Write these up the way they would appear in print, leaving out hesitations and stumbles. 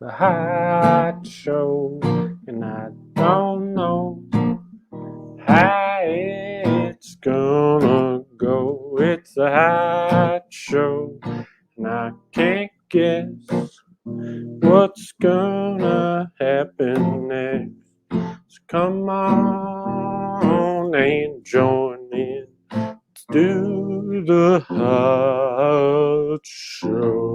the hot show, and I don't know how it's gonna go. It's a hot show, and I can't guess what's gonna happen next. So come on and join in. Let's do the hot show.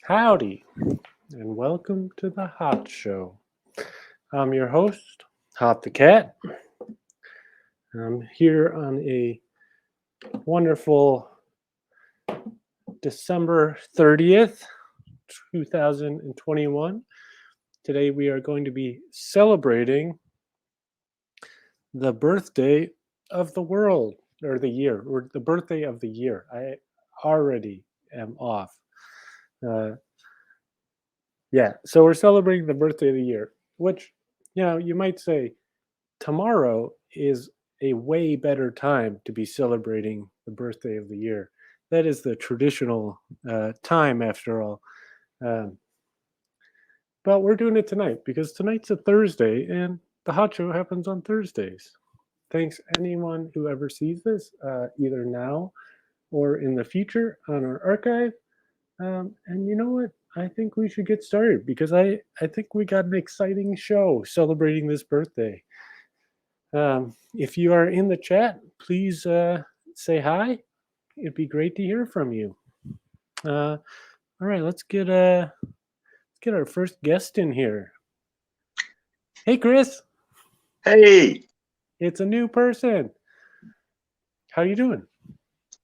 Howdy, and welcome to the Hot Show. I'm your host, Hot the Cat. I'm here on a wonderful December 30th, 2021. Today we are going to be celebrating the birthday of the world, or the year, or the birthday of the year. I already am off. So we're celebrating the birthday of the year, which, you might say tomorrow is a way better time to be celebrating the birthday of the year. That is the traditional time, after all. But we're doing it tonight because tonight's a Thursday and the Hot Show happens on Thursdays. Thanks anyone who ever sees this, either now or in the future on our archive. And you know what? I think we should get started because I think we got an exciting show celebrating this birthday. If you are in the chat, please say hi. It'd be great to hear from you. All right, let's get our first guest in here. Hey, Chris. Hey. It's a new person. How you doing?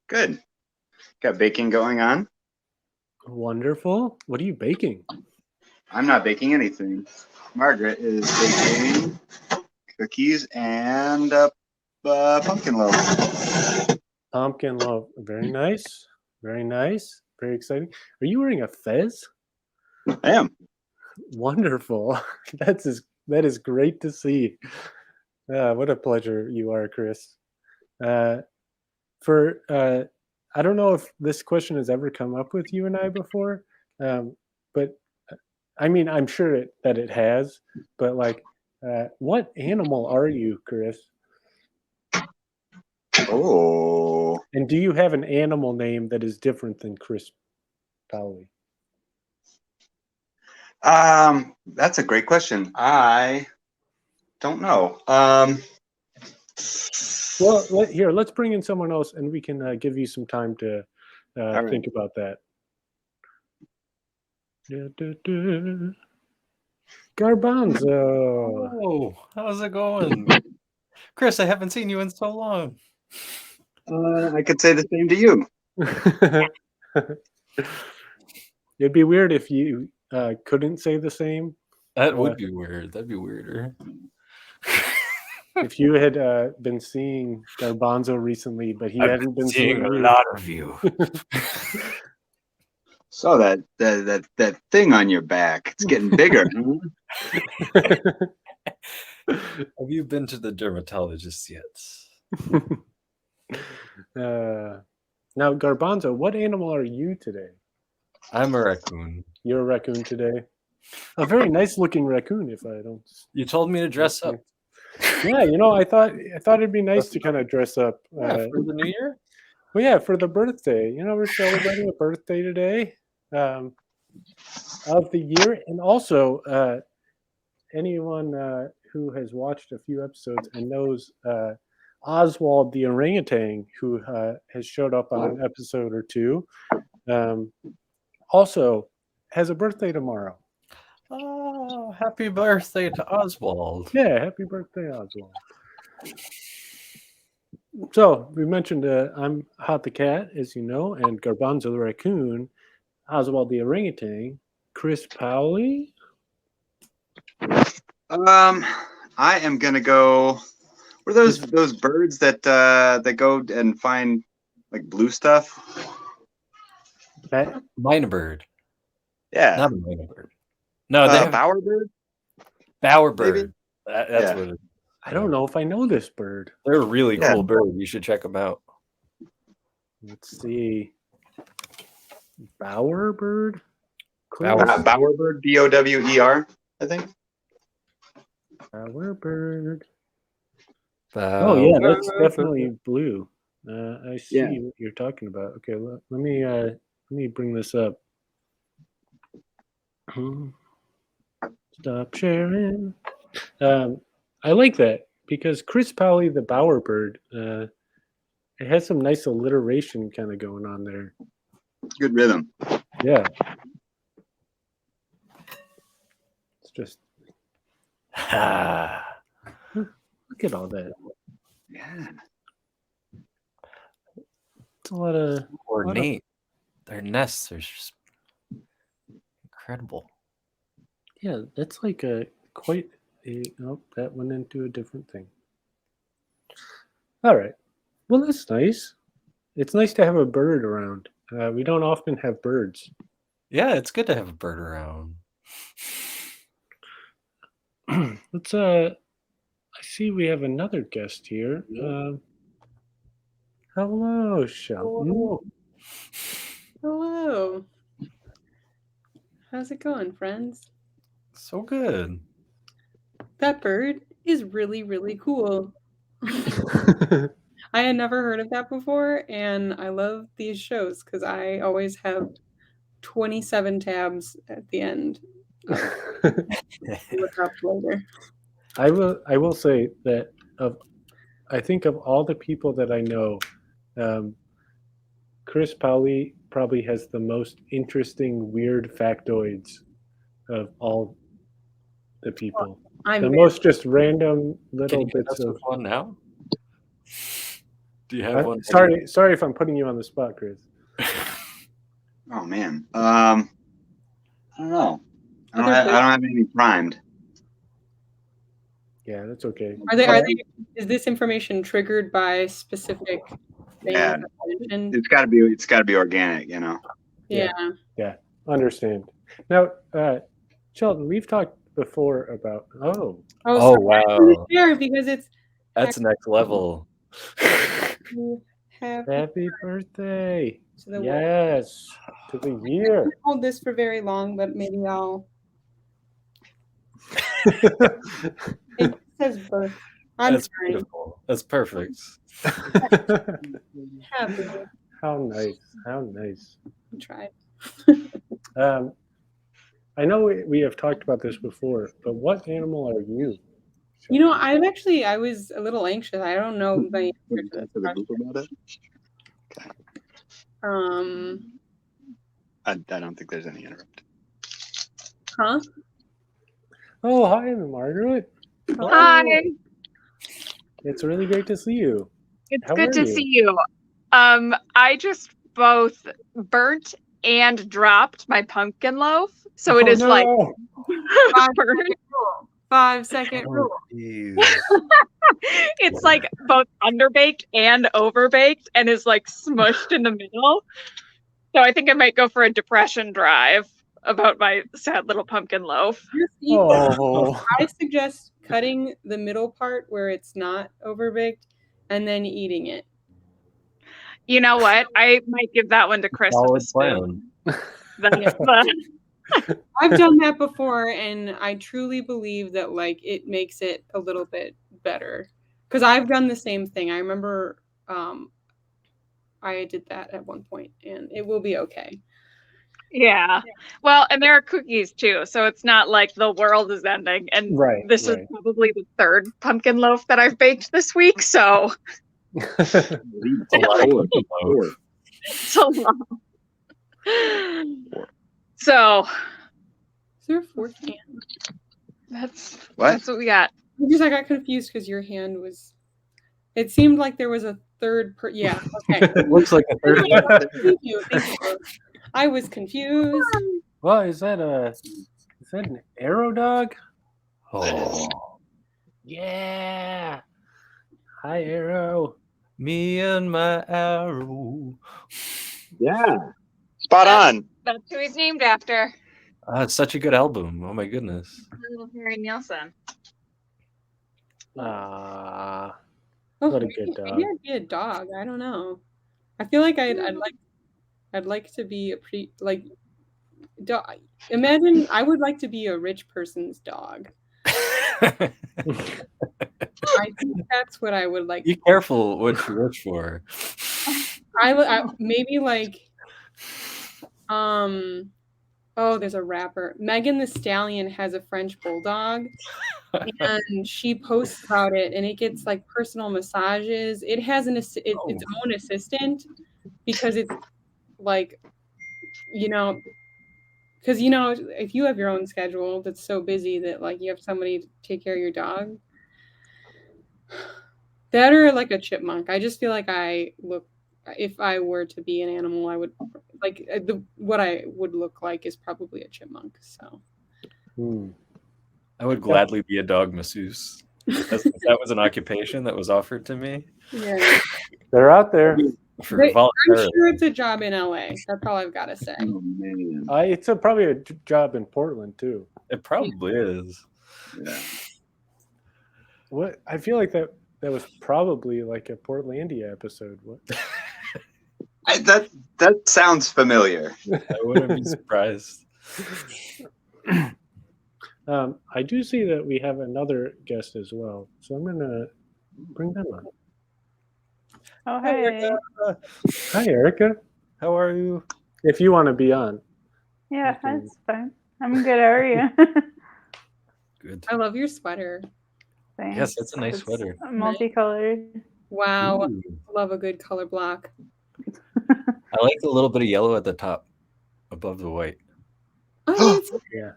Good. Got baking going on. Wonderful. What are you baking? I'm not baking anything. Margaret is baking cookies and pumpkin loaf. Pumpkin loaf. Very nice. Very nice. Very exciting. Are you wearing a fez? I am. Wonderful. That is great to see. What a pleasure you are, Chris. I don't know if this question has ever come up with you and I before, but I mean, I'm sure that it has. But what animal are you, Chris? Oh. And do you have an animal name that is different than Chris Powley? That's a great question. I don't know. Well, let's bring in someone else, and we can give you some time to think about that. Garbanzo. Oh, how's it going? Chris, I haven't seen you in so long. I could say the same to you. It'd be weird if you couldn't say the same. That would be weird. That'd be weirder. If you had been seeing Garbanzo recently, but he hadn't been seeing a lot of you. So that thing on your back, it's getting bigger. Have you been to the dermatologist yet? Now, Garbanzo, what animal are you today? I'm a raccoon. You're a raccoon today. A very nice looking raccoon, if I don't. You told me to dress up. Yeah, I thought it'd be nice to kind of dress up for the new year. Well, yeah, for the birthday. We're celebrating a birthday today of the year, and also anyone who has watched a few episodes and knows Oswald the orangutan, who has showed up on an episode or two, also has a birthday tomorrow. Oh, happy birthday to Oswald. Yeah, happy birthday, Oswald. So, we mentioned I'm Hot the Cat, as you know, and Garbanzo the raccoon, Oswald the orangutan, Chris Powley. I am going to go... Were those birds that go and find like blue stuff? Minor bird. Yeah. Not a minor bird. No, they have bowerbird. Bowerbird. That's what it is. I don't know if I know this bird. They're a really Yeah. cool bird. You should check them out. Let's see. Bowerbird? Bowerbird. Bowerbird, Bower, I think. Bowerbird. Oh yeah, that's definitely blue. I see Yeah. what you're talking about. Okay, let me bring this up. Stop sharing. I like that because Chris Powley, the Bowerbird, it has some nice alliteration kind of going on there. Good rhythm. Yeah. It's just look at all that. Yeah. It's a lot of Ornate. Their nests are just incredible. yeah. That's like quite a. Oh, that went into a different thing. All right. Well, that's nice. It's nice to have a bird around. We don't often have birds. Yeah, it's good to have a bird around. Let's I see we have another guest here. Hello, Shelton. Hello. How's it going, friends? So good. That bird is really, really cool. I had never heard of that before, and I love these shows because I always have 27 tabs at the end. Look up later. I will say that I think of all the people that I know, Chris Powley probably has the most interesting weird factoids of all the people. I'm The very- most just random Can little you get bits us of. with one now? Do you have one? Sorry if I'm putting you on the spot, Chris. Oh man. I don't know. I don't have anything primed. Yeah, that's okay. Are they? Is this information triggered by specific things? Yeah. that I mentioned? It's gotta be organic, you know. Yeah. Understand. Now, Sheldon, we've talked before about. Oh, Oh, sorry, I wow. couldn't share because it's That's next level. Happy birthday! to the world. Yes, to the year. I haven't hold this for very long, but maybe I'll. It says birth. I'm That's sorry. beautiful. That's perfect. Happy. How nice! How nice. I tried. I know we have talked about this before, but what animal are you? You know, I was a little anxious. I don't know the answer to this question. I don't think there's any interrupt. Huh? Oh, hi, Margaret. Hi, It's really great to see you. it's How good are to you? see you. I just both burnt and dropped my pumpkin loaf, so it Oh, is like no. burnt. 5-second Oh, rule. jeez. It's like both underbaked and overbaked, and is like smushed in the middle. So I think I might go for a depression drive about my sad little pumpkin loaf. Just eat Oh. I suggest cutting the middle part where it's not overbaked and then eating it. You know what? I might give that one to Chris with a Solid spoon. plan. I've done that before, and I truly believe that like it makes it a little bit better. Because I've done the same thing. I remember I did that at one point, and it will be okay. Yeah. Well, and there are cookies too, so it's not like the world is ending. And Right. this is probably the third pumpkin loaf that I've baked this week, so It's a lot of cookie loaf. it's a lot. So Is there a fourth hand? that's What? what we got. Because I got confused because your hand was. It seemed like there was a third. Yeah. Okay. It looks like a third. Thank you. I was confused. Well, is that an arrow dog? Oh, Yeah. Hi, Arrow. me and my arrow. Yeah. Spot on. That's who he's named after. It's such a good album. Oh my goodness. Little Harry Nielsen. Ah, Oh, what a good dog. maybe I'd be a dog. I don't know. I feel like I'd like to be a dog. Imagine I would like to be a rich person's dog. I think that's what I would like. Be careful what you wish for. I maybe like oh, there's a rapper. Megan the Stallion has a French bulldog, and she posts about it, and it gets like personal massages. It has its own assistant because it's like, because if you have your own schedule that's so busy that like you have somebody to take care of your dog, that or like a chipmunk. I just feel like if I were to be an animal, I would like what I would look like is probably a chipmunk. So I would gladly be a dog masseuse. If that was an occupation that was offered to me. yeah, They're out there. I'm sure it's a job in LA. That's all I've got to say. Oh man. It's probably a job in Portland too. It probably is. Yeah. What I feel like that was probably like a Portlandia episode. What? That sounds familiar. I wouldn't be surprised. I do see that we have another guest as well, so I'm gonna bring them on. Oh, hey. Hi, Erica. How are you? If you want to be on. Yeah, that's fine. I'm good. How are you? Good. I love your sweater. Thanks. Yes, that's a nice It's sweater. Multicolored. Wow, Ooh. love a good color block. I like the little bit of yellow at the top above the white. Oh, Yeah.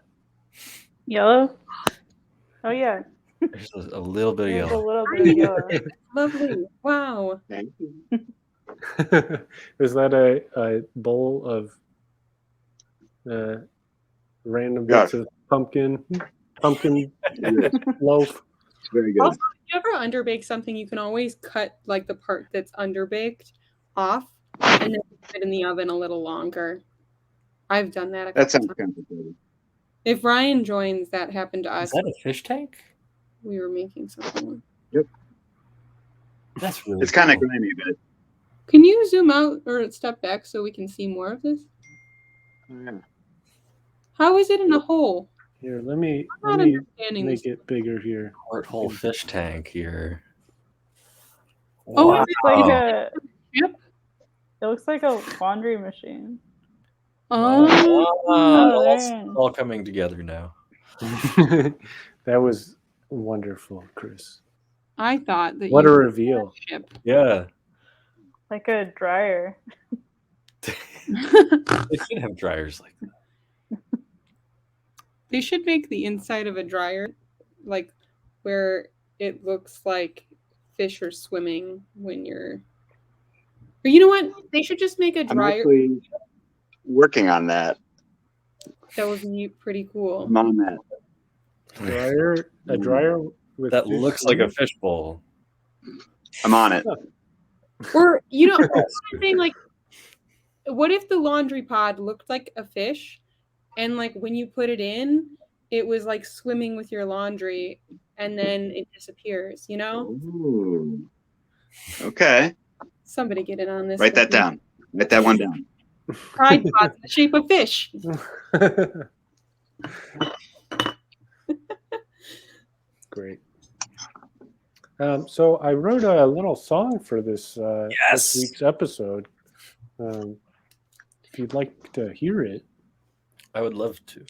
Yellow? Oh, yeah. There's a little bit of There's a yellow. little bit of yellow. lovely. Wow. Thank you. Is that a bowl of random bits of pumpkin loaf? Very good. Also, if you ever underbake something, you can always cut like the part that's underbaked off and then put it in the oven a little longer. I've done that a couple That sounds times. complicated. If Ryan joins, that happened to us. Is that a fish tank? We were making something. That's really It's kind of cool. grimy, but Can you zoom out or step back so we can see more of this? yeah. How is it in a hole? Here, let me I'm not understanding this. make it bigger here. Porthole fish tank here. Oh, Wow. is It's like Yep. it looks like a laundry machine. Oh, Oh, It's there. all coming together now. That was wonderful, Chris. I thought that What you a were reveal. ship. Yeah. Like a dryer. They should have dryers like that. They should make the inside of a dryer like where it looks like fish are swimming when you're. Or you know what? They should just make a I'm dryer. actually working on that. That would be pretty cool. I'm on that. A dryer with That fish looks like a swimming? fish bowl. I'm on it. Or I'm saying like, what if the laundry pod looked like a fish, and like when you put it in, it was like swimming with your laundry, and then it disappears. Ooh. Okay. Somebody get in on this. Write that with me. down. Write that one down. Pride pods in the shape of fish. Great. So I wrote a little song for this Yes. week's episode. If you'd like to hear it. I would love to.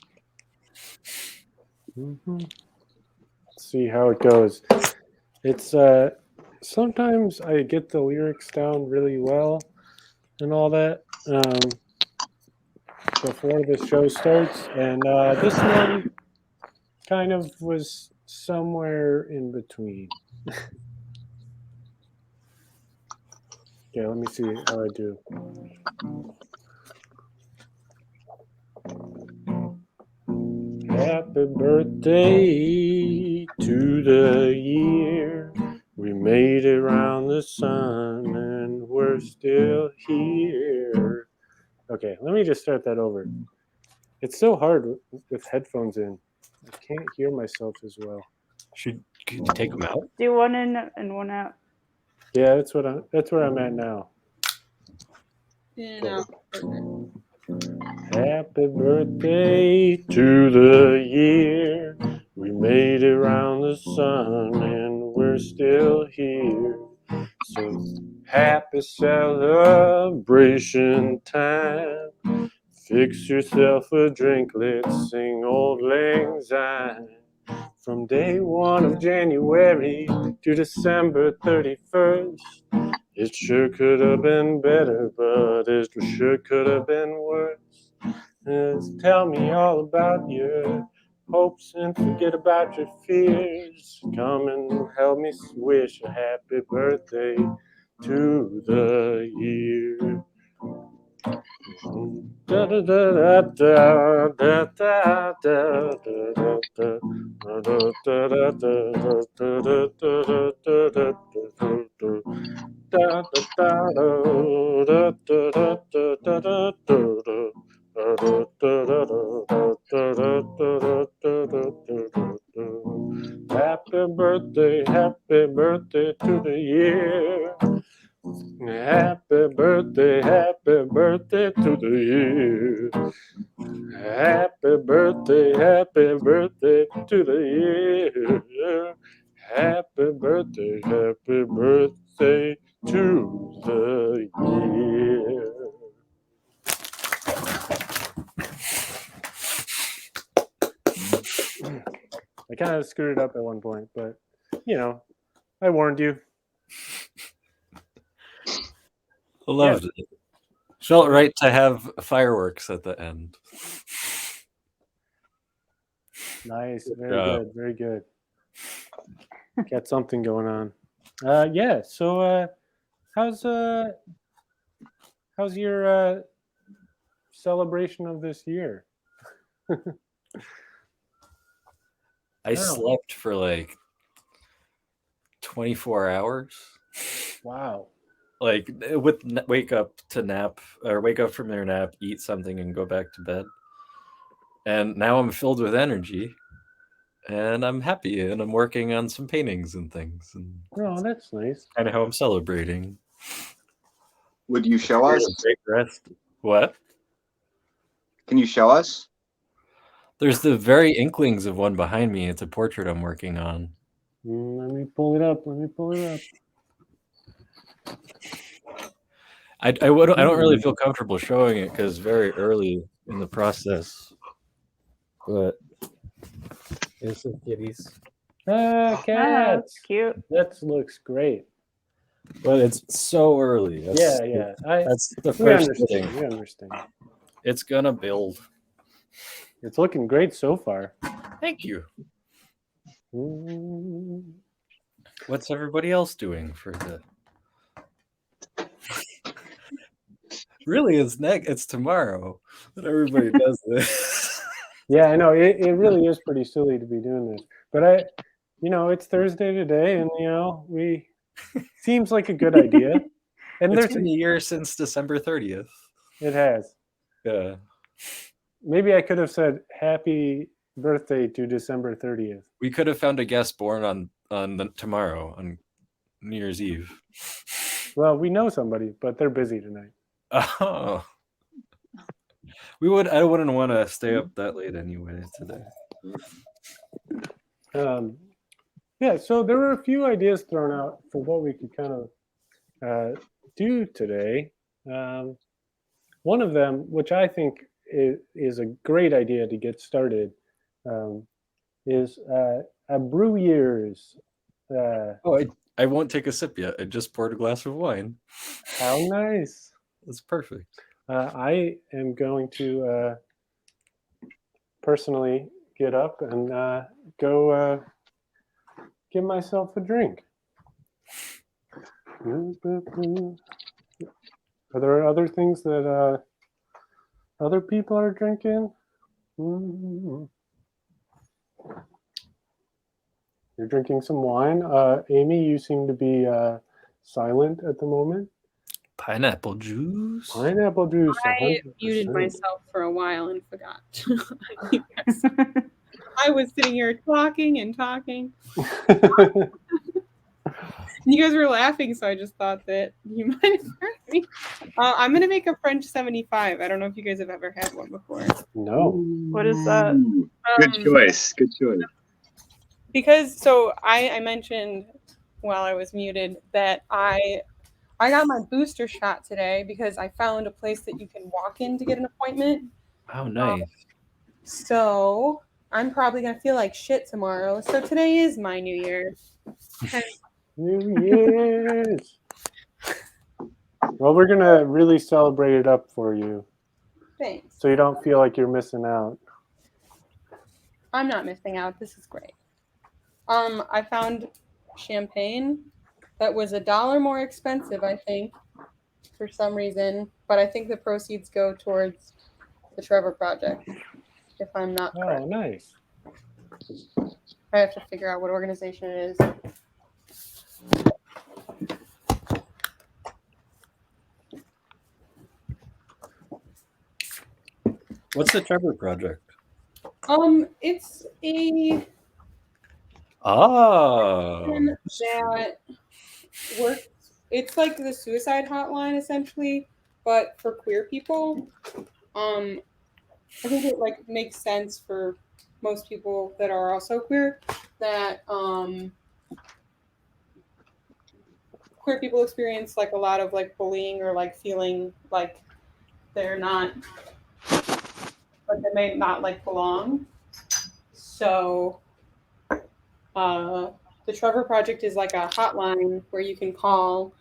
Let's see how it goes. It's sometimes I get the lyrics down really well and all that before the show starts, and this one kind of was somewhere in between. Okay, let me see how I do. Happy birthday to the year. We made it round the sun and we're still here. Okay, let me just start that over. It's so hard with headphones in. I can't hear myself as well. Should Could you take them out? Do one in and one out. Yeah, that's where I'm at now. Yeah, no. Happy birthday to the year. We made it round the sun and we're still here. So happy celebration time. Fix yourself a drink, let's sing Old Lang Syne. From day 1 of January to December 31st. It sure could have been better, but it sure could have been worse. Tell me all about your hopes and forget about your fears. Come and help me wish a happy birthday to the year. Da da da da da da da happy birthday to the year. Happy birthday to the year. Happy birthday to the year. Happy birthday to the year. I kind of screwed it up at one point, but I warned you. Loved it. Felt right to have fireworks at the end. Nice, very job. good, very good. Got something going on. Yeah. So, how's your celebration of this year? I slept for like 24 hours. Wow. Like with wake up from their nap, eat something, and go back to bed. And now I'm filled with energy, and I'm happy, and I'm working on some paintings and things. And Oh, that's nice. kind of how I'm celebrating. Would you show us? Great rest. What? Can you show us? There's the very inklings of one behind me. It's a portrait I'm working on. Let me pull it up. I don't really feel comfortable showing it because very early in the process. But there's some kitties. Ah, Cats. that's cute. That looks great. But it's so early. Yeah. That's the We first understand. thing. We understand. It's gonna build. It's looking great so far. Thank you. Mm. What's everybody else doing for the? Really, it's tomorrow that everybody does this. Yeah, I know. It really is pretty silly to be doing this. But it's Thursday today, and we seems like a good idea. And It's there's been a year since December 30th. It has. Yeah. Maybe I could have said happy birthday to December 30th. We could have found a guest born on tomorrow, on New Year's Eve. Well, we know somebody, but they're busy tonight. Oh. I wouldn't want to stay up that late anyway today. Yeah, so there were a few ideas thrown out for what we could kind of do today. One of them, which I think is a great idea to get started, is a brew years. I won't take a sip yet. I just poured a glass of wine. How nice. That's perfect. I am going to personally get up and go give myself a drink. Are there other things that other people are drinking? You're drinking some wine. Amy, you seem to be silent at the moment. Pineapple juice. Pineapple juice. I 100%. muted myself for a while and forgot. I was sitting here talking and talking. You guys were laughing, so I just thought that you might have heard me. I'm gonna make a French 75. I don't know if you guys have ever had one before. No. What is that? Ooh, good choice. Good choice. Because so I mentioned while I was muted that I got my booster shot today because I found a place that you can walk in to get an appointment. Oh, nice. So I'm probably gonna feel like shit tomorrow. So today is my New Year. New Year's. Well, we're gonna really celebrate it up for you, Thanks. so you don't feel like you're missing out. I'm not missing out. This is great. I found champagne that was $1 more expensive, I think, for some reason. But I think the proceeds go towards the Trevor Project, if I'm not correct. Oh, nice. I have to figure out what organization it is. What's the Trevor Project? It's a Oh, that works. It's like the suicide hotline essentially, but for queer people. I think it like makes sense for most people that are also queer that queer people experience like a lot of like bullying or like feeling like they're not, like they may not like belong. So the Trevor Project is like a hotline where you can call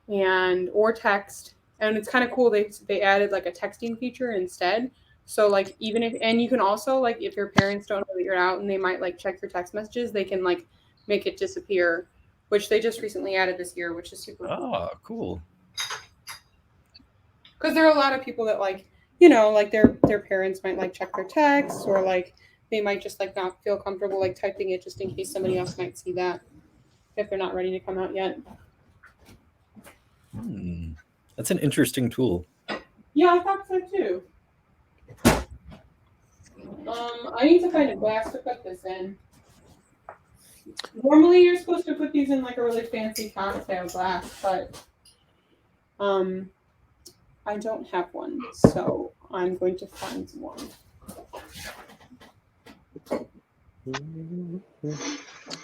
and or text, and it's kind of cool. They added like a texting feature instead. So like even if, and you can also like if your parents don't know that you're out and they might like check your text messages, they can like make it disappear, which they just recently added this year, which is super cool. oh, cool. Because there are a lot of people that like, you know, like their parents might like check their texts, or like they might just like not feel comfortable like typing it just in case somebody else might see that if they're not ready to come out yet. That's an interesting tool. Yeah, I thought so too. I need to find a glass to put this in. Normally you're supposed to put these in like a really fancy cocktail glass, but I don't have one, so I'm going to find one.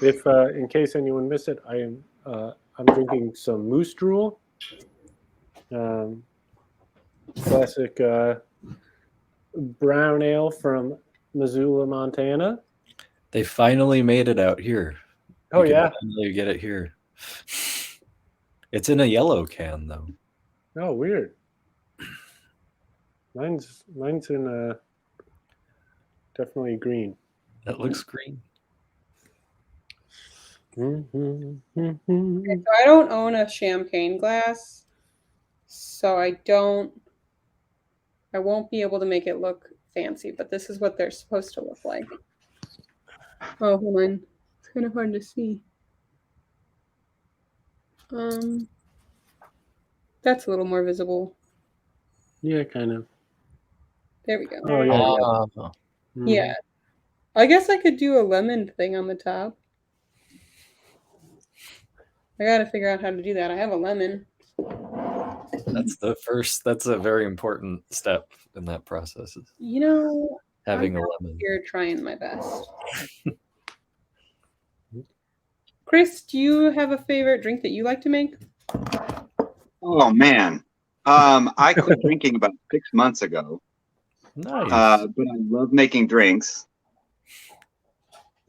If in case anyone missed it, I'm drinking some moose drool, classic brown ale from Missoula, Montana. They finally made it out here. Oh, You can yeah? finally get it here. It's in a yellow can though. Oh, weird. Mine's in definitely green. That looks green. Okay, so I don't own a champagne glass, so I won't be able to make it look fancy, but this is what they're supposed to look like. Oh, hold on. It's kind of hard to see. That's a little more visible. Yeah, kind of. There we go. Oh, yeah. Oh. Yeah. I guess I could do a lemon thing on the top. I gotta figure out how to do that. I have a lemon. That's a very important step in that process. Is You know, having I'm a out lemon. here trying my best. Chris, do you have a favorite drink that you like to make? Oh man, I quit drinking about 6 months ago, Nice. but I love making drinks.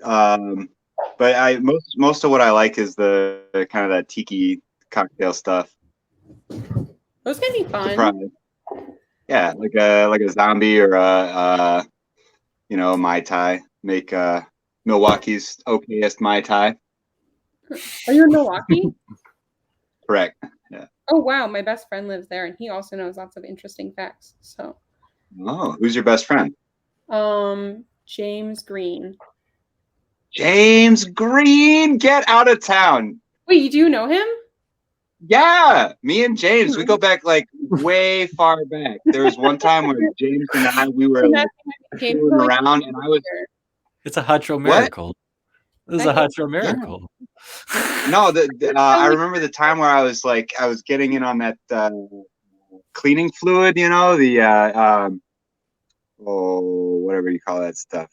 But most of what I like is the kind of that tiki cocktail stuff. Those can be fun. Surprise. Yeah, like a zombie or a Mai Tai. Make Milwaukee's okayest Mai Tai. Are you in Milwaukee? Correct. Yeah. Oh wow, my best friend lives there, and he also knows lots of interesting facts. So, Oh, who's your best friend? James Green. James Green, get out of town. Wait, do you know him? Yeah, me and James, we go back like way far back. There was one time where James and we were And like, that's when I became fooling like, around, and It's a hot show What? miracle. This is a hot show Yeah. miracle. No, I remember the time where I was getting in on that cleaning fluid, whatever you call that stuff.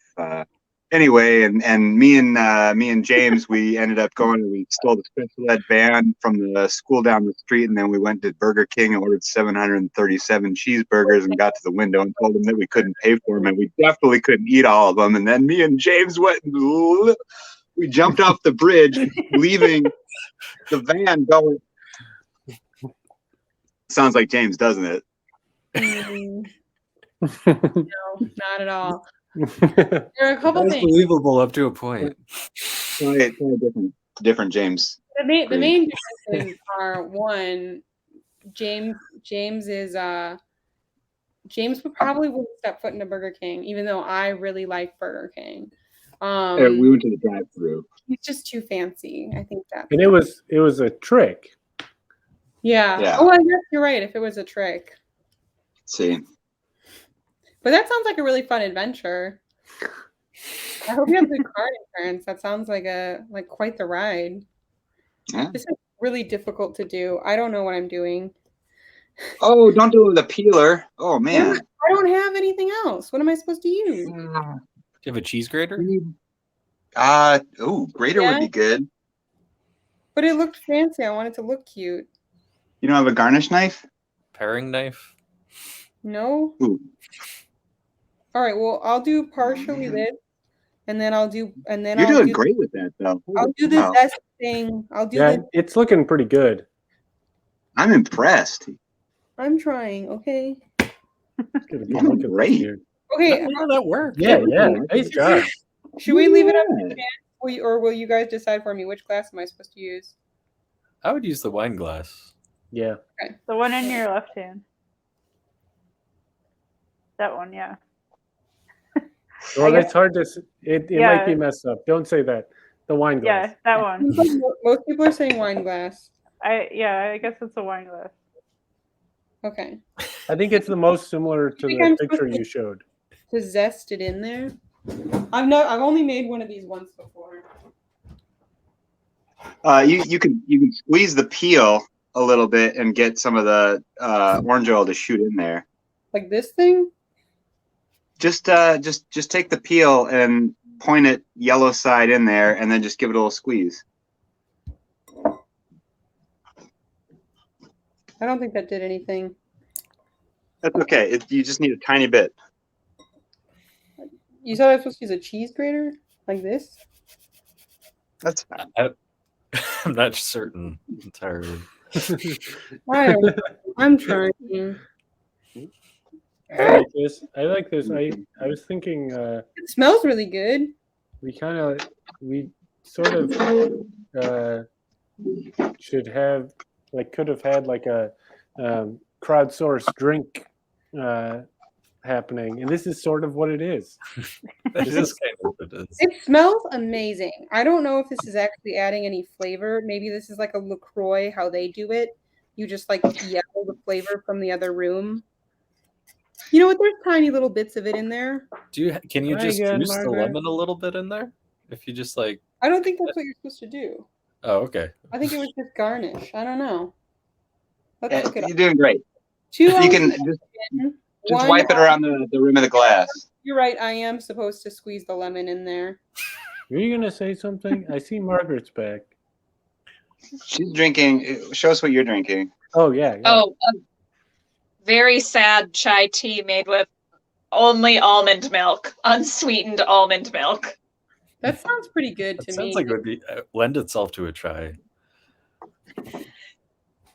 Anyway, and me and James, we ended up going and we stole the special ed van from the school down the street, and then we went to Burger King and ordered 737 cheeseburgers and got to the window and told them that we couldn't pay for them, and we definitely couldn't eat all of them. And then me and James went and we jumped off the bridge, leaving the van going. Sounds like James, doesn't it? No, not at all. There are a couple That's things. believable up to a point. Different James. The main differences are, one, James would probably wouldn't step foot in a Burger King, even though I really like Burger King. We went to the drive-thru. He's just too fancy. I think that. And it was a trick. Yeah. Oh, I guess you're right. If it was a trick. See. But that sounds like a really fun adventure. I hope you have good car insurance. That sounds like quite the ride. Yeah. This is really difficult to do. I don't know what I'm doing. Oh, don't do it with a peeler. Oh man. I don't have anything else. What am I supposed to use? Do you have a cheese grater? Grater would be good. But it looked fancy. I want it to look cute. You don't have a garnish knife? Paring knife? No. Ooh. All right. Well, I'll do partially this, and then I'll do, You're doing great with that, though. I'll do the zest thing. It's looking pretty good. I'm impressed. I'm trying. Okay. You're doing great. Okay. How did that work? Yeah. Nice job. Should we leave it up to chance, or will you guys decide for me which glass am I supposed to use? I would use the wine glass. Yeah. Okay. The one in your left hand. That one, yeah. Well, that's hard to. It might be messed up. Don't say that. The wine glass. Yeah, that one. Most people are saying wine glass. I guess it's a wine glass. Okay. I think it's the most similar to think the I'm picture supposed to- you showed. To zest it in there. I've only made one of these once before. You can squeeze the peel a little bit and get some of the orange oil to shoot in there. Like this thing? Just take the peel and point it yellow side in there, and then just give it a little squeeze. I don't think that did anything. That's okay. You just need a tiny bit. You said I was supposed to use a cheese grater? Like this? That's fine. I'm not certain entirely. I'm trying. I like this. I was thinking It smells really good. we sort of should have could have had like a crowdsourced drink happening, and this is sort of what it is. That is kind of what it is. It smells amazing. I don't know if this is actually adding any flavor. Maybe this is like a LaCroix, how they do it. You just yell the flavor from the other room. You know what? There's tiny little bits of it in there. Can you Hi just again, juice the Margaret. lemon a little bit in there? If you just I don't think that's what you're supposed to do. Oh, okay. I think it was just garnish. I don't know. Let's look it up. You're doing great. 2 You can ounces just in, Just 1 wipe it around the rim of the glass. You're right. I am supposed to squeeze the lemon in there. Were you gonna say something? I see Margaret's back. She's drinking. Show us what you're drinking. Oh yeah. Oh, a very sad chai tea made with only almond milk, unsweetened almond milk. That sounds pretty good to It me. sounds like it would lend itself to a try.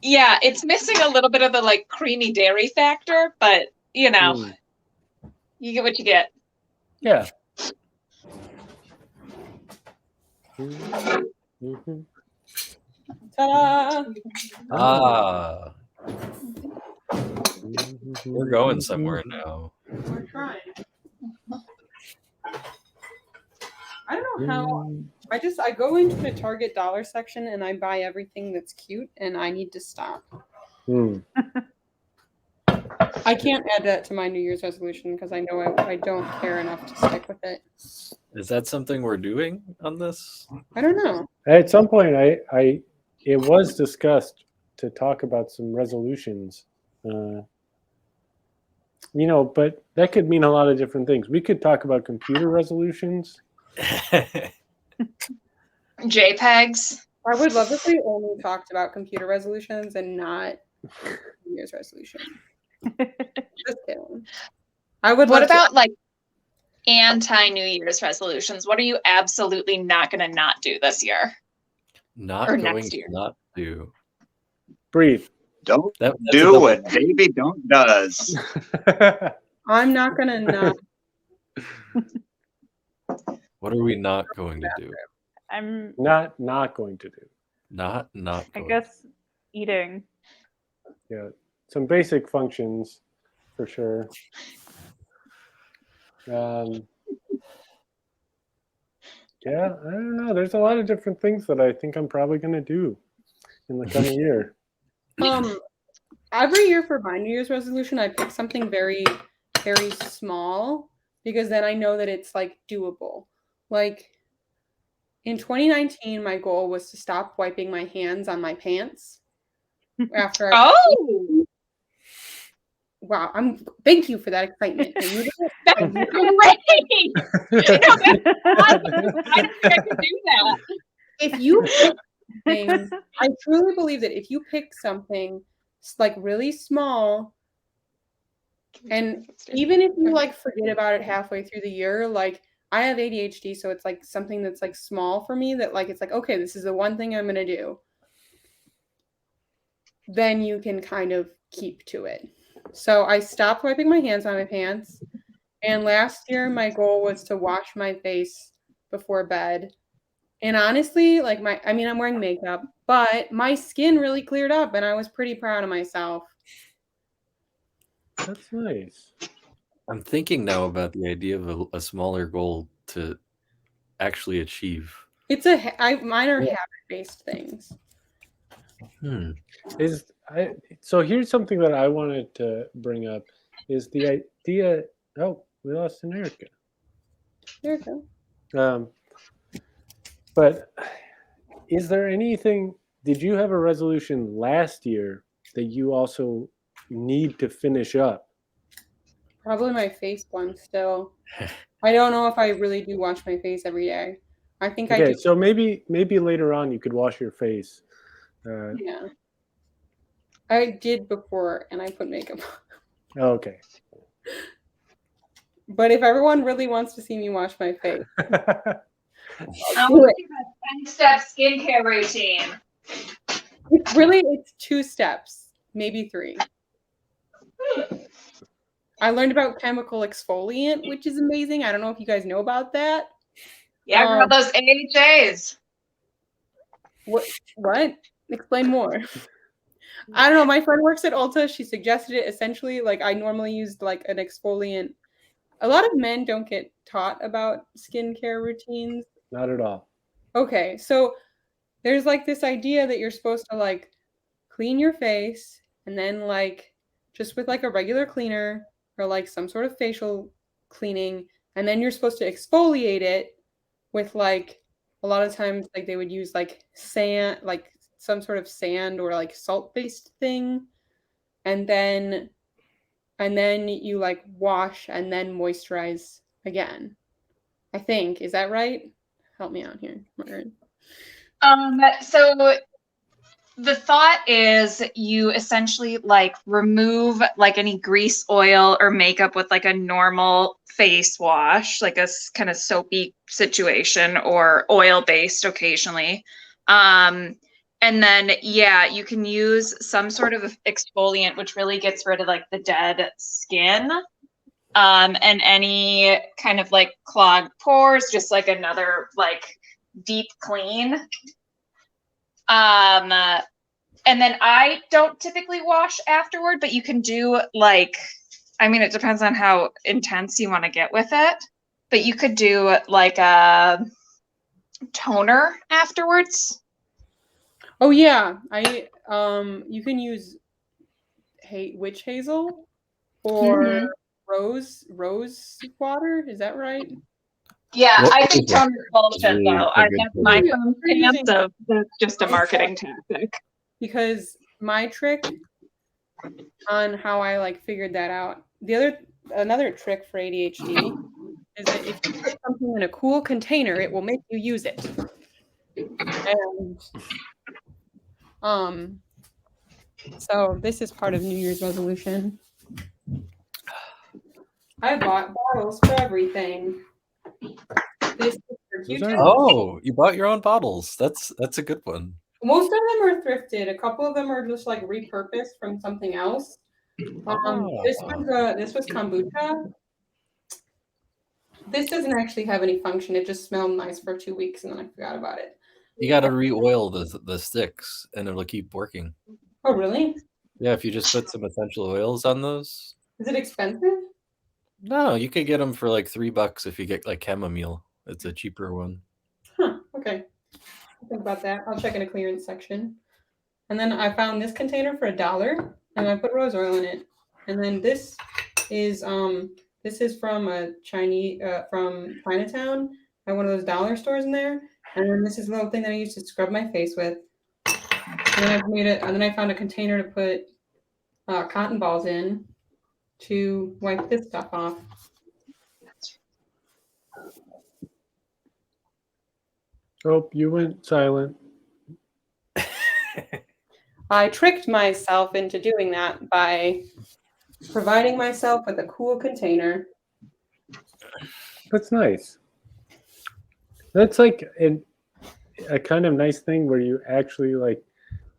Yeah, it's missing a little bit of the creamy dairy factor, but you get what you get. Yeah. Mm-hmm. Ta-da! Ah, we're going somewhere now. We're trying. I don't know how. I go into the Target dollar section and I buy everything that's cute, and I need to stop. Mm. I can't add that to my New Year's resolution because I know I don't care enough to stick with it. Is that something we're doing on this? I don't know. At some point, it was discussed to talk about some resolutions. But that could mean a lot of different things. We could talk about computer resolutions. JPEGs. I would love if we only talked about computer resolutions and not New Year's resolution. Just kidding. I would. What love to- about like anti-New Year's resolutions? What are you absolutely not going to not do this year? Not Or going next to year. not do. Breathe. Don't That's a do double- what Davey don't does. I'm not gonna not. What are we not going to do? I'm, not going to do. Not I going. guess, eating. Yeah, some basic functions for sure. Yeah, I don't know. There's a lot of different things that I think I'm probably going to do in the coming year. Every year for my New Year's resolution, I pick something very, very small because then I know that it's like doable. Like in 2019, my goal was to stop wiping my hands on my pants after. Oh, Wow! Thank you for that excitement. And you did that's it. great. No, that's awesome. I don't think I could do that. If you pick something, I truly believe that if you pick something like really small, and even if you like forget about it halfway through the year, like I have ADHD, so it's like something that's like small for me that like it's like, okay, this is the one thing I'm gonna do. Then you can kind of keep to it. So I stopped wiping my hands on my pants. And last year my goal was to wash my face before bed. And honestly, like I'm wearing makeup, but my skin really cleared up and I was pretty proud of myself. That's nice. I'm thinking now about the idea of a smaller goal to actually achieve. It's mine are habit-based things. So here's something that I wanted to bring up is the idea. Oh, we lost an Erica. There you go. But is there anything? Did you have a resolution last year that you also need to finish up? Probably my face one still. I don't know if I really do wash my face every day. I think I do. So maybe later on you could wash your face. Yeah. I did before and I put makeup on. Okay. But if everyone really wants to see me wash my face, I want to do a 10-step skincare routine. it's 2 steps, maybe 3. I learned about chemical exfoliant, which is amazing. I don't know if you guys know about that. Yeah, girl, those AHAs. What? Explain more. I don't know. My friend works at Ulta. She suggested it. Essentially, like I normally used like an exfoliant. A lot of men don't get taught about skincare routines. Not at all. Okay, so there's like this idea that you're supposed to like clean your face and then like just with like a regular cleaner or like some sort of facial cleaning, and then you're supposed to exfoliate it with like a lot of times like they would use like sand, like some sort of sand or like salt-based thing, and then you like wash and then moisturize again. I think. Is that right? Help me out here. So the thought is you essentially like remove like any grease, oil, or makeup with like a normal face wash, like a kind of soapy situation, or oil-based occasionally. And then, yeah, you can use some sort of exfoliant, which really gets rid of like the dead skin, and any kind of like clogged pores, just like another like deep clean. And then I don't typically wash afterward, but you can do like, I mean, it depends on how intense you want to get with it, but you could do like a toner afterwards. Oh yeah, you can use witch hazel. or Mhm. rose water. Is that right? Yeah, What I is think that? toner's bullshit really though. a I good have point. my Yeah, firm we're using- stance of that's just a marketing tactic. Because my trick on how I like figured that out. Another trick for ADHD is that if you put something in a cool container, it will make you use it. And so this is part of New Year's resolution. I bought bottles for everything. This is for Those Q-tips. are- Oh, you bought your own bottles. That's a good one. Most of them are thrifted. A couple of them are just like repurposed from something else. This was kombucha. This doesn't actually have any function. It just smelled nice for 2 weeks and then I forgot about it. You got to re-oil the sticks, and it'll keep working. Oh, really? Yeah, if you just put some essential oils on those. Is it expensive? No, you could get them for like $3 if you get like chamomile. It's a cheaper one. Huh. Okay. I'll think about that. I'll check in a clearance section. And then I found this container for $1, and I put rose oil in it. And then this is from a Chinese from Chinatown at one of those dollar stores in there. And then this is a little thing that I used to scrub my face with. And then I found a container to put cotton balls in to wipe this stuff off. Oh, you went silent. I tricked myself into doing that by providing myself with a cool container. That's nice. That's like a kind of nice thing where you actually like,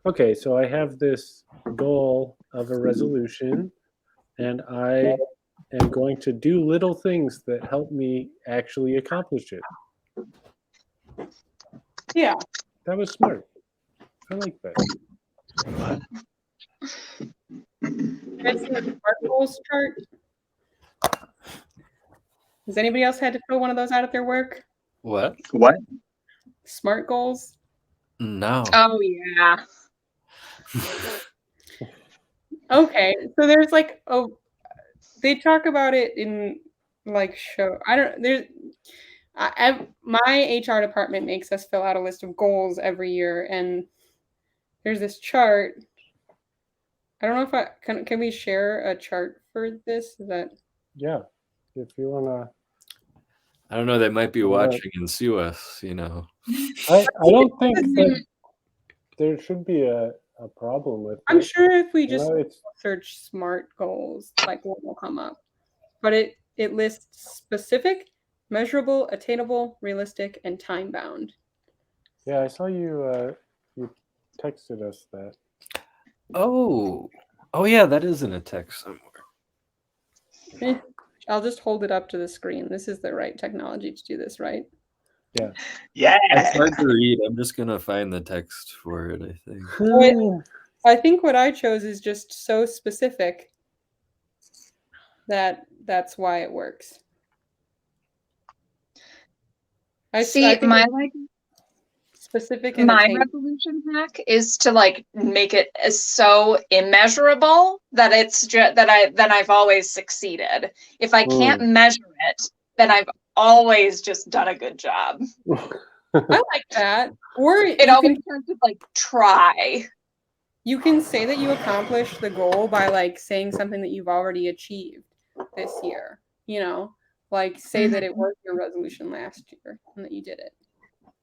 okay, so I have this goal of a resolution and I am going to do little things that help me actually accomplish it. Yeah. That was smart. I like that. Guys see the smart goals chart? Has anybody else had to fill one of those out at their work? What? What? Smart goals? No. Oh yeah. Okay, so there's like they talk about it in like show. I don't there's my HR department makes us fill out a list of goals every year, and there's this chart. I don't know if can we share a chart for this? Is that Yeah. If you wanna I don't know. They might be Well, watching and sue us, you know. I don't think that there should be a problem with I'm it. sure if we You just know, it's search smart goals, like what will come up. But it lists specific, measurable, attainable, realistic, and time bound. yeah, I saw you you texted us that. Oh yeah, that is in a text somewhere. I'll just hold it up to the screen. This is the right technology to do this, right? Yeah. It's hard to read. I'm just gonna find the text for it, I think. I think what I chose is just so specific that that's why it works. I think my specific and my attainable. resolution hack is to like make it as so immeasurable that it's just that I've always succeeded. If I can't measure it, then I've always just done a good job. I like that. Or It always turns to like try. you can say that you accomplished the goal by like saying something that you've already achieved this year. You know, like say that it was your resolution last year and that you did it.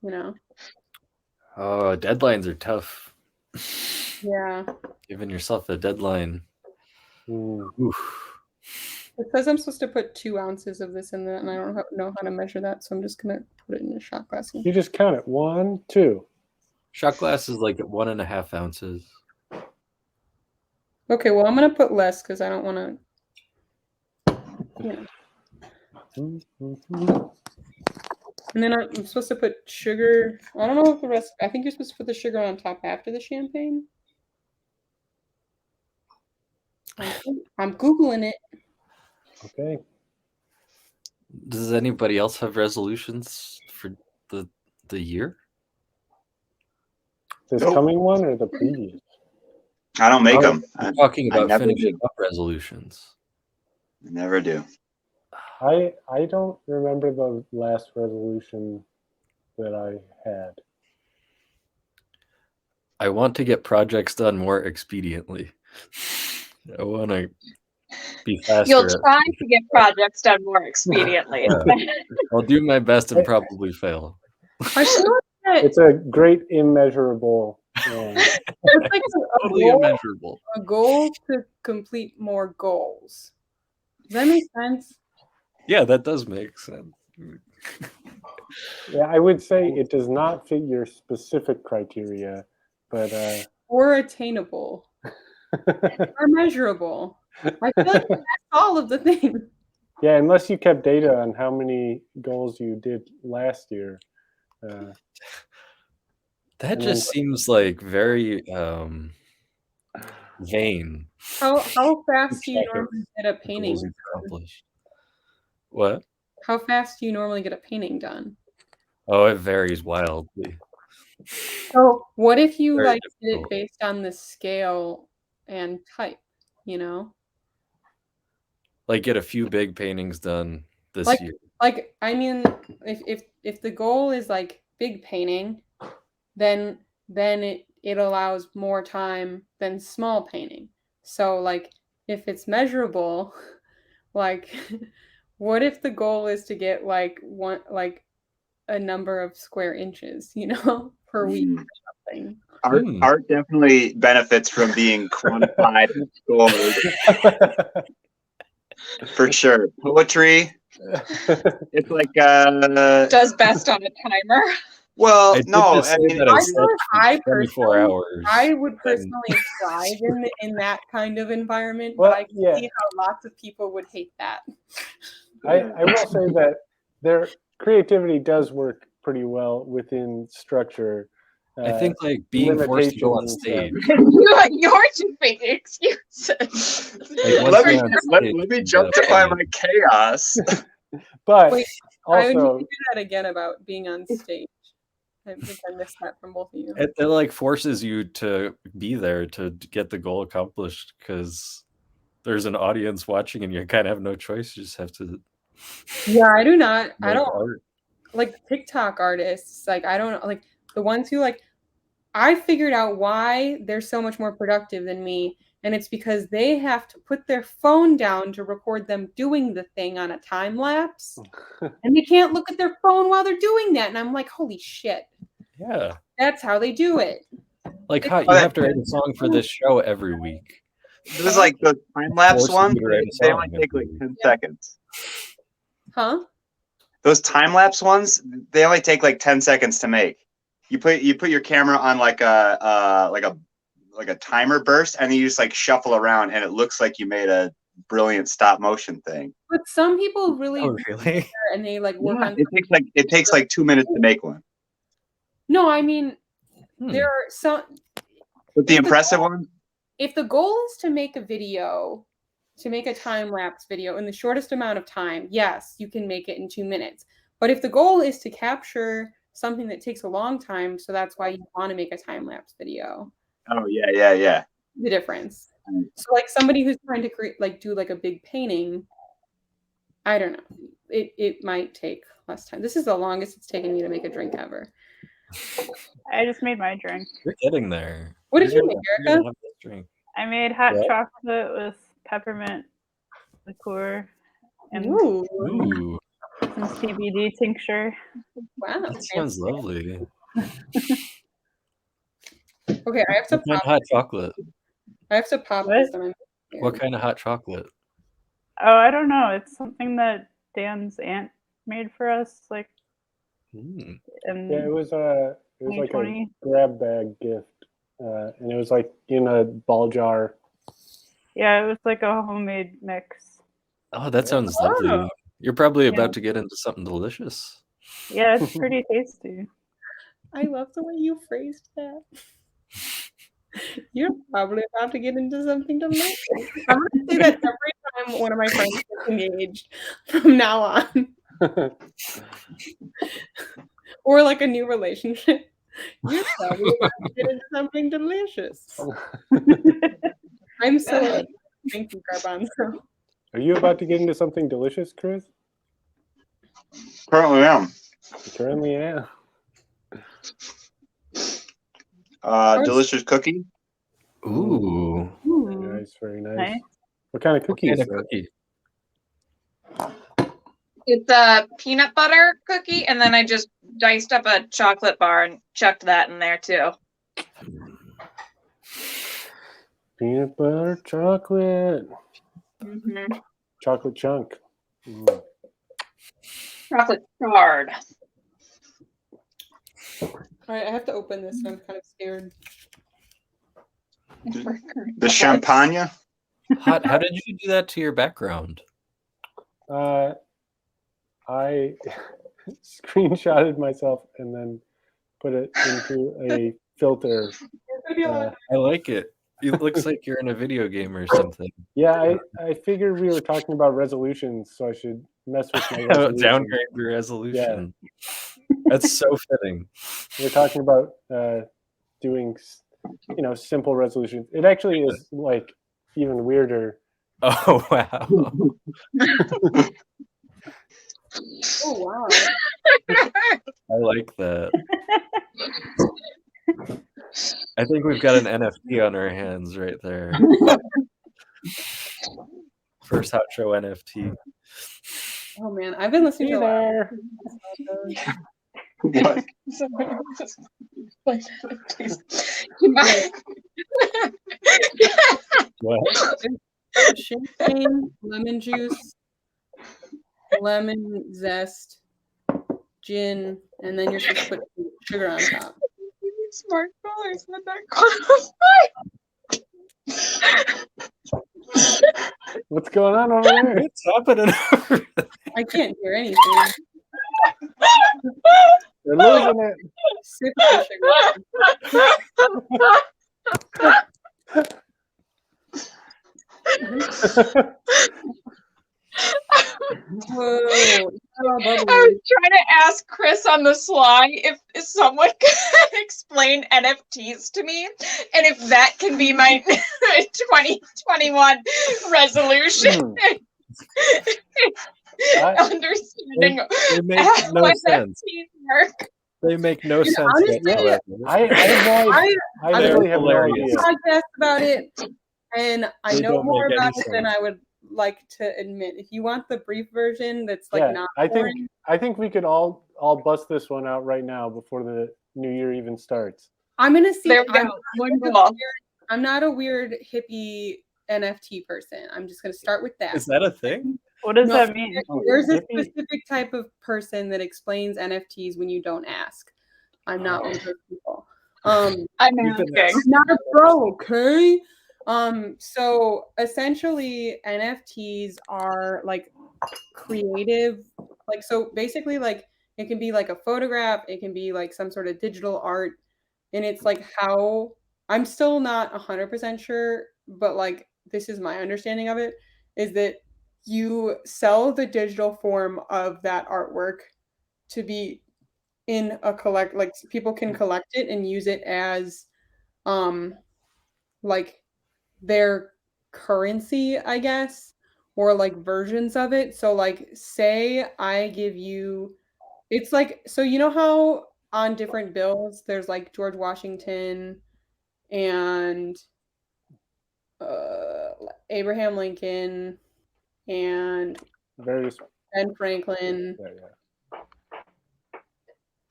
You know. Oh, deadlines are tough. Yeah. Giving yourself a deadline. Oof. It says I'm supposed to put 2 ounces of this in there, and I don't know how to measure that, so I'm just gonna put it in a shot glass. You just count it. 1, 2. Shot glass is like 1.5 ounces. Okay, well I'm gonna put less because I don't want to. You know. And then I'm supposed to put sugar. I don't know if the rest. I think you're supposed to put the sugar on top after the champagne. I'm Googling it. Okay. Does anybody else have resolutions for the year? This Nope. coming one or the previous? I don't make Oh, them. I'm talking I about never finishing did. up resolutions. Never do. I don't remember the last resolution that I had. I want to get projects done more expediently. I want to be faster. You'll try to get projects done more expediently. I'll do my best and probably fail. I feel like It's a great immeasurable. it's like Totally immeasurable. a goal to complete more goals. Does that make sense? Yeah, that does make sense. Yeah, I would say it does not fit your specific criteria, but Or attainable. Or measurable. I feel like that's all of the things. yeah, unless you kept data on how many goals you did last year. That And just seems like very vain. How fast do you normally get a Goals painting? you've accomplished. What? How fast do you normally get a painting done? Oh, it varies wildly. So what if you Very like did it difficult. based on the scale and type, you know? Like get a few big paintings done this Like- year. Like, I mean, if the goal is like big painting, then it allows more time than small painting. So like if it's measurable, like what if the goal is to get like a number of square inches, you know, per week or something? Art definitely benefits from being quantified and scored, for sure. Poetry, it's like Does best on a timer. well, I did no, just I say mean, that I I slept feel like for 24 hours. I would and- personally thrive in that kind of environment, Well, but I can yeah. see how lots of people would hate that. I will say that their creativity does work pretty well within structure. I think like being forced to go on limitations and stage. You're just making excuses. Like, let me once you're on stage, let me you justify gotta my chaos. But Wait, I would need also, to do that again about being on stage. I think I missed that from both of you. It like forces you to be there to get the goal accomplished because there's an audience watching and you kind of have no choice. You just have to. Yeah, I do not. I make don't art. like TikTok artists. Like I don't like the ones who like. I figured out why they're so much more productive than me, and it's because they have to put their phone down to record them doing the thing on a time lapse, and they can't look at their phone while they're doing that. And I'm like, holy shit, Yeah, that's how they do it. like how you have to write a song for this show every week. There's like the time lapse Force ones. you to write a They song only take like every 10 seconds. Huh? Those time lapse ones, they only take like 10 seconds to make. You put your camera on like a timer burst, and then you just like shuffle around, and it looks like you made a brilliant stop motion thing. But some people really, Oh, really? and they like work Yeah, on. it takes like 2 minutes to make one. No, I mean Hmm. there are some. But the If the impressive goal- one, If the goal is to make a video, to make a time lapse video in the shortest amount of time, yes, you can make it in 2 minutes. But if the goal is to capture something that takes a long time, so that's why you want to make a time lapse video. oh yeah. The difference. So like somebody who's trying to create do like a big painting, I don't know. It might take less time. This is the longest it's taken me to make a drink ever. I just made my drink. You're getting there. What did You're you make, gonna- you're gonna Erica? have this drink. I made hot Yeah. chocolate with peppermint liqueur and Ooh, Ooh, some CBD tincture. wow. that sounds fancy. lovely. Okay, I have to What kind of pop. hot chocolate? I have to pop What? this. And What kind of hot chocolate? Oh, I don't know. It's something that Dan's aunt made for us, like Mm. in yeah, it was like a 2020. grab bag gift, and it was like in a ball jar. Yeah, it was like a homemade mix. Oh, that sounds lovely. You're probably Yeah. about to get into something delicious. Yeah, it's pretty tasty. I love the way you phrased that. You're probably about to get into something delicious. I'm going to say that every time one of my friends gets engaged from now on. Or like a new relationship. You're probably about to get into something delicious. I'm so thank you, Garbanzo. Are you about to get into something delicious, Chris? Currently am. You currently am. Delicious cookie. Ooh. Very Ooh, nice, very nice. nice. What kind of What cookie kind is of that? cookie? It's a peanut butter cookie, and then I just diced up a chocolate bar and chucked that in there too. Peanut butter chocolate. Mm-hmm. Chocolate chunk. Mm. Chocolate shard. All right, I have to open this, and I'm kind of scared. The champagne. How did you do that to your background? I screenshotted myself and then put it into a filter. I like it. It looks like you're in a video game or something. Yeah, I figured we were talking about resolutions, so I should mess with my resolution. Downgrade the resolution. That's so fitting. We're talking about doing, simple resolutions. It actually is like even weirder. Oh wow. Oh wow! I like that. I think we've got an NFT on our hands right there. First Hot Show NFT. Oh man, I've been listening Hey to a lot. there. What? What? Champagne, lemon juice, lemon zest, gin, and then you're supposed to put sugar on top. Smart caller said that. What's going on over there? What's happening over there? I can't hear anything. They're losing it. Sip the sugar. Whoa! It's all I bubbly. was trying to ask Chris on the sly if someone could explain NFTs to me, and if that can be my 2021 resolution. Understanding They make how no sense. NFTs work. They make no sense honestly, whatsoever. I really have no hilarious. idea. Podcast about it, and I They know don't more make any about it than sense. I would like to admit. If you want the brief version, that's like Yeah, not I boring. think we could all bust this one out right now before the new year even starts. I'm gonna see. There we go. Wonderful. I'm not a weird hippie NFT person. I'm just gonna start with that. Is that a thing? What does No, that mean? There's a Hippie? specific type of person that explains NFTs when you don't ask. I'm not one of those people. I'm You've been asking. I'm not a pro, okay? So essentially NFTs are like creative, like, so basically, like, it can be like a photograph, it can be like some sort of digital art, and it's like how I'm still not 100% sure, but like this is my understanding of it, is that you sell the digital form of that artwork to be in a collect, like people can collect it and use it as like their currency, I guess, or like versions of it. So like say I give you, it's like, so you know how on different bills there's like George Washington and Abraham Lincoln and Various. Ben Franklin. Yeah.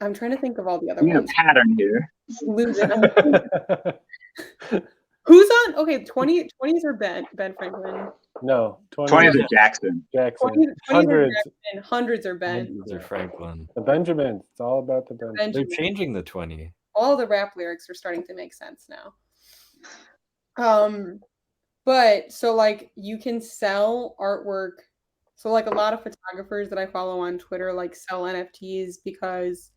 I'm trying to think of all the other We have ones. a pattern here. Luda. Who's on? Okay, 20s are Ben Franklin. No, 20s are Jackson. Jackson. 20s are Hundreds. Jackson, hundreds are Ben. These are Franklin. The Benjamins. It's all about the Benjamins. They're Benjamin. changing the 20. All the rap lyrics are starting to make sense now. But so like you can sell artwork. So like a lot of photographers that I follow on Twitter like sell NFTs because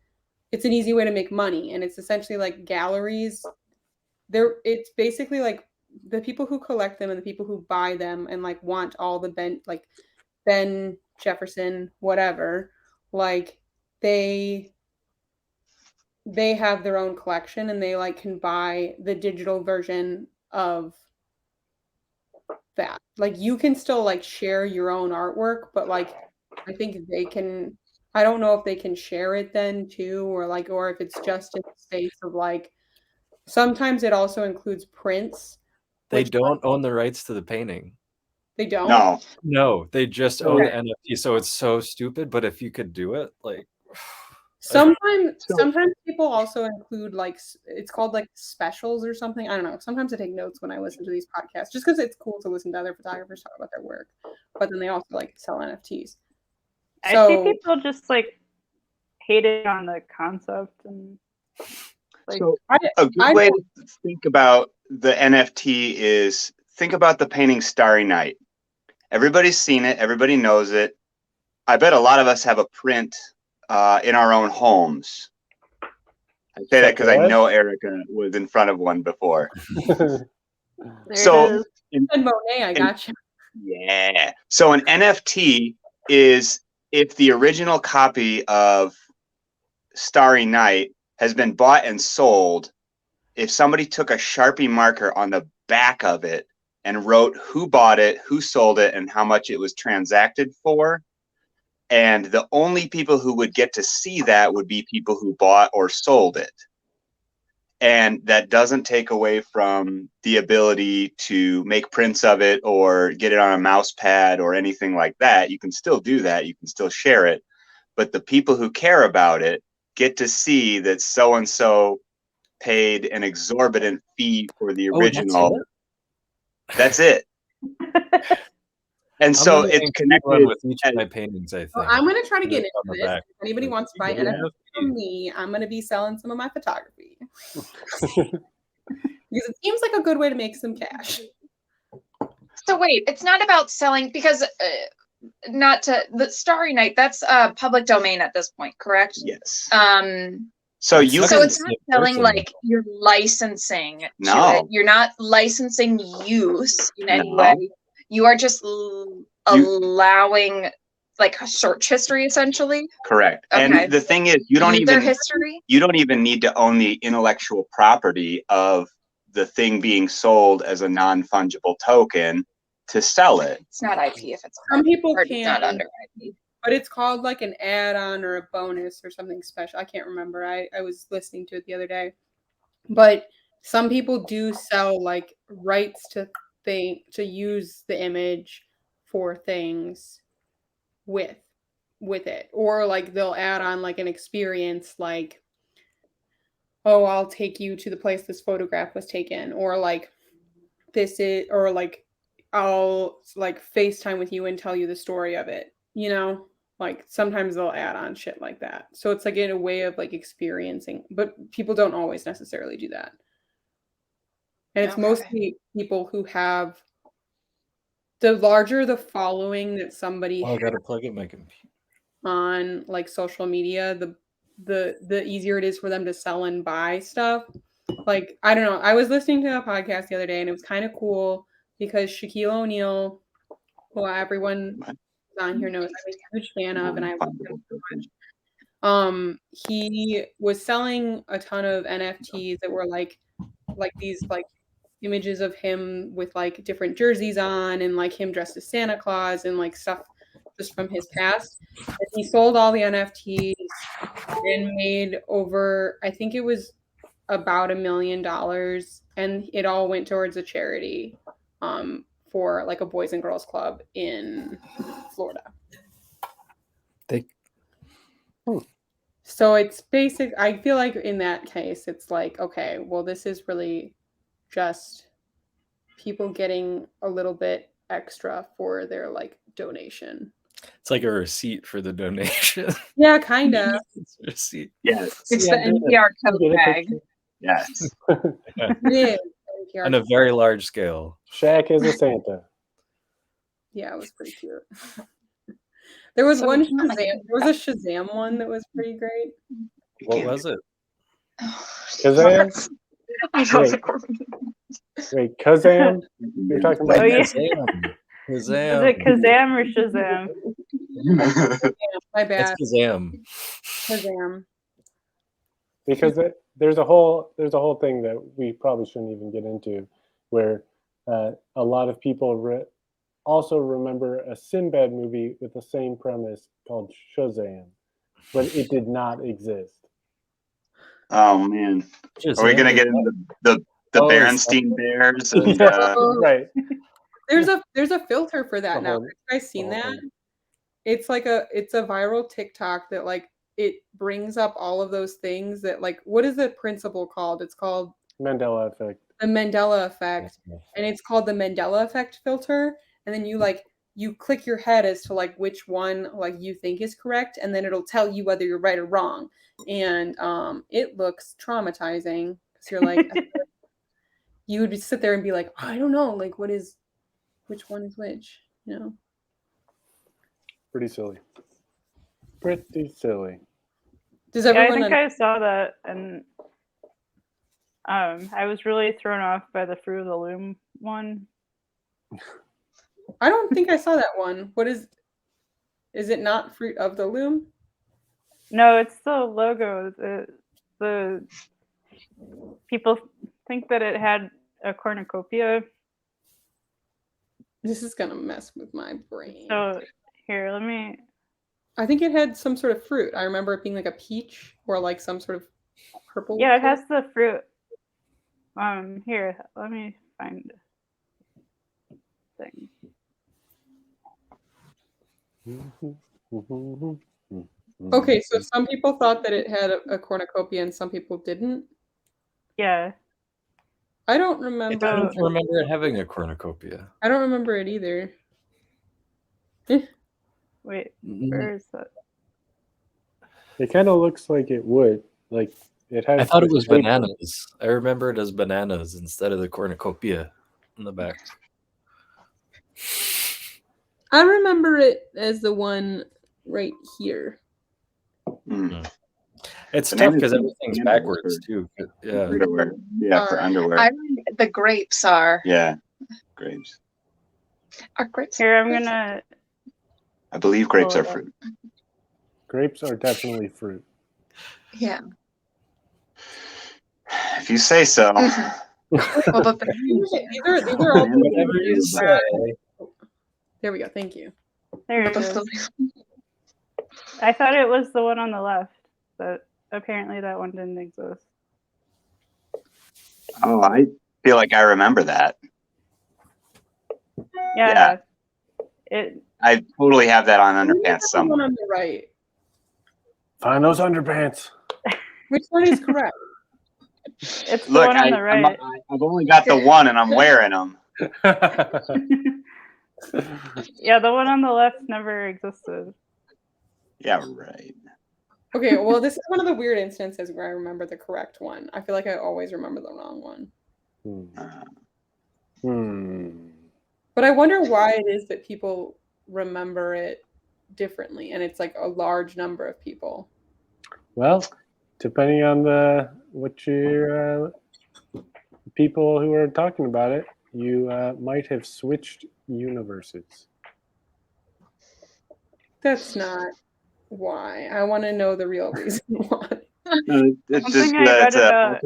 it's an easy way to make money, and it's essentially like galleries. It's basically like the people who collect them and the people who buy them and like want all the Ben Jefferson, whatever, like they have their own collection and they like can buy the digital version of that. Like you can still like share your own artwork, but like I think they can. I don't know if they can share it then too, or if it's just in the space of like. Sometimes it also includes prints. They which don't own the rights to the painting. They don't. No, No, they just own Okay. the NFT. So it's so stupid. But if you could do it, like, Sometimes people also include like it's called like specials or something. I don't know. Sometimes I take notes when I listen to these podcasts just because it's cool to listen to other photographers talk about their work. But then they also like sell NFTs. I see people just like hating on the concept and like. So a good way to think about the NFT is think about the painting Starry Night. Everybody's seen it. Everybody knows it. I bet a lot of us have a print in our own homes. I say that because I know Erica was in front of one before. So, and Monet, I got you. Yeah. So an NFT is if the original copy of Starry Night has been bought and sold, if somebody took a Sharpie marker on the back of it and wrote who bought it, who sold it, and how much it was transacted for, and the only people who would get to see that would be people who bought or sold it. And that doesn't take away from the ability to make prints of it or get it on a mouse pad or anything like that. You can still do that. You can still share it. But the people who care about it get to see that so-and-so paid an exorbitant fee for the original. That's it. And so it's connected with each of my paintings, I think. Well, I'm going to try to get into this. Back. If anybody wants to buy NFT from me, I'm going to be selling some of my photography. Because it seems like a good way to make some cash. So wait, it's not about selling because the Starry Night, that's public domain at this point, correct? Yes. So it's not selling like you're licensing to it. You're not licensing use in any way. You are just allowing like a search history essentially. Correct. Okay. And the thing is, you don't even need to own the intellectual property of the thing being sold as a non-fungible token to sell it. It's not IP if it's some people can it's not under IP. But it's called like an add-on or a bonus or something special. I can't remember. I was listening to it the other day. But some people do sell like rights to use the image for things with it, or like they'll add on like an experience, like, oh, I'll take you to the place this photograph was taken, or like I'll like FaceTime with you and tell you the story of it, you know, like sometimes they'll add on shit like that. So it's like in a way of like experiencing, but people don't always necessarily do that. And it's mostly people who have the larger the following that somebody I gotta plug in my computer on like social media, the easier it is for them to sell and buy stuff. Like, I don't know. I was listening to a podcast the other day and it was kind of cool because Shaquille O'Neal, who everyone on here knows I'm a huge fan of and I love him so much. He was selling a ton of NFTs that were like these like images of him with like different jerseys on and like him dressed as Santa Claus and like stuff just from his past. And he sold all the NFTs and made over, I think it was about $1 million, and it all went towards a charity for like a Boys and Girls Club in Florida. So it's basic. I feel like in that case, it's like, okay, well, this is really just people getting a little bit extra for their like donation. It's like a receipt for the donation. Yeah, kind of. It's a receipt. Yes. It's the NPR code bag. Yes. It is. On a very large scale. Shaq is a Santa. Yeah, it was pretty cute. There was one Shazam. There was a Shazam one that was pretty great. What was it? Kazam? I don't Wait, Kazam? You're talking about Kazam. Is it Kazam or Shazam? My bad. It's Kazam. Kazam. Because there's a whole thing that we probably shouldn't even get into, where a lot of people also remember a Sinbad movie with the same premise called Shazam, but it did not exist. Oh man, are we gonna get into the Oh, Berenstein Bears? And, Yeah, right. There's a filter for that now. whole- Have you guys seen the whole that? thing. It's a viral TikTok that like it brings up all of those things that like what is the principle called? It's called Mandela effect. the Mandela effect, and it's called the Mandela effect filter. And then you click your head as to like which one like you think is correct, and then it'll tell you whether you're right or wrong. And it looks traumatizing because you're like you would sit there and be like, I don't know, like which one is which, you know? Pretty silly. Pretty silly. Does Yeah, I everyone? think I saw that, and I was really thrown off by the Fruit of the Loom one. I don't think I saw that one. What is it not Fruit of the Loom? No, it's the logo. The people think that it had a cornucopia. This is gonna mess with my brain. So here, let me. I think it had some sort of fruit. I remember it being like a peach or like some sort of purple. Yeah, it color. has the fruit. Here, let me find the thing. Okay, so some people thought that it had a cornucopia and some people didn't. Yeah. I don't remember. I don't remember it having a cornucopia. I don't remember it either. Wait, where is that? It kind of looks like it would. Like it has. I thought it the was shape of- bananas. I remember it as bananas instead of the cornucopia in the back. I remember it as the one right here. It's tough Bananas because are everything's bananas backwards for- too. Yeah. Underwear. Yeah, for underwear. I the grapes are. Yeah, grapes. Are grapes? Here, I'm gonna. I believe grapes Oh, are yeah. fruit. Grapes are definitely fruit. Yeah. If you say so. Well, but These are all. Whatever you say. There we go. Thank you. There it is. I thought it was the one on the left, but apparently that one didn't exist. Oh, I feel like I remember that. Yeah. I totally have that on Maybe underpants that's the one somewhere. on the right. Find those underpants. Which one is correct? It's the Look, one on the right. I've only got the one, and I'm wearing them. Yeah, the one on the left never existed. Yeah, right. Okay, well, this is one of the weird instances where I remember the correct one. I feel like I always remember the wrong one. But I wonder why it is that people remember it differently, and it's like a large number of people. Well, depending on what your people who are talking about it, you might have switched universes. That's not why. I want to know the real reason why. It's just Something I read it's an about-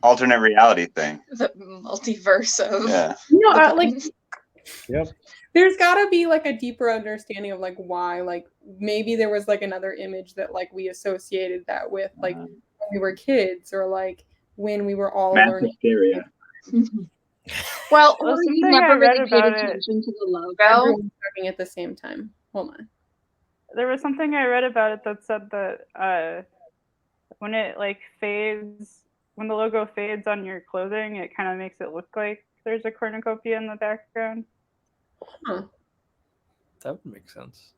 alternate reality thing. the multiverse of. Yeah. You know, like Yep. there's got to be like a deeper understanding of like why, like maybe there was like another image that like we associated that with like when we were kids or like when we were all Mass learning. hysteria. Well, Well, or you something I never read really paid about it- attention to the logo. Everyone's talking at the same time. Hold on. There was something I read about it that said that when it like fades, when the logo fades on your clothing, it kind of makes it look like there's a cornucopia in the background. Huh. That would make sense.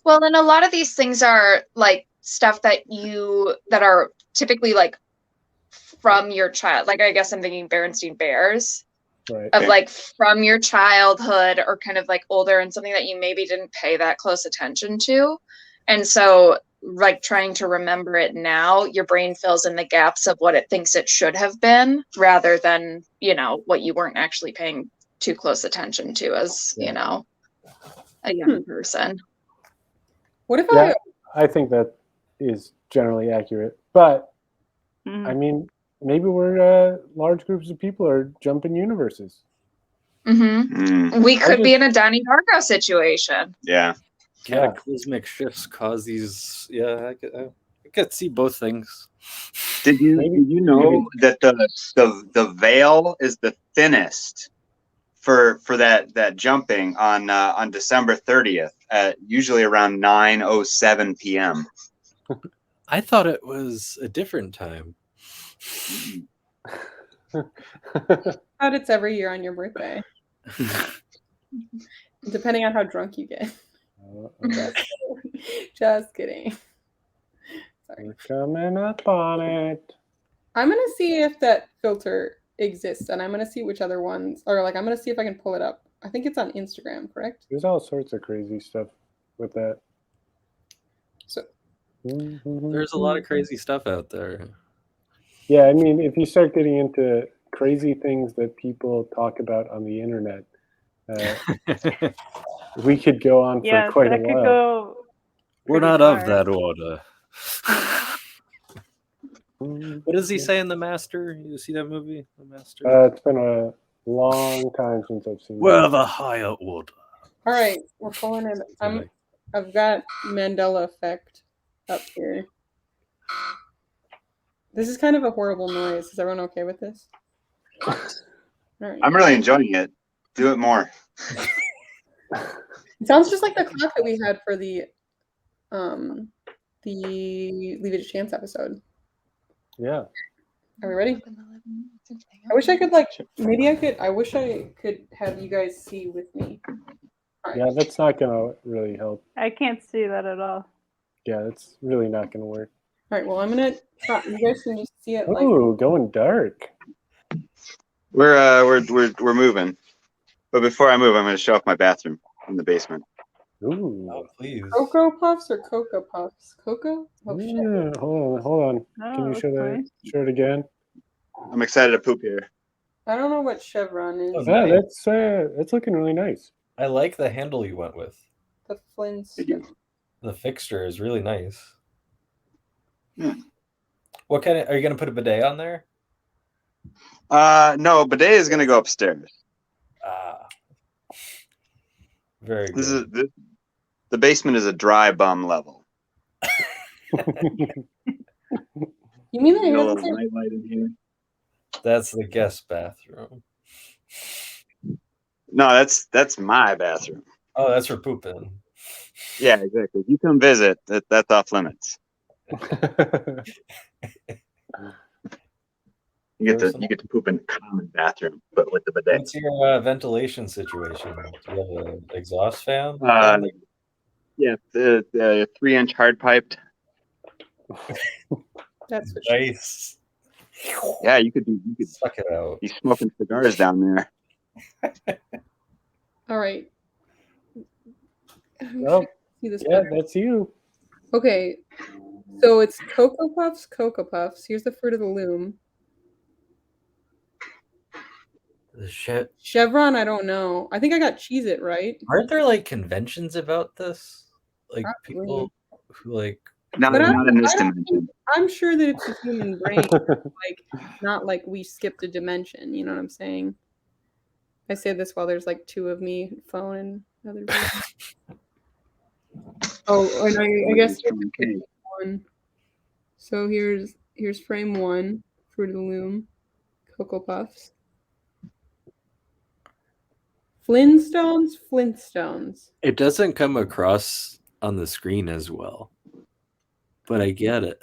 Well, and a lot of these things are like stuff that are typically like from your child. Like I guess I'm thinking Berenstein Bears. Right. Of like from your childhood or kind of like older and something that you maybe didn't pay that close attention to. And so like trying to remember it now, your brain fills in the gaps of what it thinks it should have been rather than, what you weren't actually paying too close attention to as, a young person. What if Yeah, I think that is generally accurate. But Mhm. I mean, maybe we're large groups of people are jumping universes. We could be in a Donnie Darko situation. Yeah. Cataclysmic shifts cause these. Yeah, I could see both things. Did you know that the veil is the thinnest for that jumping on December 30th at usually around 9:07 p.m. I thought it was a different time. But it's every year on your birthday, depending on how drunk you get. Just kidding. Sorry. We're coming up on it. I'm gonna see if that filter exists, and I'm gonna see which other ones, or like I'm gonna see if I can pull it up. I think it's on Instagram, correct? There's all sorts of crazy stuff with that. So There's a lot of crazy stuff out there. Yeah, I mean, if you start getting into crazy things that people talk about on the internet, we could go on for quite a that could while. go We're pretty not far. of that order. What does he say in The Master? You see that movie, The Master? It's been a long time since I've seen We're it. the higher order. all right, we're pulling in. I've got Mandela effect up here. This is kind of a horrible noise. Is everyone okay with this? All right. I'm really enjoying it. Do it more. It sounds just like the clock that we had for the Leave It a Chance episode. Yeah. Are we ready? I wish I could I wish I could have you guys see with me. All right. Yeah, that's not gonna really help. I can't see that at all. Yeah, that's really not gonna work. All right, well, I'm gonna try. You guys can just see it like. Ooh, going dark. We're moving. But before I move, I'm going to show off my bathroom in the basement. Ooh. Oh, please. Cocoa Puffs or Cocoa Puffs? Cocoa? Oh, shit. Yeah, hold on. Can you that's show fine. show it again? I'm excited to poop here. I don't know what chevron is. Oh, Yeah, nice. that's looking really nice. I like the handle you went with. The Flintstones. The fixture is really nice. Yeah. What kind of? Are you going to put a bidet on there? No, bidet is going to go upstairs. Very good. The basement is a dry bum level. You mean that A you're little nightlight in here. That's the guest bathroom. No, that's my bathroom. Oh, that's for pooping. Yeah, exactly. If you come visit, that's off limits. You get to poop in a common bathroom, but with the bidet. What's your ventilation situation? Do you have an exhaust fan? Yeah, the 3-inch hard piped. That's what Nice. Yeah, you could Suck it out. be smoking cigars down there. All right. Oh, See this yeah, better. that's you. Okay, so it's Cocoa Puffs, Cocoa Puffs. Here's the Fruit of the Loom. The shit. Chevron, I don't know. I think I got Cheez-It right. Aren't there like conventions about this? Like Probably. people who like. Not But in this I don't dimension. I'm sure that it's a human brain, like not like we skipped a dimension. You know what I'm saying? I say this while there's like two of me, phone and other person. Oh, and I guess here's one. So here's frame one, Fruit of the Loom, Cocoa Puffs. Flintstones. It doesn't come across on the screen as well, but I get it.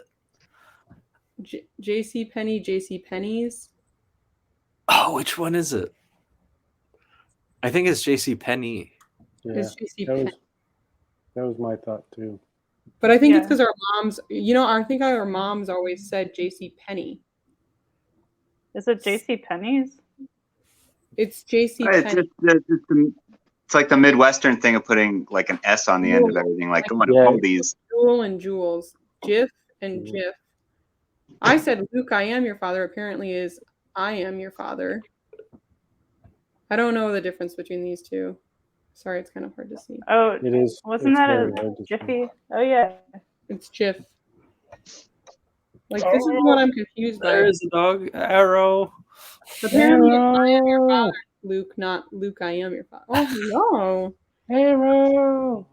JCPenney's. Oh, which one is it? I think it's JCPenney. Yeah, It's JCPenney. that was my thought too. But I think it's Yeah. because our moms, I think our moms always said JCPenney. Is it JC Penney's? It's JCPenney. It's like the Midwestern thing of putting like an S on the end of everything, like going to Aldi's. Jewel and Jules. Jif and Jif. I said, Luke, I am your father. Apparently is I am your father. I don't know the difference between these two. Sorry, it's kind of hard to see. Oh, It is. wasn't it's that very a hard to see. Jiffy? Oh yeah. It's Jif. Like, this is what I'm confused by. There is a dog. Arrow. Apparently, it's I am your Arrow. father, Luke, not Luke, I am your father. Oh, Arrow.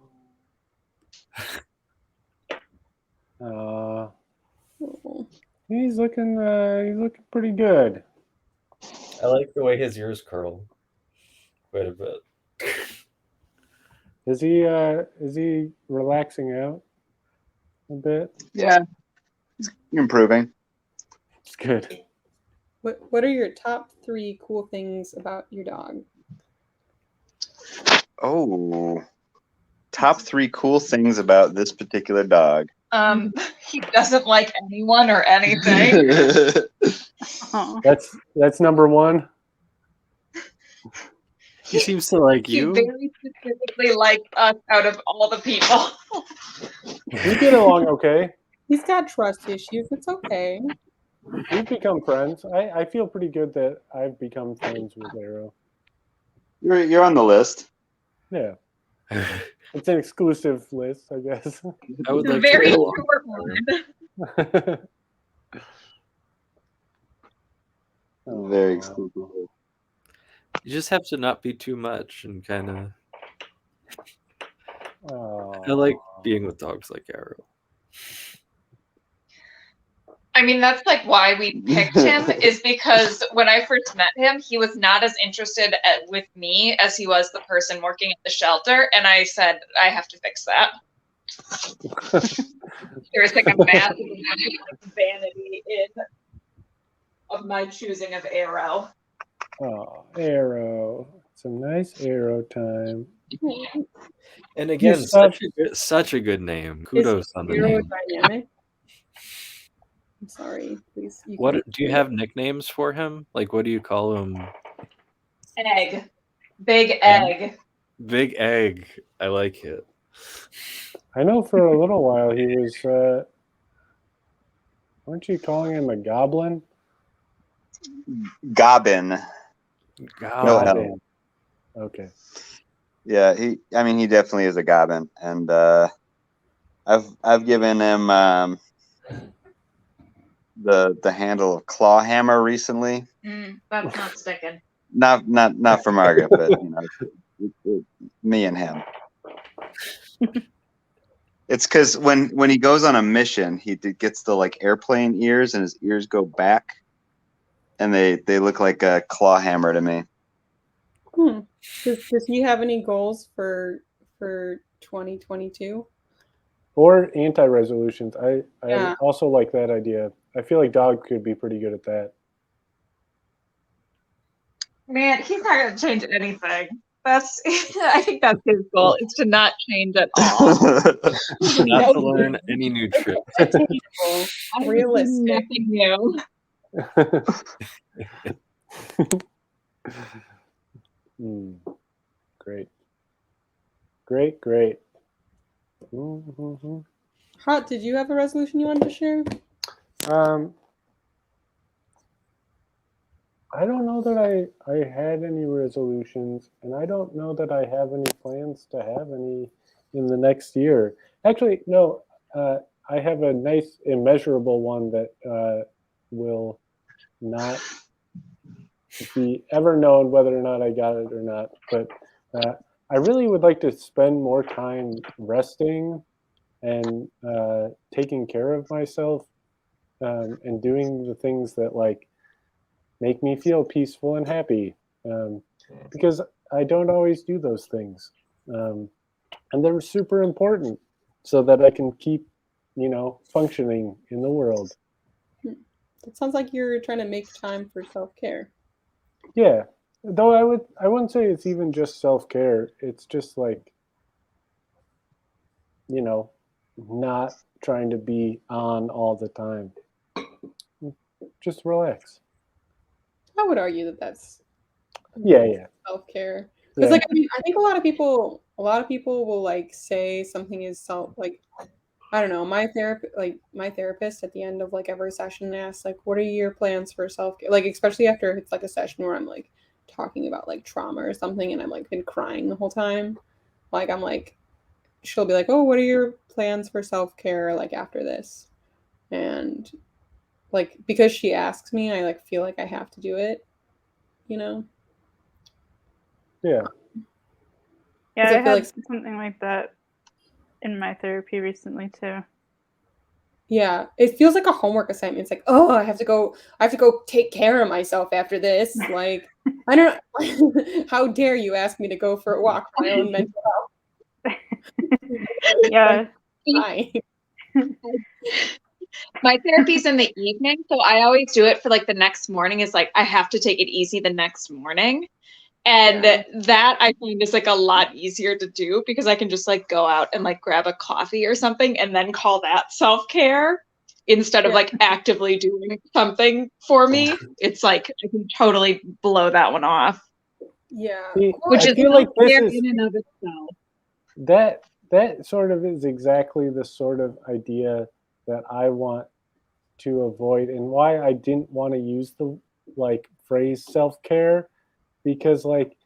no. He's looking pretty good. I like the way his ears curl quite a bit. Is he relaxing out a bit? Yeah, it's improving. It's good. What are your top 3 cool things about your dog? Oh, top 3 cool things about this particular dog. He doesn't like anyone or anything. Oh. That's number 1. He seems to like He you. very specifically likes us out of all the people. We get along okay. He's got trust issues. It's okay. We've become friends. I feel pretty good that I've become friends with Arrow. You're on the list. Yeah. It's an exclusive list, I guess. I would It's a like very to. short one. Very exclusive. You just have to not be too much and kind of. I like being with dogs like Arrow. I mean, that's like why we picked him, is because when I first met him, he was not as interested with me as he was the person working at the shelter. And I said, I have to fix that. There's like a massive amount of vanity of my choosing of Arrow. Oh, Arrow. It's a nice Arrow time. And again, You're such a good name. Kudos on the name. Aerodynamic. I'm sorry, please. What do you have nicknames for him? Like, what do you call him? Egg. Big egg. Big Egg. I like it. I know for a little while he was. Weren't you calling him a goblin? Gobbin. God. Okay. Yeah, he definitely is a gobbin, and I've given him the handle of claw hammer recently. That's not sticking. Not for Margaret, but me and him. It's because when he goes on a mission, he gets the like airplane ears, and his ears go back, and they look like a claw hammer to me. Does he have any goals for 2022? Or anti-resolutions. I Yeah. also like that idea. I feel like dog could be pretty good at that. Man, he's not going to change anything. I think that's his goal, is to not change at all. Not to learn any new tricks. Attainable, realistic. Nothing new. Great. Mm-hmm. Hot, did you have a resolution you wanted to share? I don't know that I had any resolutions, and I don't know that I have any plans to have any in the next year. Actually, no, I have a nice immeasurable one that will not be ever known whether or not I got it or not. But I really would like to spend more time resting and taking care of myself and doing the things that like make me feel peaceful and happy, because I don't always do those things, and they're super important so that I can keep, functioning in the world. It sounds like you're trying to make time for self-care. Yeah, though I wouldn't say it's even just self-care. It's just like, not trying to be on all the time. Just relax. I would argue that that's Yeah. self-care. Because I think a lot of people will like say something is I don't know, my therapist at the end of like every session asks like, what are your plans for self-care? Like, especially after it's like a session where I'm like talking about like trauma or something and I'm like been crying the whole time. Like I'm like, she'll be like, oh, what are your plans for self-care like after this? And like because she asks me, I like feel like I have to do it, you know? Yeah. Yeah, 'Cause I I feel had like- something like that in my therapy recently too. Yeah, it feels like a homework assignment. It's like, oh, I have to go take care of myself after this. Like, I don't know. How dare you ask me to go for a walk for my own mental health? Yeah. Hi. My therapy's in the evening, so I always do it for like the next morning. Is like I have to take it easy the next morning. And Yeah. that I find is like a lot easier to do because I can just like go out and like grab a coffee or something and then call that self-care instead of Yeah. like actively doing something for me. It's like I can totally blow that one off, Yeah. See, which I is feel like this self-care is in and of itself. that sort of is exactly the sort of idea that I want to avoid, and why I didn't want to use the like phrase self-care, because like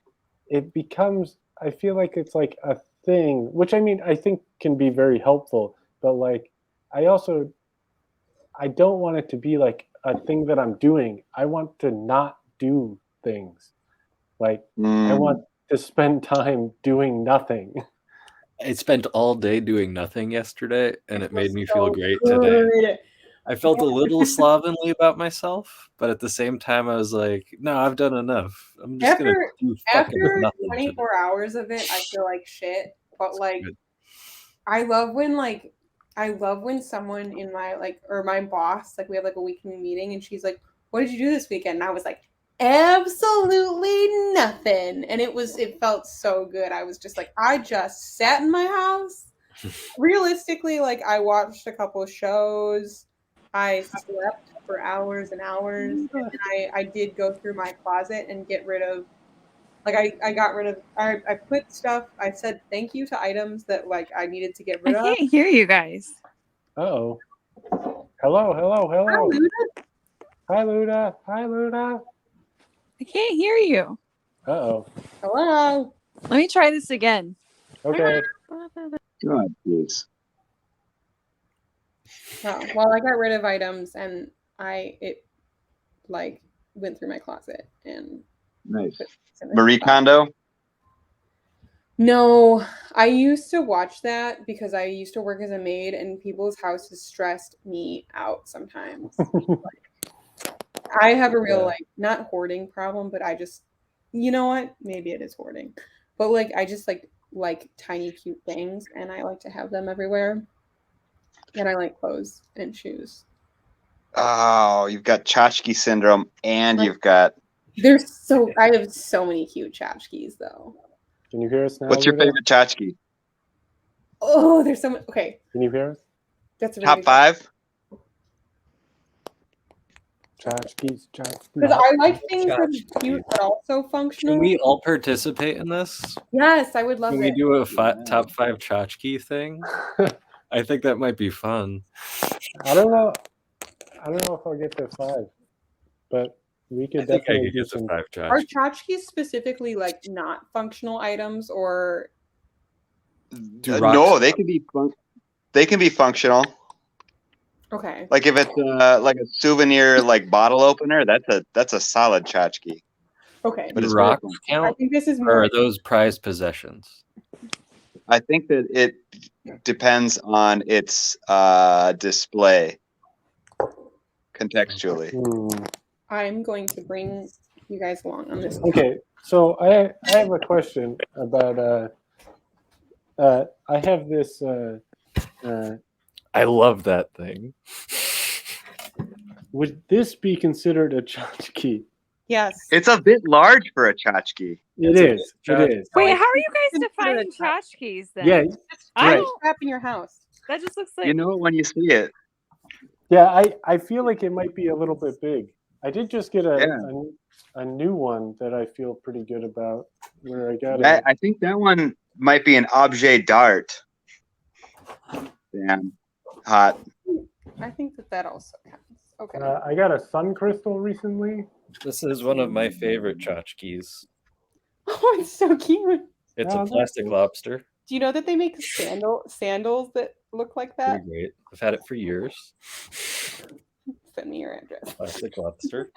it becomes, I feel like it's like a thing, which I mean I think can be very helpful, but like I don't want it to be like a thing that I'm doing. I want to not do things. Like I want to spend time doing nothing. I spent all day doing nothing yesterday, and it made me So feel great today. good. I felt a little slovenly about myself, but at the same time, I was like, no, I've done enough. I'm just going to do fucking After nothing today. 24 hours of it, I feel like shit. But like, Good. I love when someone in my like, or my boss, like we have like a weekly meeting and she's like, what did you do this weekend? And I was like, absolutely nothing. And it felt so good. I was just like, I just sat in my house. Realistically, like I watched a couple of shows. I slept for hours and hours. And I did go through my closet and get rid of, like I got rid of, I put stuff, I said thank you to items that like I needed to get I rid of. can't hear you guys. Uh-oh. Hello. Hi, Luda. Hi, Luda. Hi, Luda. I can't hear you. Uh-oh. Hello. Let me try this again. Okay. God, please. Oh, well, I got rid of items and it like went through my closet and Nice. put things in the Marie closet. Kondo. No, I used to watch that because I used to work as a maid and people's houses stressed me out sometimes. I have a real like not hoarding problem, but I just, you know what? Maybe it is hoarding. But like I just like tiny cute things and I like to have them everywhere. And I like clothes and shoes. Oh, you've got tchotchke syndrome, and Right. you've got. I have so many cute tchotchkes though. Can you hear us now? What's your Luda? favorite tchotchke? Oh, there's so much. Okay, Can you hear us? that's a really Top good five? Tchotchkes. because I like things that are cute but also functional. Can we all participate in this? Yes, I would love Can we it. do a top 5 tchotchke thing? I think that might be fun. I don't know if I'll get to 5, but we could I think I definitely could do get to some. 5 Are tchotchkes. tchotchkes specifically like not functional items or Do rocks No, they can be they can be functional. okay? Like if it's like a souvenir like bottle opener, that's a solid tchotchke. Okay, But do it's very rocks functional. I count? think this is Or more. are those prized possessions? I think that it depends on its display contextually. I'm going to bring you guys along on this. Okay, so I have a question about I have this I love that thing. would this be considered a tchotchke? Yes. It's a bit large for a tchotchke. It is. It is. Wait, I how are you guys consider defining it a tchotchkes then? Yeah, I right. don't. Crap in your house. That just looks like. You know it when you see it. Yeah, I feel like it might be a little bit big. I did just get Yeah. a new one that I feel pretty good about. Where I got it. I think that one might be an objet d'art. Damn, hot. I think that also counts. Okay. I got a sun crystal recently. This is one of my favorite tchotchkes. Oh, it's so cute. It's Oh, a that's plastic cool. lobster. Do you know that they make sandals that look like that? Pretty great. I've had it for years. send me your address. Classic lobster.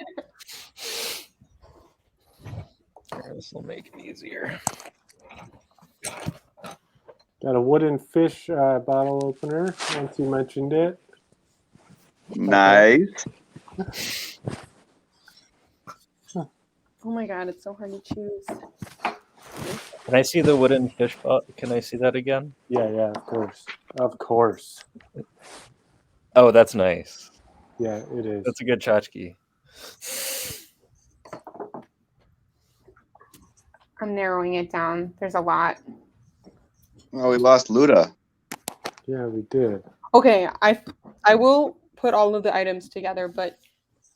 This will make it easier. Got a wooden fish bottle opener. Once you mentioned it. Nice. Oh my god, it's so hard to choose. Can I see the wooden fish pot? Can I see that again? Yeah, of course. Of course. Oh, that's nice. Yeah, it is. That's a good tchotchke. I'm narrowing it down. There's a lot. Oh, we lost Luda. Yeah, we did. Okay, I will put all of the items together, but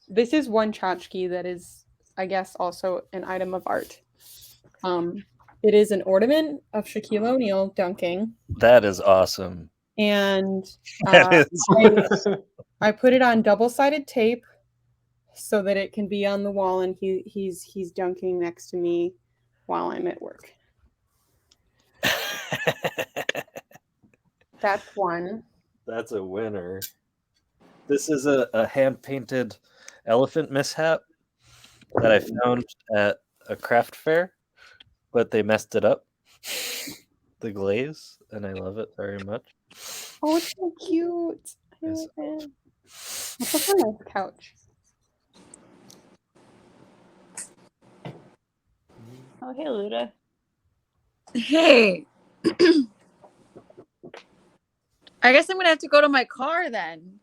this is one tchotchke that is, I guess, also an item of art. It is an ornament of Shaquille O'Neal dunking, That is awesome. and That is. I put it on double-sided tape so that it can be on the wall, and he's dunking next to me while I'm at work. That's one. That's a winner. This is a hand-painted elephant mishap that I found at a craft fair, but they messed it up, the glaze, and I love it very much. Oh, it's so cute. I love it. It's such a nice couch. Oh, hey, Luda. Hey. I guess I'm gonna have to go to my car then.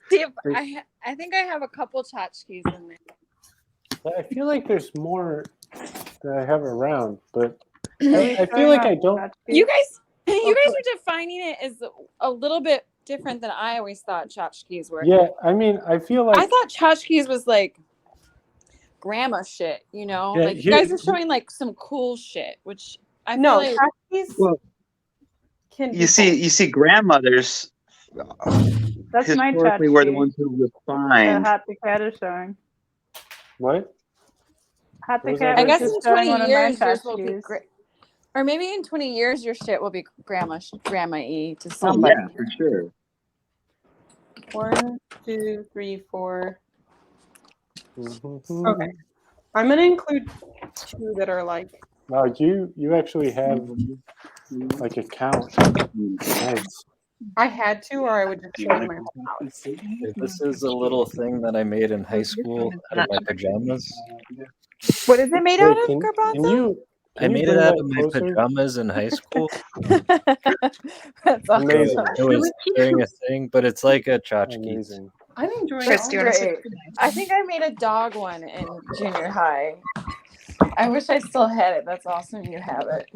See if I think I have a couple tchotchkes in there. I feel like there's more that I have around, but I feel like I don't. You guys are defining it as a little bit different than I always thought tchotchkes were. Yeah, I mean, I feel like I thought tchotchkes was like grandma shit, you know? Yeah, like you guys are showing like some cool shit, which I feel No, like tchotchkes Well, can you see, grandmothers That's my historically were the tchotchke. ones who The refined. hat the cat is showing. what? Hat the What was cat that? I was guess just in showing 20 one of my years yours will be tchotchkes. great. Or maybe in 20 years your shit will be grandma-y to Oh, somebody. yeah, for sure. 1, 2, 3, 4. Mhm. Okay, I'm gonna include 2 that are like. Wow, you actually have like a count. Nice. I had to, or I would just show you my whole house. This is a little thing that I made in high school out of my pajamas. What is it made Wait, out of, can garbanzo? you? I made it bring out that of my closer? pajamas in high school. That's awesome. Amazing. It was during a thing, but it's like a tchotchke. Amazing. I'm enjoying Chris, all do you want to this. say? I think I made a dog one in junior high. I wish I still had it. That's awesome you have it.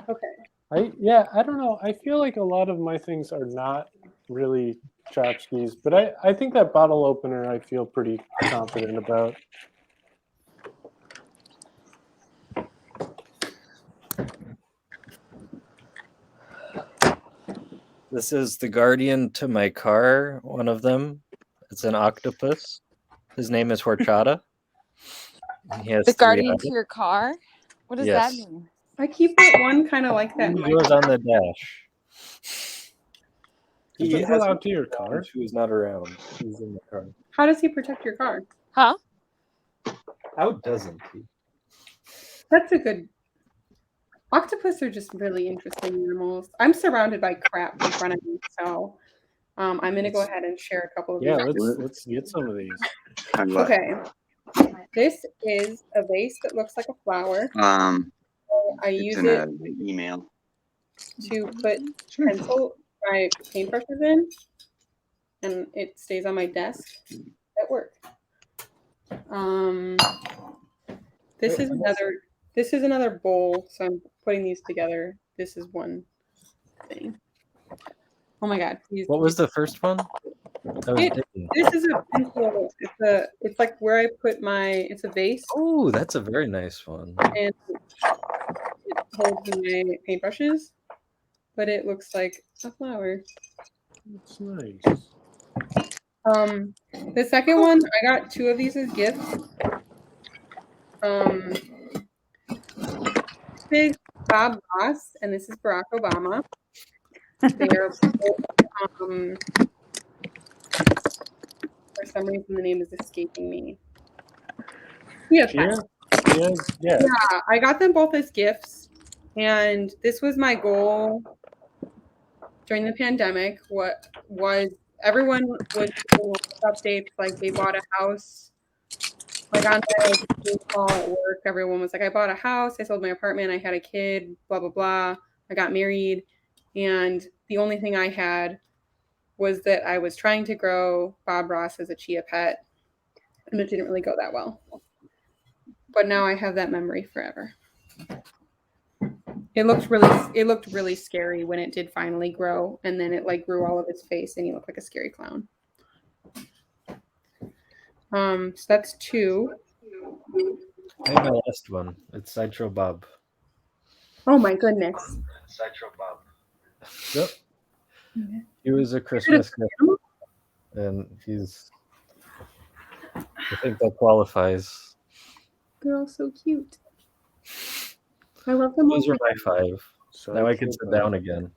Okay. I don't know. I feel like a lot of my things are not really tchotchkes, but I think that bottle opener I feel pretty confident about. This is the guardian to my car, one of them. It's an octopus. His name is Horchata. He has The 3 guardian eyes. to your car? What does that Yes. mean? I keep that one kind of like that. He in my goes on the dash. Is He this has allowed to your car? who's not around. He's in the car. How does he protect your car? Huh? How doesn't he? That's a good. Octopus are just really interesting animals. I'm surrounded by crap in front of me, so I'm gonna go ahead and share a couple of Yeah, these. let's get some of these. Okay. This is a vase that looks like a flower. I It's use in it an email. to put my paintbrushes in, and it stays on my desk at work. This is another bowl, so I'm putting these together. This is one thing. Oh my god! What was the first one? That was Disney. This is a pencil. It's like where I put my. It's a vase, Oh, that's a very nice one. and it holds my paintbrushes, but it looks like a flower. It's nice. The second one, I got 2 of these as gifts. This is Bob Ross, and this is Barack Obama. They are both, For some reason, the name is escaping me. Yeah, Yeah. yeah. I got them both as gifts, and this was my goal during the pandemic. What was everyone was doing updates, like they bought a house. Like on my Zoom call at work, everyone was like, I bought a house, I sold my apartment, I had a kid, blah, blah, blah. I got married. And the only thing I had was that I was trying to grow Bob Ross as a chia pet, and it didn't really go that well. But now I have that memory forever. It looked really scary when it did finally grow, and then it like grew all of his face, and he looked like a scary clown. So that's 2. I have my last one. It's Sideshow Bob. Oh my goodness. Sideshow Bob. Yep. He was a Christmas gift, and he's. I think that qualifies. They're all so cute. I love them. Those are my 5. So now I can sit down again.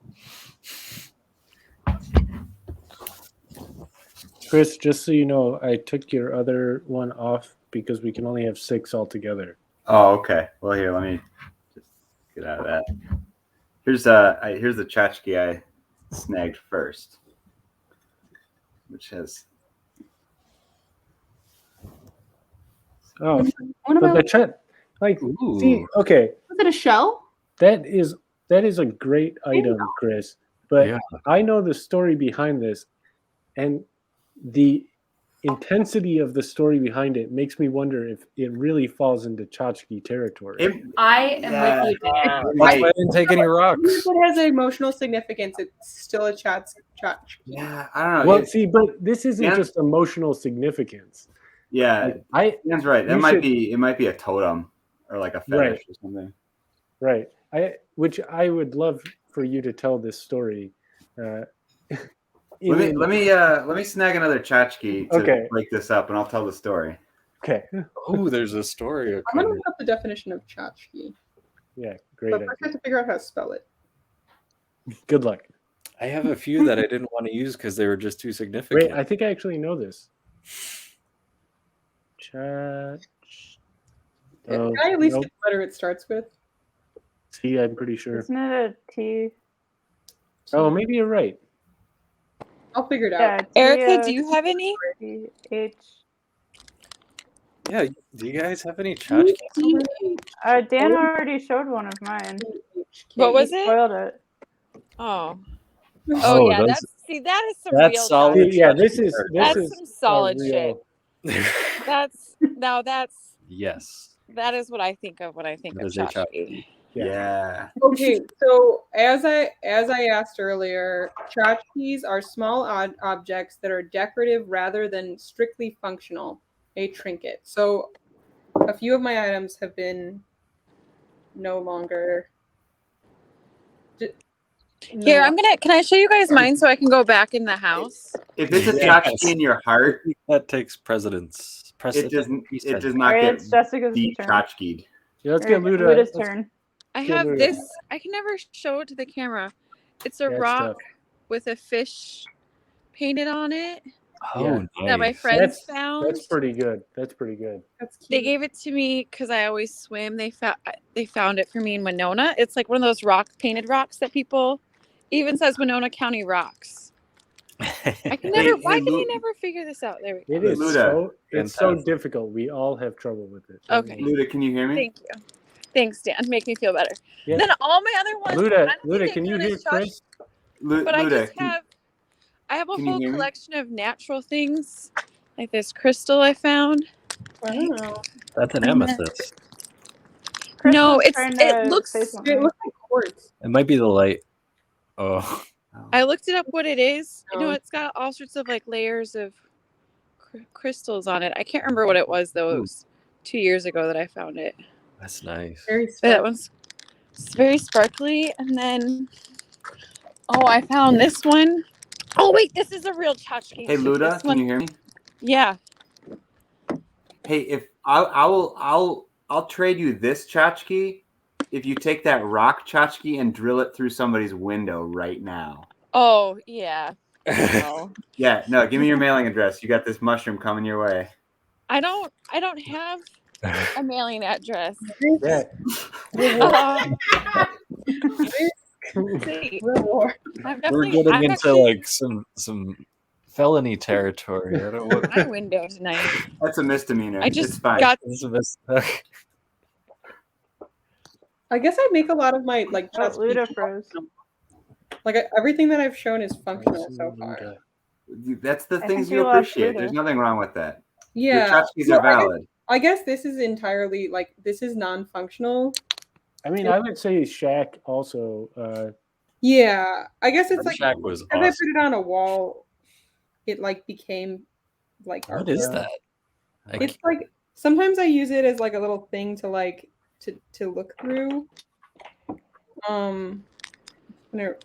Chris, just so you know, I took your other one off because we can only have 6 altogether. Oh, okay. Well, here, let me just get out of that. Here's the tchotchke I snagged first, which has. Oh, What but about? the chat, like, see, okay, Was it a shell? that is a great item, Chris. But Yeah. I know the story behind this, and the intensity of the story behind it makes me wonder if it really falls into tchotchke territory. I am with you, Dan. That's why I didn't take any rocks. If it has emotional significance, it's still a tchotchke. Yeah, I don't know. Well, see, but this isn't Yeah. just emotional significance. Yeah, Like, Dan's right. That you might should- be. It might be a totem or like a fetish or something. Right. Which I would love for you to tell this story. Let me snag another tchotchke to Okay. break this up, and I'll tell the story. Okay. Oh, there's a story. I'm gonna look up the definition of tchotchke. Yeah, great But idea. first I have to figure out how to spell it. Good luck. I have a few that I didn't want to use because they were just too significant. Wait, I think I actually know this. Can I at least get the letter it starts with? See, I'm pretty sure. Isn't it a T? Oh, maybe you're right. I'll figure it Yeah. out. Erica, do you have any? H. Yeah, do you guys have any tchotchkes? Dan already showed one of mine. What was He it? spoiled it. Oh. Oh, Oh yeah, those- that is some that's real solid. tchotchke. Yeah, this is That's some solid real- shit. Yes. That is what I think of when I think That of is a tchotchke. Yeah. Okay, so as I asked earlier, tchotchkes are small objects that are decorative rather than strictly functional, a trinket. So a few of my items have been no longer. Here, can I show you guys mine so I can go back in the house? If it's a Yes. tchotchke in your heart, That takes precedence. it does Precedence. not Alright, get it's Jessica's deep turn. tchotchked. Yeah, let's get Luda. Luda's Let's- turn. I Get have Luda. this. I can never show it to the camera. It's a Yeah, it's rock tough. with a fish painted on it Oh, Yeah. nice. that my friends That's found. That's pretty good. That's pretty good. That's cute. They gave it to me because I always swim. They found it for me in Winona. It's like one of those painted rocks that people even says Winona County rocks. I can never. Why can I never figure this out? There we It go. is Luda. it's so Fantastic. difficult. We all have trouble with it. Okay. Luda, can you hear me? Thank you. Thanks, Dan. Make me feel better. Yeah. Then all my other ones. Luda, I don't think Luda, they can you count hear as tchotchke, Chris? But I Luda, just have. I have a can you whole hear me? collection of natural things, like this crystal I found. Wow. That's an amethyst. Chris No, was it trying to looks. say It something. looks like quartz. It might be the light. Oh, I looked it up what it is. You know, Oh. it's got all sorts of like layers of crystals on it. I can't remember what it was though. It was 2 years ago that I found it. that's nice. Very But that sparkly. one's it's very sparkly. And then, I found this one. Oh wait, this is a real tchotchke. Hey Luda, This can one- you hear me? Yeah. Hey, if I'll trade you this tchotchke if you take that rock tchotchke and drill it through somebody's window right now. Oh yeah. No. Yeah, no, give me your mailing address. You got this mushroom coming your way. I don't have a mailing address. Yeah. See, Reward. I'm We're definitely. getting I'm into actually like some felony territory. I don't know what my window tonight. That's a misdemeanor. I just it's fine. got. this is. Okay. I guess I make a lot of my like Oh, tchotchkes Luda froze. like everything that I've shown is functional so far. That's the I things think you we lost appreciate. Luda. There's nothing wrong with that. Yeah. Your tchotchkes Well, are valid. I guess this is entirely like this is non-functional. I mean, I would say Shaq also. Yeah, I guess it's like Shaq was if I awesome. put it on a wall, it like became like What is that? It's like sometimes I use it as like a little thing to like to look through. Gonna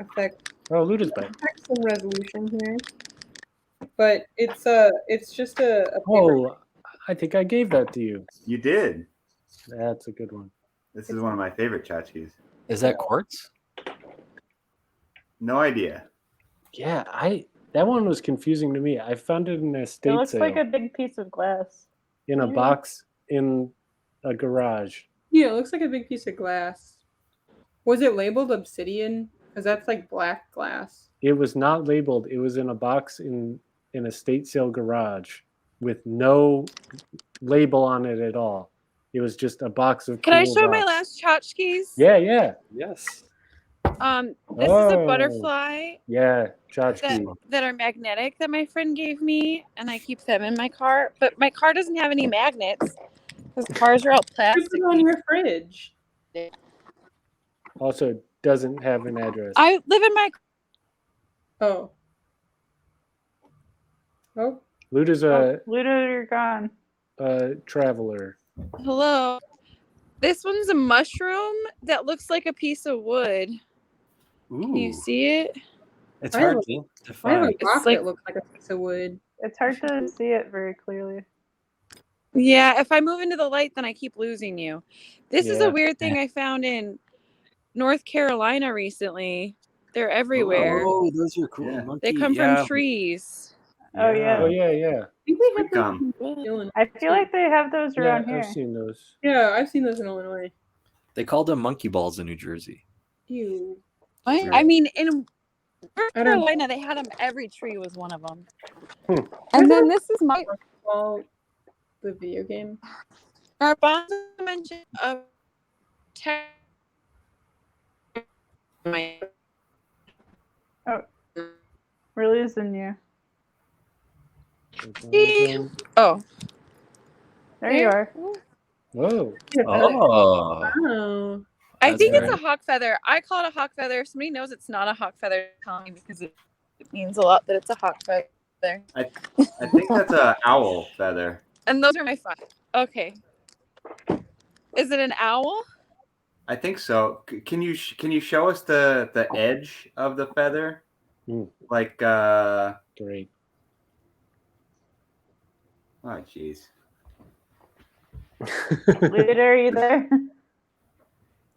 affect Luda's back. some resolution here, but it's just a paper. Oh, I think I gave that to you. You did. That's a good one. This is one of my favorite tchotchkes. Is that quartz? No idea. Yeah, that one was confusing to me. I found it in a It estate looks sale like a big piece of glass. in a box in a garage. Yeah, it looks like a big piece of glass. Was it labeled obsidian? Because that's like black glass. It was not labeled. It was in a box in an estate sale garage with no label on it at all. It was just a box of. Can I cool show my rocks. last tchotchkes? Yeah, yeah, Yes. This is a butterfly yeah, tchotchke. that are magnetic that my friend gave me, and I keep them in my car. But my car doesn't have any magnets because cars are all Put plastic. it on your fridge. Also, doesn't have an address. I live in my. Oh. Oh. Luda's Luda, you're gone. a traveler. Hello. This one's a mushroom that looks like a piece of wood. Ooh. Can you see it? It's I have hard to I have define. a rock like- that looks like a piece of wood. It's hard to see it very clearly. Yeah, if I move into the light, then I keep losing you. This is Yeah. a weird thing I found in North Carolina recently. They're everywhere. Oh, those are cool. Yeah. Monkey. They come yeah. from trees. Oh, yeah. Oh yeah, yeah. I think we Sweet have gum. those in Illinois. I feel like they have those Yeah, around here. I've seen those. Yeah, I've seen those in Illinois. They called them monkey balls in New Jersey. Ew. What? Sure. I mean, in North I don't- Carolina, they had them. Every tree was one of them. Hmm. And then this is my Well, the video game. garbanzo mentioned of my We're losing you. oh There you are. Whoa. Oh. Oh. I That's think very- it's a hawk feather. I call it a hawk feather. If somebody knows it's not a hawk feather, tell me because it means a lot that it's a hawk feather. I think that's an owl feather. And those are my fun. Okay. Is it an owl? I think so. Can you show us the edge of the feather? Mm. Like Great. oh jeez. Luda, are you there?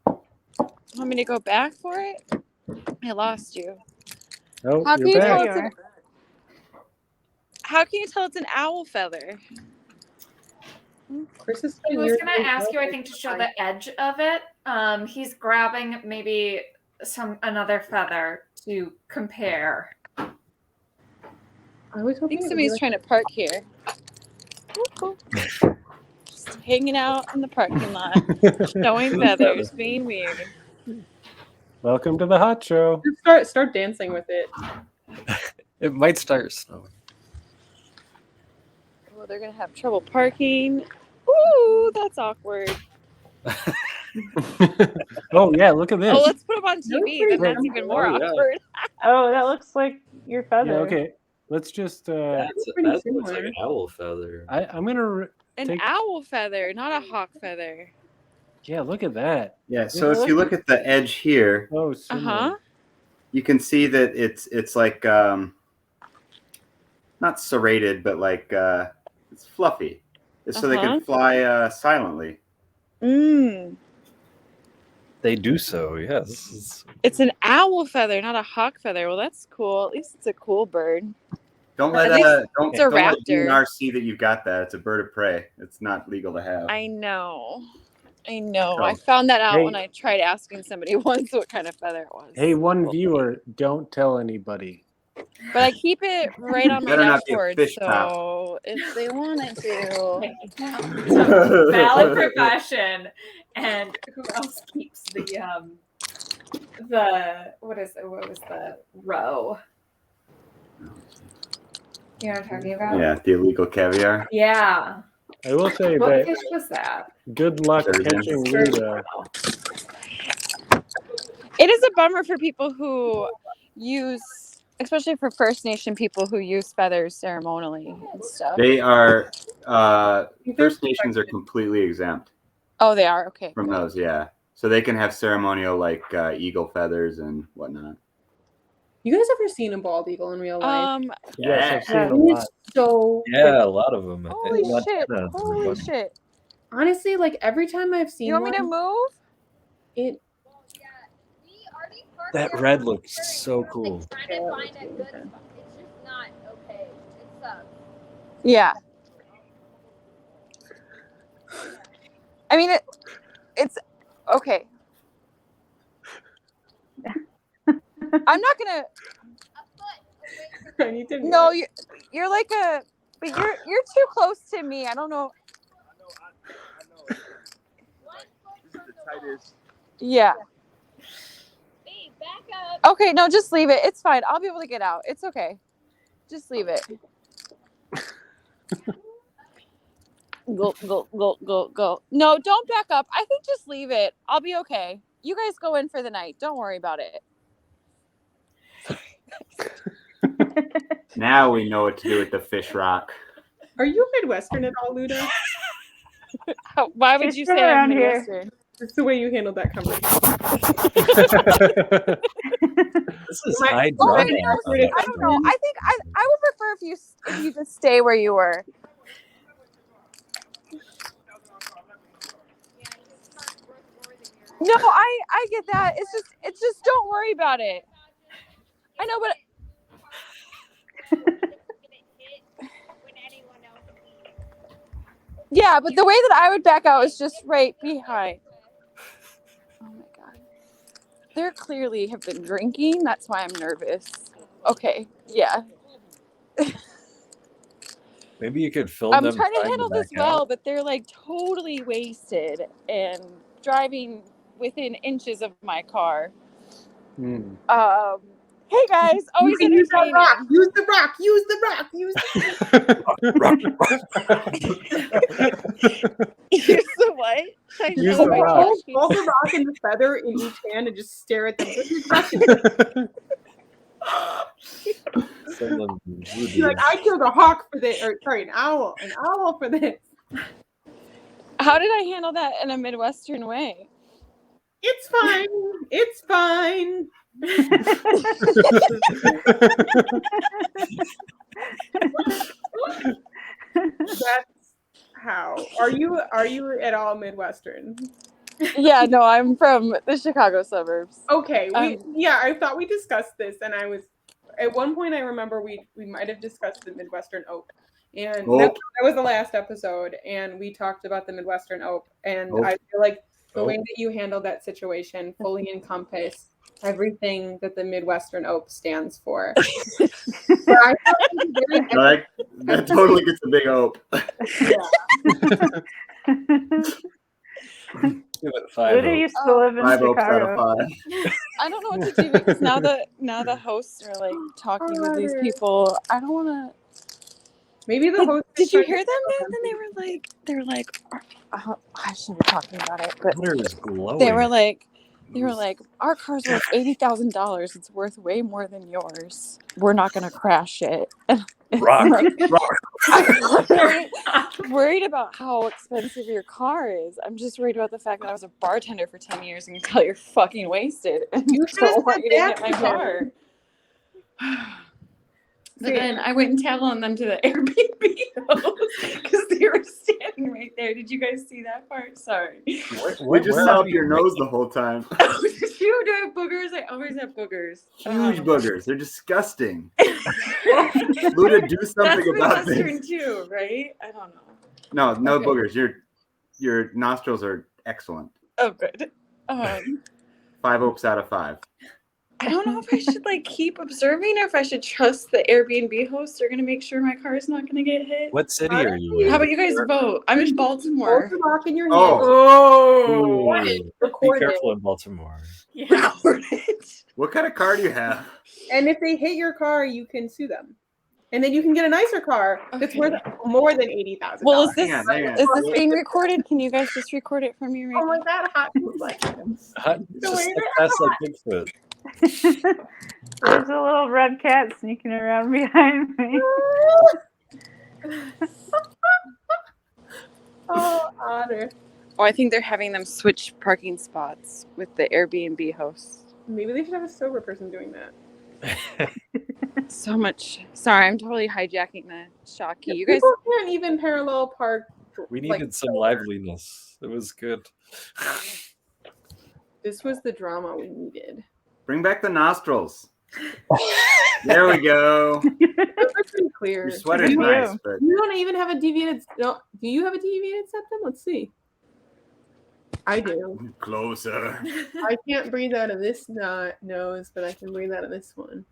Want me to go back for it? I lost you. Oh, How can you're you tell back. There you it's are. How can you tell it's an owl feather? Chris is He was going to ask you, I think, to show the edge of it. He's grabbing maybe another feather to compare. I was I hoping think it would somebody's be trying to park here. Just hanging out in the parking lot, showing feathers, being weird. Welcome to the hot show. like, start dancing with it. It might start snowing. Well, they're gonna have trouble parking. Ooh, that's awkward. Oh yeah, look at this. Oh, let's put them on TV. Then that's even more Oh, yeah. awkward. Oh, that looks like your feather. Yeah, okay. Let's just. That pretty looks like similar. an owl feather. I'm gonna. An Take- owl feather, not a hawk feather. Yeah, look at that. Yeah. So if you look at the edge here, Oh, Uh similar. huh. you can see that it's like not serrated, but like it's fluffy. It's so they Uh-huh. can fly silently. Mm. They do so, yes. It's an owl feather, not a hawk feather. Well, that's cool. At least it's a cool bird. Don't let At least don't it's a let raptor. DNR see that you've got that. It's a bird of prey. It's not legal to have. I know. I Oh. found that out Hey. when I tried asking somebody once what kind of feather it was. Hey, one Cool. viewer, don't tell anybody. But I keep it right on my Better not be a dashboard, fish so if they wanted to. Valid profession. And who else keeps the what was the roe? You know what I'm talking about? Yeah, the illegal caviar. Yeah. I will say What that fish was that? good luck Sturgeon. catching Luda. It is a bummer for people who use, especially for First Nation people who use feathers ceremonially and stuff. They are First Nations are completely exempt Oh, they are? Okay. from those. Yeah, so they can have ceremonial like eagle feathers and whatnot. You guys ever seen a bald eagle in real life? Yes, I've seen a It is lot. so Yeah, a lot of them. Holy shit. Holy shit. honestly, like every time I've seen You want me to move? it That red looks so cool. Yeah. I mean, it's okay. I'm not gonna. I need to No, you're like a, but you're too close to me. I don't know. Yeah. Okay, no, just leave it. It's fine. I'll be able to get out. It's okay. Just leave it. Go. No, don't back up. I think just leave it. I'll be okay. You guys go in for the night. Don't worry about it. Now we know what to do with the fish rock. Are you Midwestern at all, Luda? Why would She's you from say I'm around here. Midwestern? It's the way you handled that conversation. This is My- high Oh, drama. wait, no, I don't know. I think I would prefer if you just stay where you were. No, I get that. It's just don't worry about it. I know, but yeah, but the way that I would back out is just right behind. Oh my god. They clearly have been drinking. That's why I'm nervous. Okay, yeah. Maybe you could film I'm them. trying to trying handle this back out. well, but they're like totally wasted and driving within inches of my car. Hey guys, always You can use that entertaining. rock. Use the rock. Use the rock. Use Use the what? Should I Use show the my rock. tchotchkes? Hold the rock and the feather in each hand and just stare at them. Send them You're like, I killed a hawk for this, or sorry, an owl for this. How did I handle that in a Midwestern way? It's fine. It's fine. That's how. Are you at all Midwestern? Yeah, no, I'm from the Chicago suburbs. Okay. I thought we discussed this, and I was at one point I remember we might have discussed the Midwestern oak. And that was the last episode, and we talked about the Midwestern oak. And I feel like the way that you handled that situation fully encompassed everything that the Midwestern oak stands for. That totally gets a big oak. Give it 5 Luda used to live in 5 oaks out of Chicago. 5. I don't know what to do because now the hosts are like talking with these people. I don't want to. Maybe the host. Did you hear them? Then they were like, I shouldn't be talking about it, but Water is glowing. they were like, our car's worth $80,000. It's worth way more than yours. We're not gonna crash it. Rock. I'm worried about how expensive your car is. I'm just worried about the fact that I was a bartender for 10 years and until you're fucking wasted. And You don't want you to said hit my that. car. But then I went and tagged on them to the Airbnb because they were standing hijacking right there. Did you guys see that part? Sorry. We just saw up your nose the whole time. Did you do I have boogers? I always have boogers. Huge boogers. They're disgusting. Luda, do something That's about Midwestern this. too, right? I don't know. No Okay. boogers. Your nostrils are excellent. Oh, good. 5 Oaks out of 5. I don't know if I should like keep observing or if I should trust the Airbnb hosts are going to make sure my car is not going to get hit. What city are you in? How about you guys vote? I'm in Baltimore. Lock in your hand. Oh, be Record careful it. in Baltimore. Yeah. What kind of car do you have? And if they hit your car, you can sue them. And then you can get a nicer car that's worth more than $80,000. Well, is this Hang on. is this being recorded? Can you guys just record it from me right Oh my now? god, hot like Just like fast like Bigfoot. There's a little red cat sneaking around behind me. Oh, otter. Oh, I think they're having them switch parking spots with the Airbnb hosts. Maybe they should have a sober person doing that. So much. Sorry, I'm totally hijacking the Shocky. You guys, People can't even parallel park. We needed some liveliness. It was good. This was the drama we needed. Bring back the nostrils. There we go. That's pretty clear. Your sweater's You- nice, but You don't even have a deviated. No, do you have a deviated septum? Let's see. I do. closer. I can't breathe out of this nose, but I can breathe out of this one.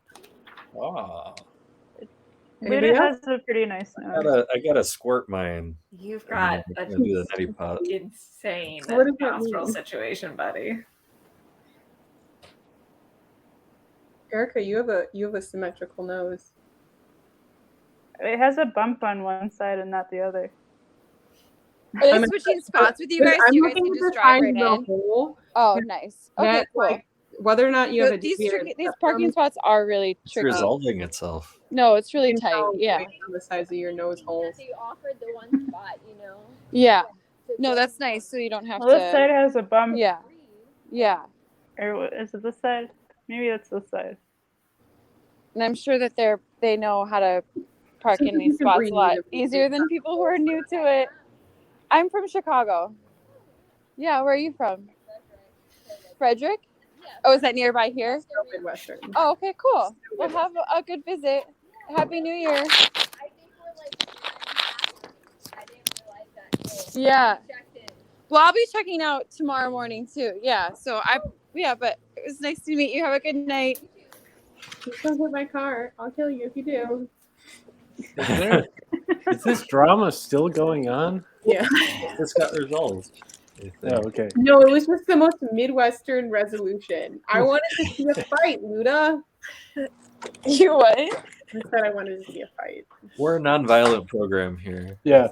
Ah, Anybody Luda else? has a pretty nice nose. I gotta squirt mine. You've got I'm a gonna do the neti pot. insane What does that nostril mean? situation, buddy. Erica, you have a symmetrical nose. It has a bump on one side and not the other. are they I'm- switching spots with you guys? I'm You guys looking can at just the drive size right of in. the hole. Oh, nice. Okay, That, cool. like, whether or not you have a These deviated these septum parking spots are really It's tricky. resolving itself. No, it's really can tight. tell Yeah. based on the size of your nose holes. You offered the one spot, you know. Yeah. No, that's nice. So you don't have Well, this side to. has a bump. Yeah. Yeah. Or is it this side? Maybe it's this side. And I'm sure that they know how to park So in you these can spots breathe a lot if you easier do than people who are new to it. I'm from Chicago. Yeah, where are you from? Frederick? Oh, is that nearby here? So Midwestern. Oh, okay, cool. Well, have a good visit. Happy New Year. I think we're like. I didn't realize that. Oh, Yeah. checked in. Well, I'll be checking out tomorrow morning too. Yeah. So but it was nice to meet you. Have a good night. Just don't hit my car. I'll kill you if you do. Is this drama still going on? Yeah. This got resolved. Oh, okay. No, it was just the most Midwestern resolution. I wanted to see a fight, Luda. You what? I said I wanted to see a fight. We're a non-violent program here. Yeah.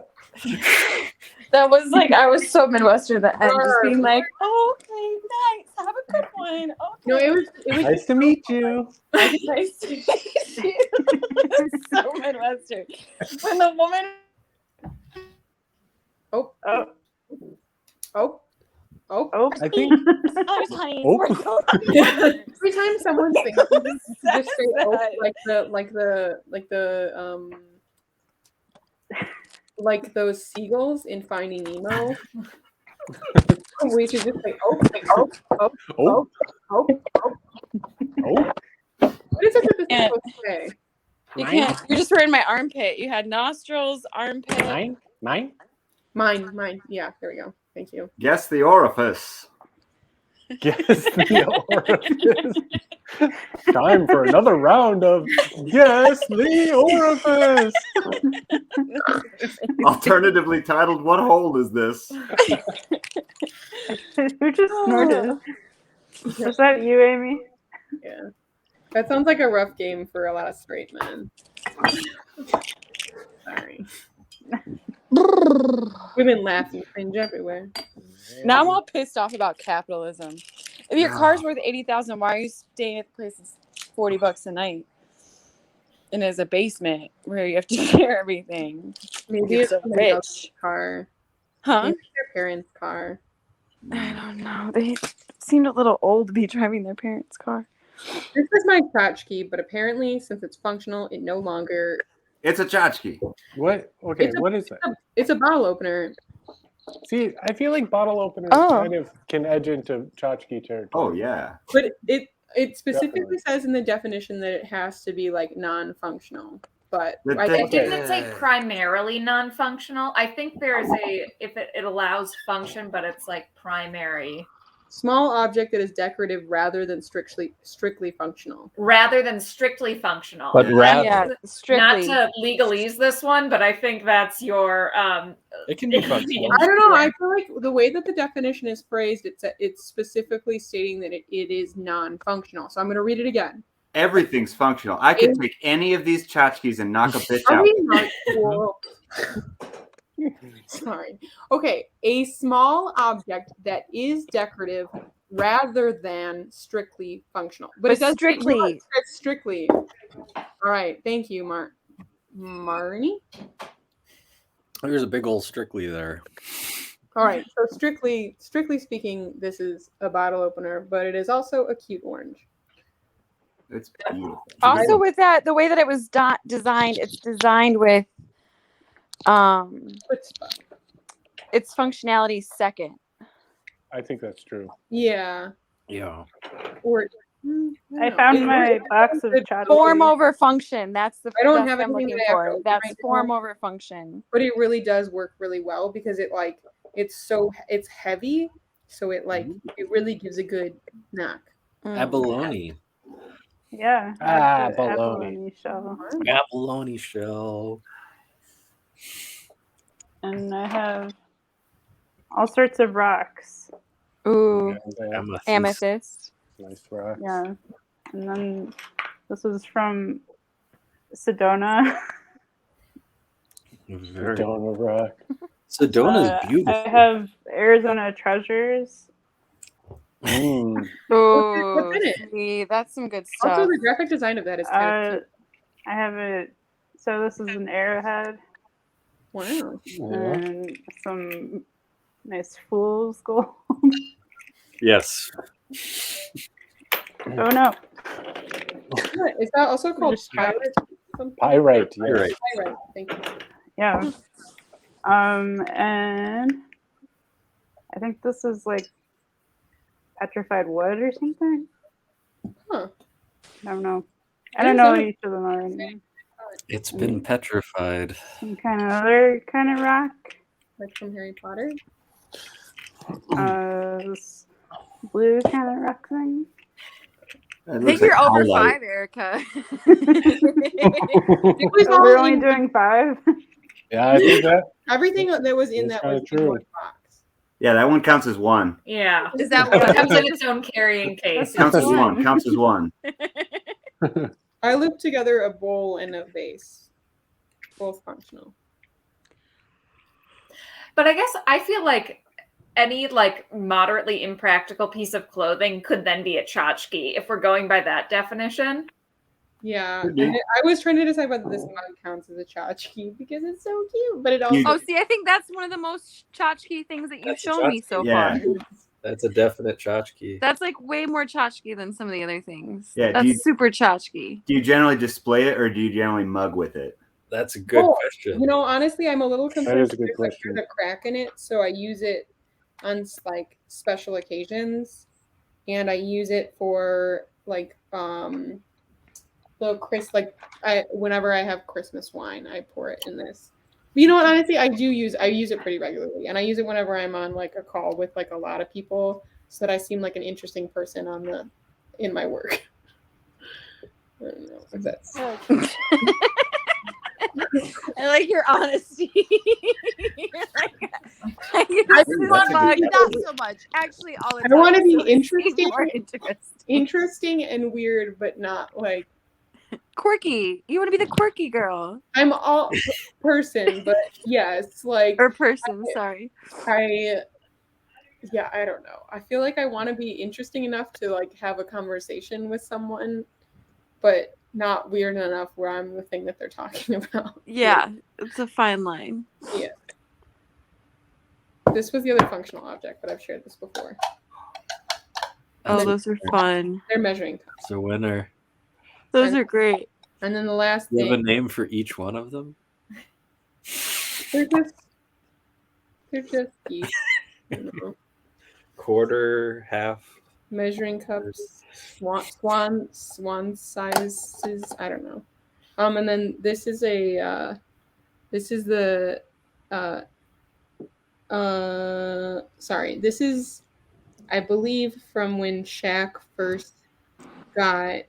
That was like I was so Midwestern that end, just being like, oh, okay, nice. Have a good one. Okay. No, it was Nice to meet you. Nice to meet you. So Midwestern. When the woman oh. I think. I was honey. Oh. Every time someone thinks just say like those seagulls in Finding Nemo. We should just say Oh. oh. Oh. What is it that this Yeah. is supposed to say? You can't. You're just wearing my armpit. You had nostrils, armpit. Mine. Mine. Yeah, there we go. Thank you. Guess the orifice. Guess the orifice. Time for another round of Guess the Orifice. Alternatively titled, What Hole Is This? Who just snorted? Was that you, Amy? Yeah. That sounds like a rough game for a lot of straight men. Sorry. Women laugh and cringe everywhere. Now I'm all pissed off about capitalism. If your car's worth $80,000, why are you staying at the place that's $40 a night? And there's a basement where you have to share everything. Maybe You're it's so somebody else's rich. car. Huh? Maybe their parents' car. I don't know. They seemed a little old to be driving their parents' car. This is my tchotchke, but apparently, since it's functional, it no longer It's a tchotchke. What? Okay, It's a- what is that? It's a bottle opener. See, I feel like bottle openers Oh. kind of can edge into tchotchke territory. Oh yeah. But it specifically Definitely. says in the definition that it has to be like non-functional. But But I the- think Didn't it say primarily non-functional? I think there's if it allows function, but it's like primary. small object that is decorative rather than strictly functional. Rather than strictly functional. But rather, Yeah, Not strictly. to legalese this one, but I think that's your it can be functional. I don't know. I feel like the way that the definition is phrased, it's specifically stating that it is non-functional. So I'm going to read it again. Everything's functional. I could take any of these tchotchkes and knock a bitch Are out. we not cool? Sorry. Okay, a small object that is decorative rather than strictly functional. But it does strictly. it's strictly. All right. Thank you, Marnie. There's a big old strictly there. All right. So strictly speaking, this is a bottle opener, but it is also a cute orange. It's beautiful. Also, with that, the way that it was designed, it's designed with its functionality second. I think that's true. Yeah. Yeah. Or I found my box of tchotchkes. Form over function. That's the. I don't that's have what I'm anything looking that I have for. to That's right form now. over function. But it really does work really well because it's heavy, so it it really gives a good knock. Abalone. Yeah. Abalone shell. Abalone shell. And I have all sorts of rocks. Ooh, Amethyst. amethyst. Nice rock. Yeah. And then this was from Sedona. Very. Sedona rock. Sedona's beautiful. I have Arizona treasures. Mm. Ooh, What's in it? see, that's some good stuff. Also, the graphic design of that is kind of cute. I have it. So this is an arrowhead Wow. Yeah. and some nice fool's gold. Yes. Oh no! Is that also called pyrite? Pyrite. Yes. Pyrite. Pyrite. Thank you. Yeah. And I think this is like petrified wood or something. Huh. I don't know. I don't know what each of them are. Anymore. It's been petrified. Some kind of other kind of rock. Like from Harry Potter. This blue kind of rock thing. I think you're over 5, Erica. We're only doing 5. Yeah, I think that. Everything that was in that was in true. one box. Yeah, that one counts as 1. Yeah. Is that It what comes in its own carrying case. Counts as 1. Counts as 1. I looped together a bowl and a vase. Both functional. But I guess I feel like any like moderately impractical piece of clothing could then be a tchotchke if we're going by that definition. Yeah. Could be. And I was trying to decide whether this mug counts as a tchotchke because it's so cute, but it also Oh, see, I think that's one of the most tchotchke things that you've That's a shown me so Yeah. far. That's a definite tchotchke. That's like way more tchotchke than some of the other things. Yeah, That's super tchotchke. Do you generally display it or do you generally mug with it? That's a good Oh, question. You know, honestly, I'm a little concerned. is a good because, like, question. there's a crack in it, so I use it on like special occasions, and I use it for like whenever I have Christmas wine, I pour it in this. But you know what? Honestly, I use it pretty regularly, and I use it whenever I'm on like a call with like a lot of people, so that I seem like an interesting person in my work. I don't know if that's. I like your honesty. You're like, I this is want mug, to be- not so much. Actually, all the I don't want to time, be so it seems more interesting and weird, but not like quirky. You want to be the quirky girl I'm all person, but yes, like or person. Sorry. I don't know. I feel like I want to be interesting enough to like have a conversation with someone, but not weird enough where I'm the thing that they're talking about. Yeah, it's a fine line. Yeah. This was the other functional object, but I've shared this before. Oh, those are fun. They're measuring cups. It's a winner. Those are great. And then the last You have a thing, name for each one of them? they're just geese. I don't know. Quarter, half. Measuring cups, swan sizes. I don't know. And then this is the sorry, this is, I believe, from when Shaq first got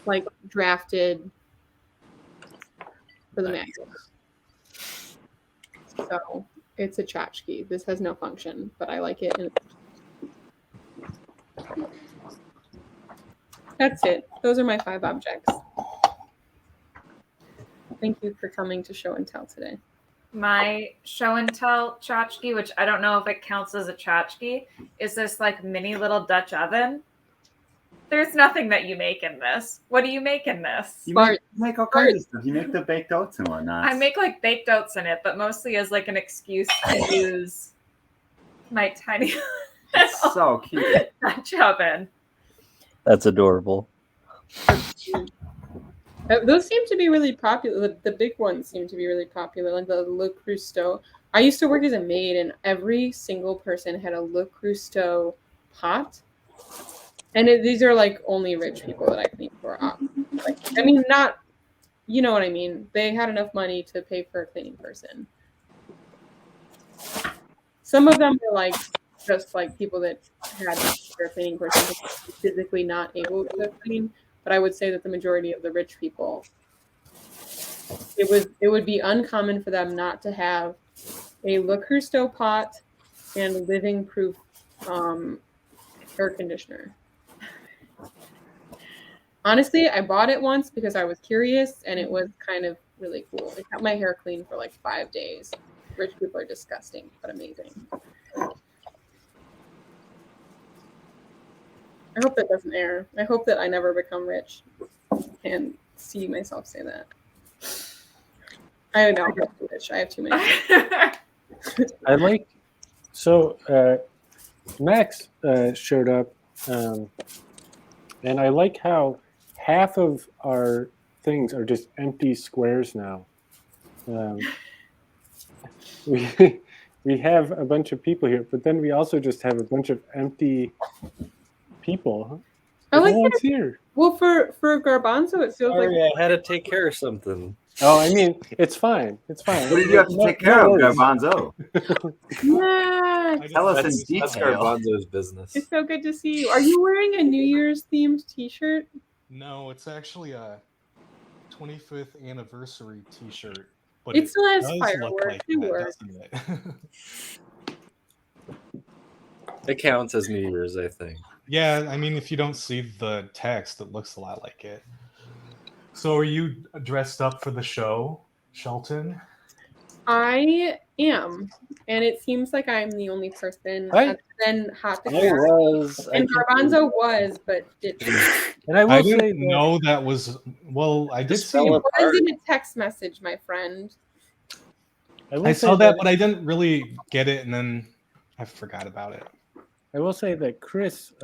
like drafted for the Mavericks. So it's a tchotchke. This has no function, but I like it. And that's it. Those are my 5 objects. Thank you for coming to show and tell today. My show and tell tchotchke, which I don't know if it counts as a tchotchke, is this like mini little Dutch oven. There's nothing that you make in this. What do you make in this? You make all kinds of stuff. You make the baked oats and whatnot. I make like baked oats in it, but mostly as like an excuse to use my tiny so cute Dutch oven. That's adorable. Those seem to be really popular. The big ones seem to be really popular, like the Le Creuset. I used to work as a maid, and every single person had a Le Creuset pot. And these are like only rich people that I clean for. Like, I mean, not, you know what I mean. They had enough money to pay for a cleaning person. Some of them were like just like people that had their cleaning person physically not able to clean. But I would say that the majority of the rich people, it would be uncommon for them not to have a Le Creuset pot and living proof air conditioner. Honestly, I bought it once because I was curious, and it was kind of really cool. It kept my hair clean for like 5 days. Rich people are disgusting, but amazing. I hope that doesn't air. I hope that I never become rich and see myself say that. I don't know. I'm rich. I have too many. I like, so Max showed up, and I like how half of our things are just empty squares now. We have a bunch of people here, but then we also just have a bunch of empty people. I like no one's that. here. Well, for garbanzo, it feels Sorry, like I had to take care of something. Oh, I mean, it's fine. It's fine. What did you have to take care of, worries. Garbanzo? Yeah. Tell us in That's detail. Garbanzo's business. It's so good to see you. Are you wearing a New Year's themed T-shirt? No, it's actually a 25th anniversary T-shirt. But It still has does look fireworks. like It that, works. doesn't it? It counts as New Year's, I think. Yeah, I mean, if you don't see the text, it looks a lot like it. So are you dressed up for the show, Shelton? I am, and it seems like I'm the only person. I- Then Hot the I Cat. was. And Garbanzo was, but didn't. And I will I say didn't know that was. Well, I did Just see. fell It was in a text message, my friend. will I say saw that, but I didn't really get it, and then I forgot about it. I will say that Chris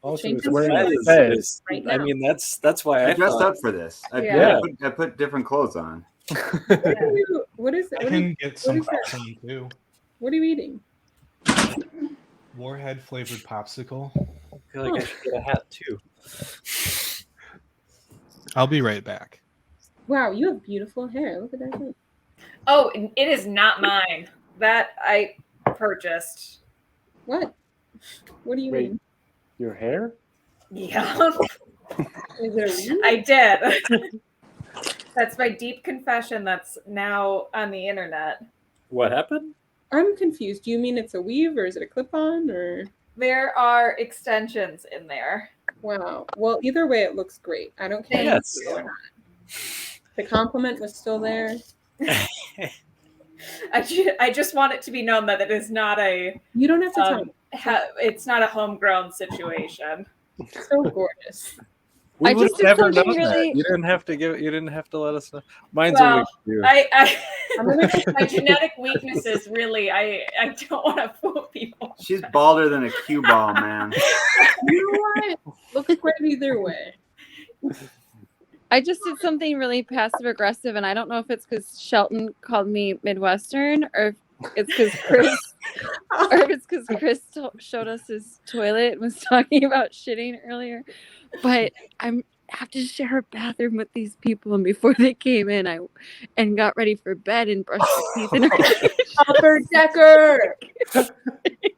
also Change is the wearing That a is, fez. Right I now. mean, that's why I I dressed thought. up for this. Yeah. I put different clothes on. What is it? I What can is, get some is that? crops on too. what are you eating? Warhead flavored popsicle. I feel like I should get a hat too. I'll be right back. Wow, you have beautiful hair. Look at that thing. Oh, it is not mine. That I purchased. What? What do you Wait. mean? Your hair? Yeah, Is it a weed? I did. That's my deep confession that's now on the internet. What happened? I'm confused. Do you mean it's a weave or is it a clip-on or? There are extensions in there. Wow. Well, either way, it looks great. I don't care. Yes. If you do or not. The compliment was still there. I just want it to be known that it is not a. You don't have to tell me. It's not a homegrown situation. So gorgeous. We I would just did never something known that. really- You didn't have to give. You didn't have to let us know. Mine's Well, a week too. I'm gonna My genetic weaknesses really. I don't want to fool people. She's balder than a cue ball, man. You know what? Looks great either way. I just did something really passive aggressive, and I don't know if it's because Shelton called me Midwestern, or if it's because Chris showed us his toilet and was talking about shitting earlier. But I have to share a bathroom with these people, and before they came in, I got ready for bed and brushed my teeth. And Upper Decker.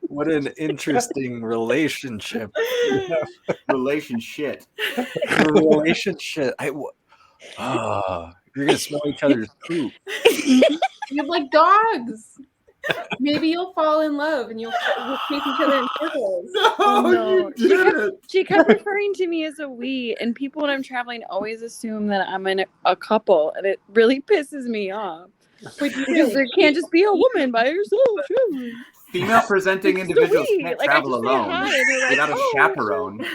What an interesting relationship. Relationship. Relationship. You're gonna smell each other's poop. You're like dogs. Maybe you'll fall in love and you'll chase each other in circles. No, you did. She kept referring to me as a we, and people when I'm traveling always assume that I'm in a couple, and it really pisses me off. Because there can't just be a woman by herself. Female presenting individuals can't Like, travel I just say alone hi, and they're like, without a "Oh." chaperone.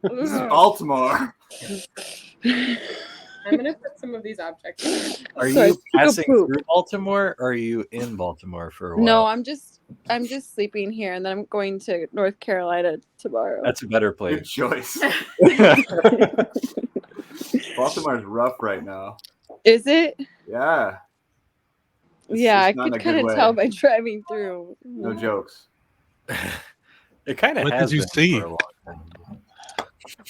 This is Baltimore. I'm gonna put some of these objects in. Are you passing through Baltimore, or are you in Baltimore for a while? No, I'm just sleeping here, and then I'm going to North Carolina tomorrow. That's a better place. Good choice. Baltimore's rough right now. Is it? Yeah. Yeah, I it's not in could a kind good of tell way. by driving through. No jokes. It kind of What has did you been see? for a long time.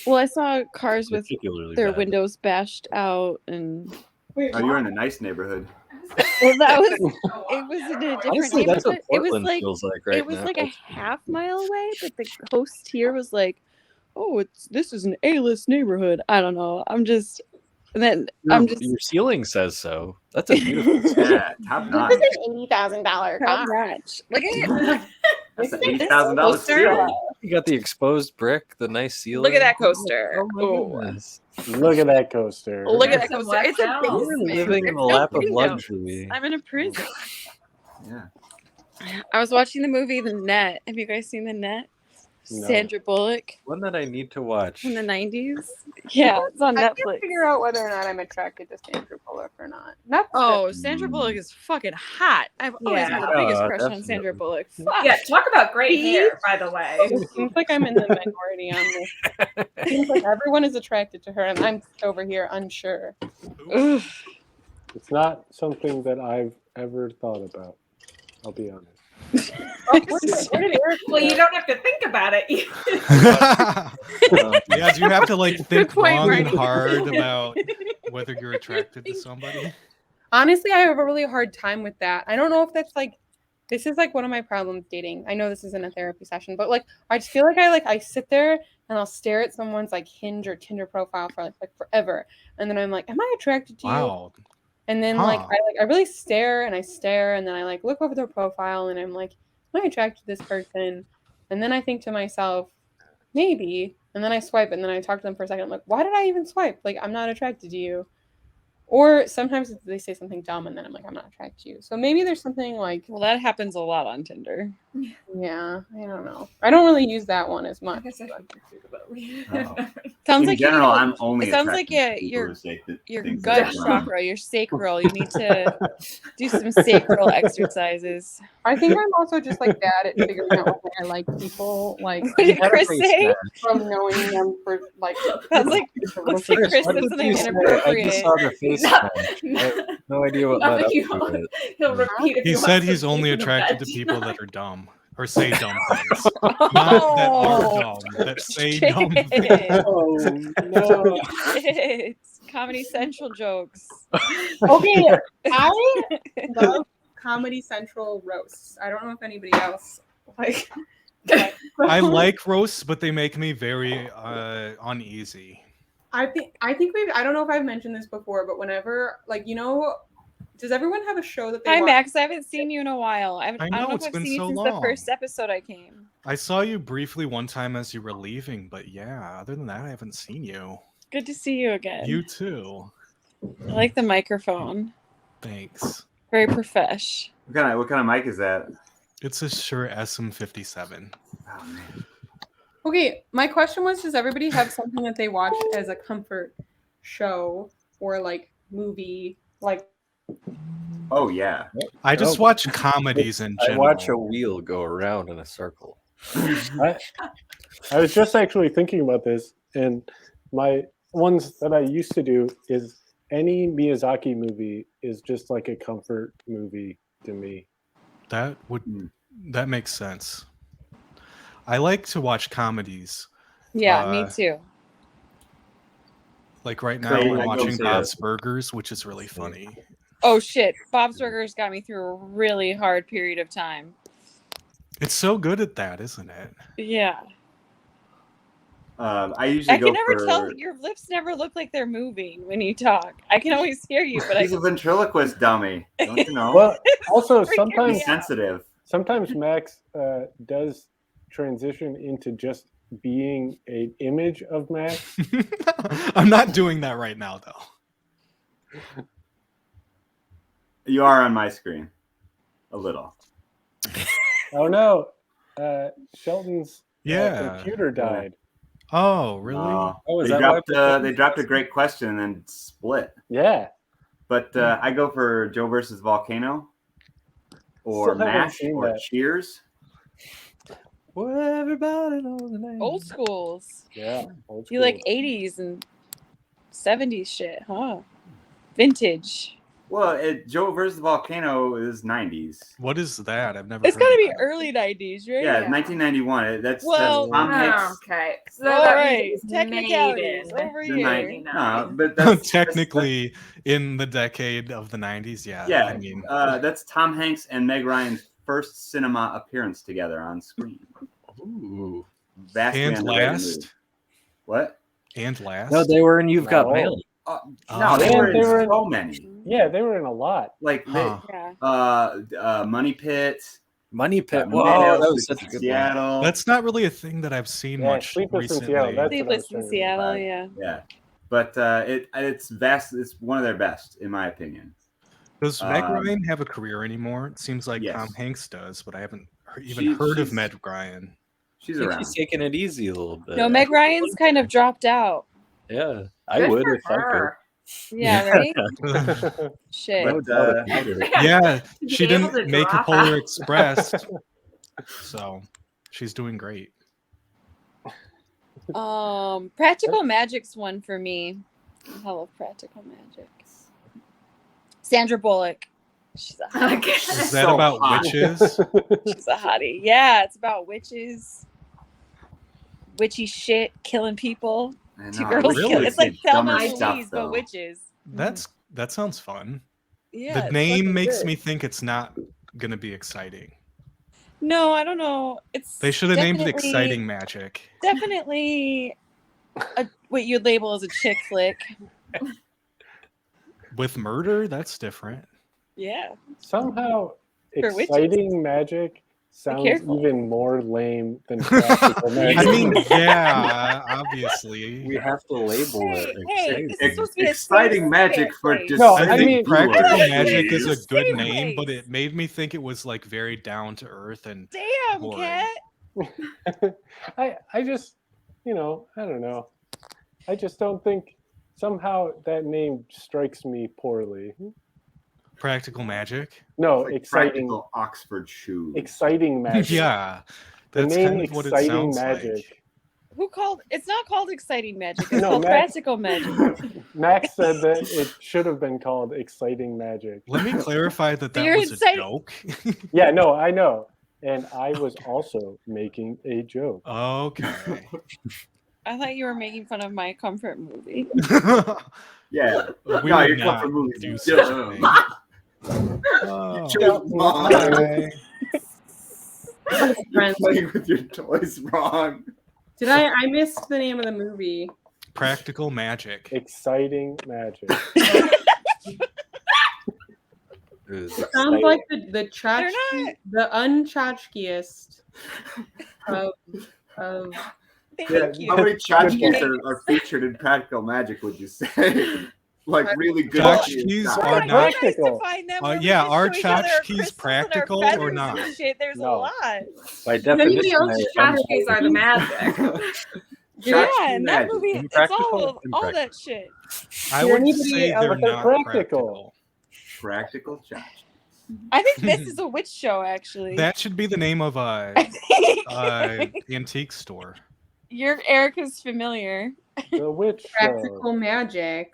Well, I saw cars with Particularly their bad. windows bashed out, and Oh, you're in a nice neighborhood. well, that was it was in a different Honestly, that's what neighborhood. It was Portland like feels like right it was now. like a half mile away, but the host here was like, "Oh, this is an A-list neighborhood." I don't know. I'm just, and then Your ceiling says so. That's a beautiful Yeah, top notch. This is an $80,000 car. Look at That's an $80,000 ceiling. You got the exposed brick, the nice ceiling. Look at that coaster. Oh my goodness. Look at that coaster. Look at that Some coaster. It's a left out. basement. You're living in the There's no lap of windows. luxury. I'm in a prison. Yeah. I was watching the movie The Net. Have you guys seen The Net? No. Sandra Bullock One that I need to watch. from the 90s. Yeah, it's on I can't Netflix. figure out whether or not I'm attracted to Sandra Bullock or not. Not Oh, Sandra Bullock is fucking hot. I've always had the Yeah. biggest Oh, crush on Sandra definitely. Bullock. Fuck. Yeah, talk about great hair, by the way. It seems like I'm in the minority on this. It seems like everyone is attracted to her, and I'm over here unsure. Ugh. It's not something that I've ever thought about. I'll be honest. Where did Eric Well, you don't have to think about it. Yeah, do you have to like think point, long and Marnie. hard about whether you're attracted to somebody? Honestly, I have a really hard time with that. I don't know if that's like, this is like one of my problems dating. I know this isn't a therapy session, but like I just feel like I sit there and I'll stare at someone's like Hinge or Tinder profile for like forever, and then I'm like, am I attracted to you? Wow. And then I really stare and I stare, and then I like look over their profile and I'm like, am I attracted to this person? And then I think to myself, maybe. And then I swipe, and then I talk to them for a second. I'm like, why did I even swipe? Like, I'm not attracted to you. Or sometimes they say something dumb, and then I'm like, I'm not attracted to you. So maybe there's something like, Well, that happens a lot on Tinder. yeah, I don't know. I don't really use that one as much. I guess I should think about it. Sounds In like general, you, I'm only it sounds attracted like to people your who say your things gut that are wrong. chakra, your sacral. You need to do some sacral exercises. I think I'm also just like bad at figuring out whether I like people, like What did Chris say? from knowing them for like. Sounds like looks like Chris What said did something you say? I just inappropriate. saw the face. I have no idea what led up to it. He'll repeat if He you said want he's to only sleep in the attracted bed to people that are dumb or say dumb things. Oh, Not that are dumb, that say dumb things. shit. Oh no! Shit. Comedy Central jokes. Okay, I love Comedy Central roasts. I don't know if anybody else like. I like roasts, but they make me very uneasy. I think I don't know if I've mentioned this before, but whenever does everyone have a show that they Hi, watch? Max. I haven't seen you in a while. I don't know it's if I've been seen you so since long. the first episode I came. I saw you briefly one time as you were leaving, but yeah, other than that, I haven't seen you. Good to see you again. You too. I like the microphone. Thanks. Very profesh. What kind of mic is that? It's a Shure SM57. Oh, man. Okay, my question was, does everybody have something that they watch as a comfort show or like movie? Like, Oh yeah. I just watch comedies in I general. watch a wheel go around in a circle. I was just actually thinking about this, And my ones that I used to do is any Miyazaki movie is just like a comfort movie to me. That makes sense. I like to watch comedies. Yeah, me too. Like right now, Craig, I'm I go watching for- Bob's Burgers, which is really funny. Oh shit, Bob's Burgers got me through a really hard period of time. It's so good at that, isn't it? Yeah. I usually I go can never for. tell. Your lips never look like they're moving when you talk. I can always hear you, but He's a ventriloquist dummy. Don't you know? Well, also Freaking sometimes me out. sensitive. sometimes Max does transition into just being an image of Max. I'm not doing that right now, though. You are on my screen. A little. Oh no, Shelton's Yeah. computer died. Oh, really? No. Oh, is they that dropped. why- They dropped a great question and then split. Yeah. But I go for Joe versus Volcano, or Still haven't MASH, seen or that. Cheers. Well, everybody knows the name. old schools. Yeah. Old You like school. 80s and 70s shit, huh? Vintage. Well, Joe versus Volcano is 90s. What is that? I've never. It's heard got to of be that. early 90s, right? Yeah, 1991. That's Well- Tom Hanks. Okay. So All that right, means it's technicalities made in over The here. 90s. No, but that's Technically, in the decade of the 90s, yeah. Yeah, I mean, that's Tom Hanks and Meg Ryan's first cinema appearance together on screen. Ooh. Vastly and underrated last, movie. What? and last. No, they were in You've Got No. Mail. No, they and were they were in in- so many. Yeah, they were in a lot. Like Huh. Yeah. Money Pit. Money Pit. Mail, Whoa, that was Sleepless such a in good one. Seattle. That's not really a thing that I've seen Yeah, much Sleepless in recently. Seattle, that's what I was Sleepless in trying to Seattle, think yeah. Yeah, but it's vast. It's one of their best, in my opinion. Does Meg Um, Ryan have a career anymore? It seems like yes. Tom Hanks does, but I haven't even heard of she's- Meg Ryan. She's I think around. she's taking it easy a little bit. No, Meg Ryan's kind of dropped out. Yeah, I Good would for if I could. her. Yeah, right? Shit. No doubt about it. Yeah, To she be able didn't to make a drop Polar out. Express, so she's doing great. Practical Magic's one for me. I love Practical Magic. Sandra Bullock. She's a hottie. Okay. Is that So about hot. witches? She's a hottie. Yeah, it's about witches. Witchy shit, killing people. I Two know, girls really? kill. It's like Thelma Dumber and stuff, Louise, though. but witches. That sounds fun. Yeah. The it's name fucking makes good. me think it's not gonna be exciting. No, I don't know. It's They should have named it definitely- Exciting Magic. Definitely what you'd label as a chick flick. With murder, that's different. Yeah. Somehow, For witches. exciting magic sounds careful. even more lame than practical magic. I mean, yeah, obviously. We have to label Hey, it. hey, this is supposed to be a Exciting safe magic for place. just. No, I I think mean- Practical Hey, Magic is a safe good name, but place. it made me think it was like very down to earth and Damn, boring. cat. I just, I don't know. I just don't think somehow that name strikes me poorly. Practical Magic. No, Like exciting, practical Oxford shoes. exciting magic. Yeah, The that's name kind of what it exciting sounds magic. like. Who called it's not called exciting magic, it's No, called Max- practical magic. Max said that it should have been called exciting magic. Let me clarify that that You're was a insane. joke. Yeah, no, I know. And I was also making a joke. Okay. I thought you were making fun of my comfort movie. Yeah. We No, would your not comfort movie do is such a dumb. thing. Oh. Chose wrong. Okay. Friends. Playing with your toys wrong. Did I missed the name of the movie? Practical Magic. Exciting magic. It was Sounds exciting. like the They're tchotchke, not. the untchotchkiest of Thank Yeah, you. how many tchotchkes Good are featured in Practical Magic, would you say? Like really good. Tchotchkes stuff. are What not- a nice to find them where we yeah, just are show each other our tchotchkes crystals and our practical or feathers not? and shit. There's No. a lot. By Maybe definition, those tchotchkes are the magic. Yeah, Tchotchke in that magic. movie, it's Impractical, all that shit. I Did would anybody say else- they're but they're not practical. Practical tchotchkes. I think this is a witch show, actually. That should be the name of a I think- antique store. Your Erica's familiar. The witch Practical show. magic.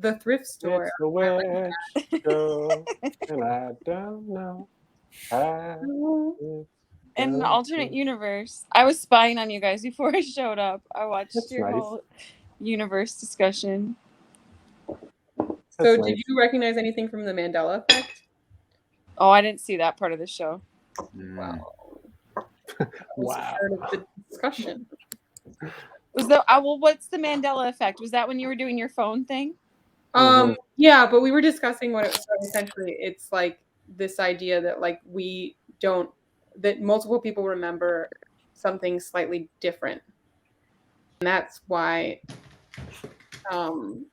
The thrift store. It's the witch show, and I don't know how it's In an gonna alternate be. universe, I was spying on you guys before I showed up. I watched That's your nice. whole universe discussion. So, That's did nice. you recognize anything from the Mandela effect? Oh, I didn't see that part of the show. Wow. Wow. Part of the discussion. Was that well? What's the Mandela effect? Was that when you were doing your phone thing? Yeah, but we were discussing what it was. Essentially, it's like this idea that like that multiple people remember something slightly different, and that's why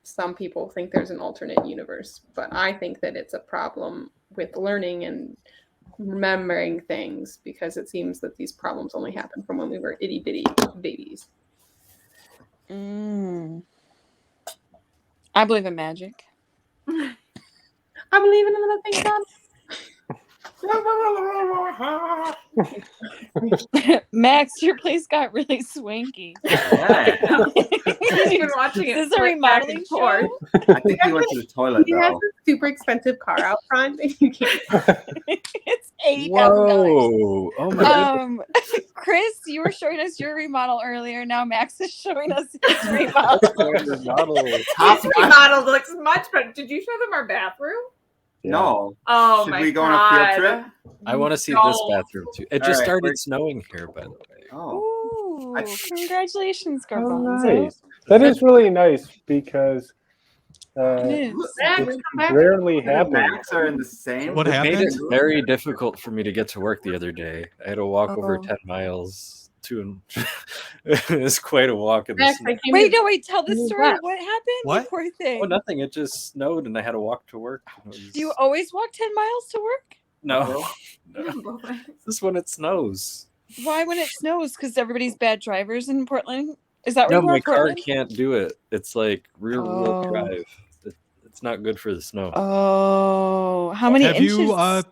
some people think there's an alternate universe. But I think that it's a problem with learning and remembering things because it seems that these problems only happen from when we were itty bitty babies. I believe in magic. I believe in another thing, God. Max, your place got really swanky. Yeah. He's been watching it. Is this a flip back and remodeling forth. show? I think he went to the toilet He has though. a super expensive car out front. And you can't. It's $80,000. Whoa! Oh my goodness. Chris, you were showing us your remodel earlier. Now Max is showing us his remodel. His remodel looks much better. Did you show them our bathroom? No. Oh Should my we go on God. a field trip? I want to see No. this bathroom too. It All just right, started we're- snowing here, by the way. Oh. Ooh, congratulations, Oh, Garbanzo. nice. That is really nice because It is. it rarely happens. Max are in the same. What It made it happened? very difficult for me to get to work the other day. I had to walk over Oh. 10 miles to and it was quite a walk in the Max, snow. I came Wait, to- no, wait, tell the You story. left. What happened? What? You poor thing. Oh, nothing. It just snowed and I had to walk to work. It was- Do you always walk 10 miles to work? No. No. This is when it snows. Why when it snows? Because everybody's bad drivers in Portland? Is that No, where you are my in car Portland? can't do it. It's like rear wheel Oh. drive. It's not good for the snow. Oh, how many Have inches? you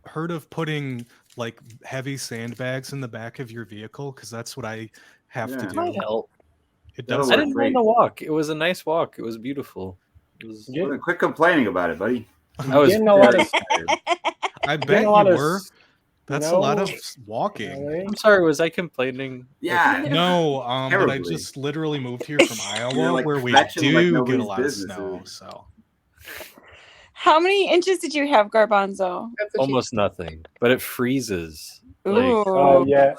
heard of putting like heavy sandbags in the back of your vehicle? Because that's what I have to Yeah. do. Might help. It That'll does. I work didn't great. mind the walk. It was a nice walk. It was beautiful. It was, Yeah. Well, quit complaining about it, buddy. I was Getting a lot very of- tired. I Getting bet you a lot of were. That's a lot of walking. LA. I'm sorry, was I complaining? Yeah. No, but I Terribly. just literally moved here from Iowa, like, where we fetching do like get a nobody's lot business, of snow. isn't it? So How many inches did you have, Garbanzo? That's what she- Almost nothing, but it freezes. Like, Ooh. Oh yeah,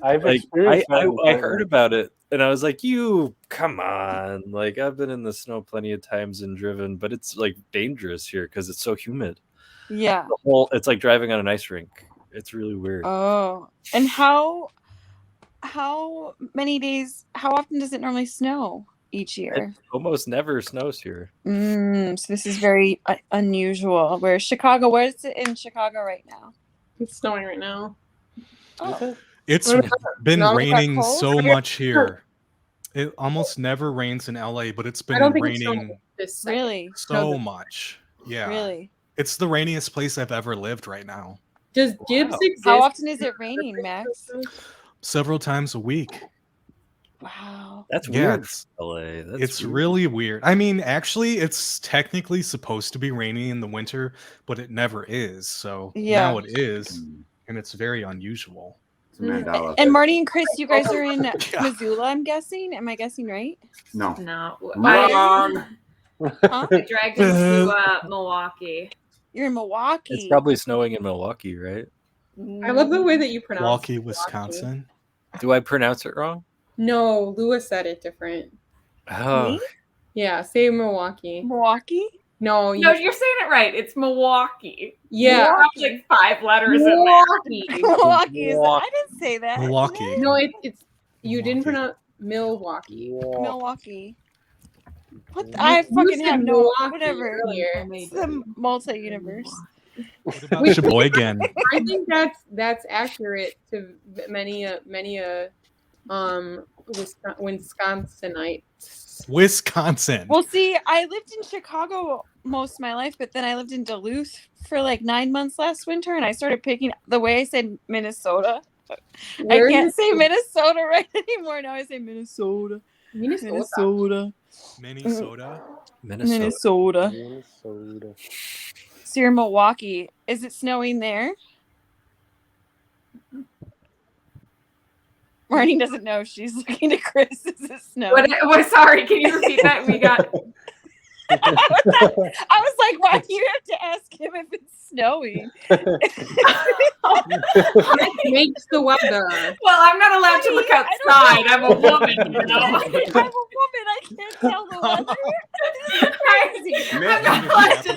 I've like experienced that. in I heard Portland. about it and I was like, you come on. Like I've been in the snow plenty of times and driven, but it's like dangerous here because it's so humid. Yeah. It's like driving on an ice rink. It's really weird. Oh. And how many days, how often does it normally snow each year? It almost never snows here. So this is very unusual. Where Chicago, where is it in Chicago right now? It's snowing right now. Oh. it's What been Not that raining cold? so much here. It almost never rains in LA, but it's I been don't think it's raining snowing this second. Really? so much. Yeah, Really? it's the rainiest place I've ever lived right now. Does Gibbs Wow. exist? How often is it raining, Max? Several times a week. Wow. That's Yeah, weird. it's- for LA. That's It's weird. really weird. I mean, actually, it's technically supposed to be rainy in the winter, but it never is. So Yeah. now it is, and it's very unusual. It's a Mandela. And Marnie and Chris, you guys are in Yeah. Missoula, I'm guessing. Am I guessing right? No. No. Wrong. Huh? I dragged him to Milwaukee. You're in Milwaukee. It's probably snowing in Milwaukee, right? I love the way that you pronounce Milwaukee, Milwaukee. Wisconsin. Do I pronounce it wrong? No, Lewis said it different. Oh, Me? Yeah, say Milwaukee. Milwaukee? No, No, you're saying it right. It's Milwaukee. yeah. Dropped like 5 letters in there. Milwaukee. Milwaukee is I didn't say that. Milwaukee. No, it's you didn't Milwaukee. pronounce Milwaukee. Milwaukee. What? You- I you fucking said have no Milwaukee earlier. earlier. It's the multi-universe. What about Sheboygan? I think that's accurate to many Wisconsinites. Wisconsin. Well, see, I lived in Chicago most of my life, but then I lived in Duluth for like 9 months last winter, and I started picking the way I said Minnesota. I can't say Minnesota right anymore. Now I say Minnesota. Minnesota. Minnesota. Minnesota. Minnesota. So you're in Milwaukee. Is it snowing there? Marnie doesn't know. She's looking to Chris. Is it snowing? What? Sorry, can you repeat that? We got. I was like, why do you have to ask him if it's snowing? It makes the weather. Well, I'm not allowed to look outside. I'm a woman, you know. I'm a woman. I can't tell the weather. I'm not allowed to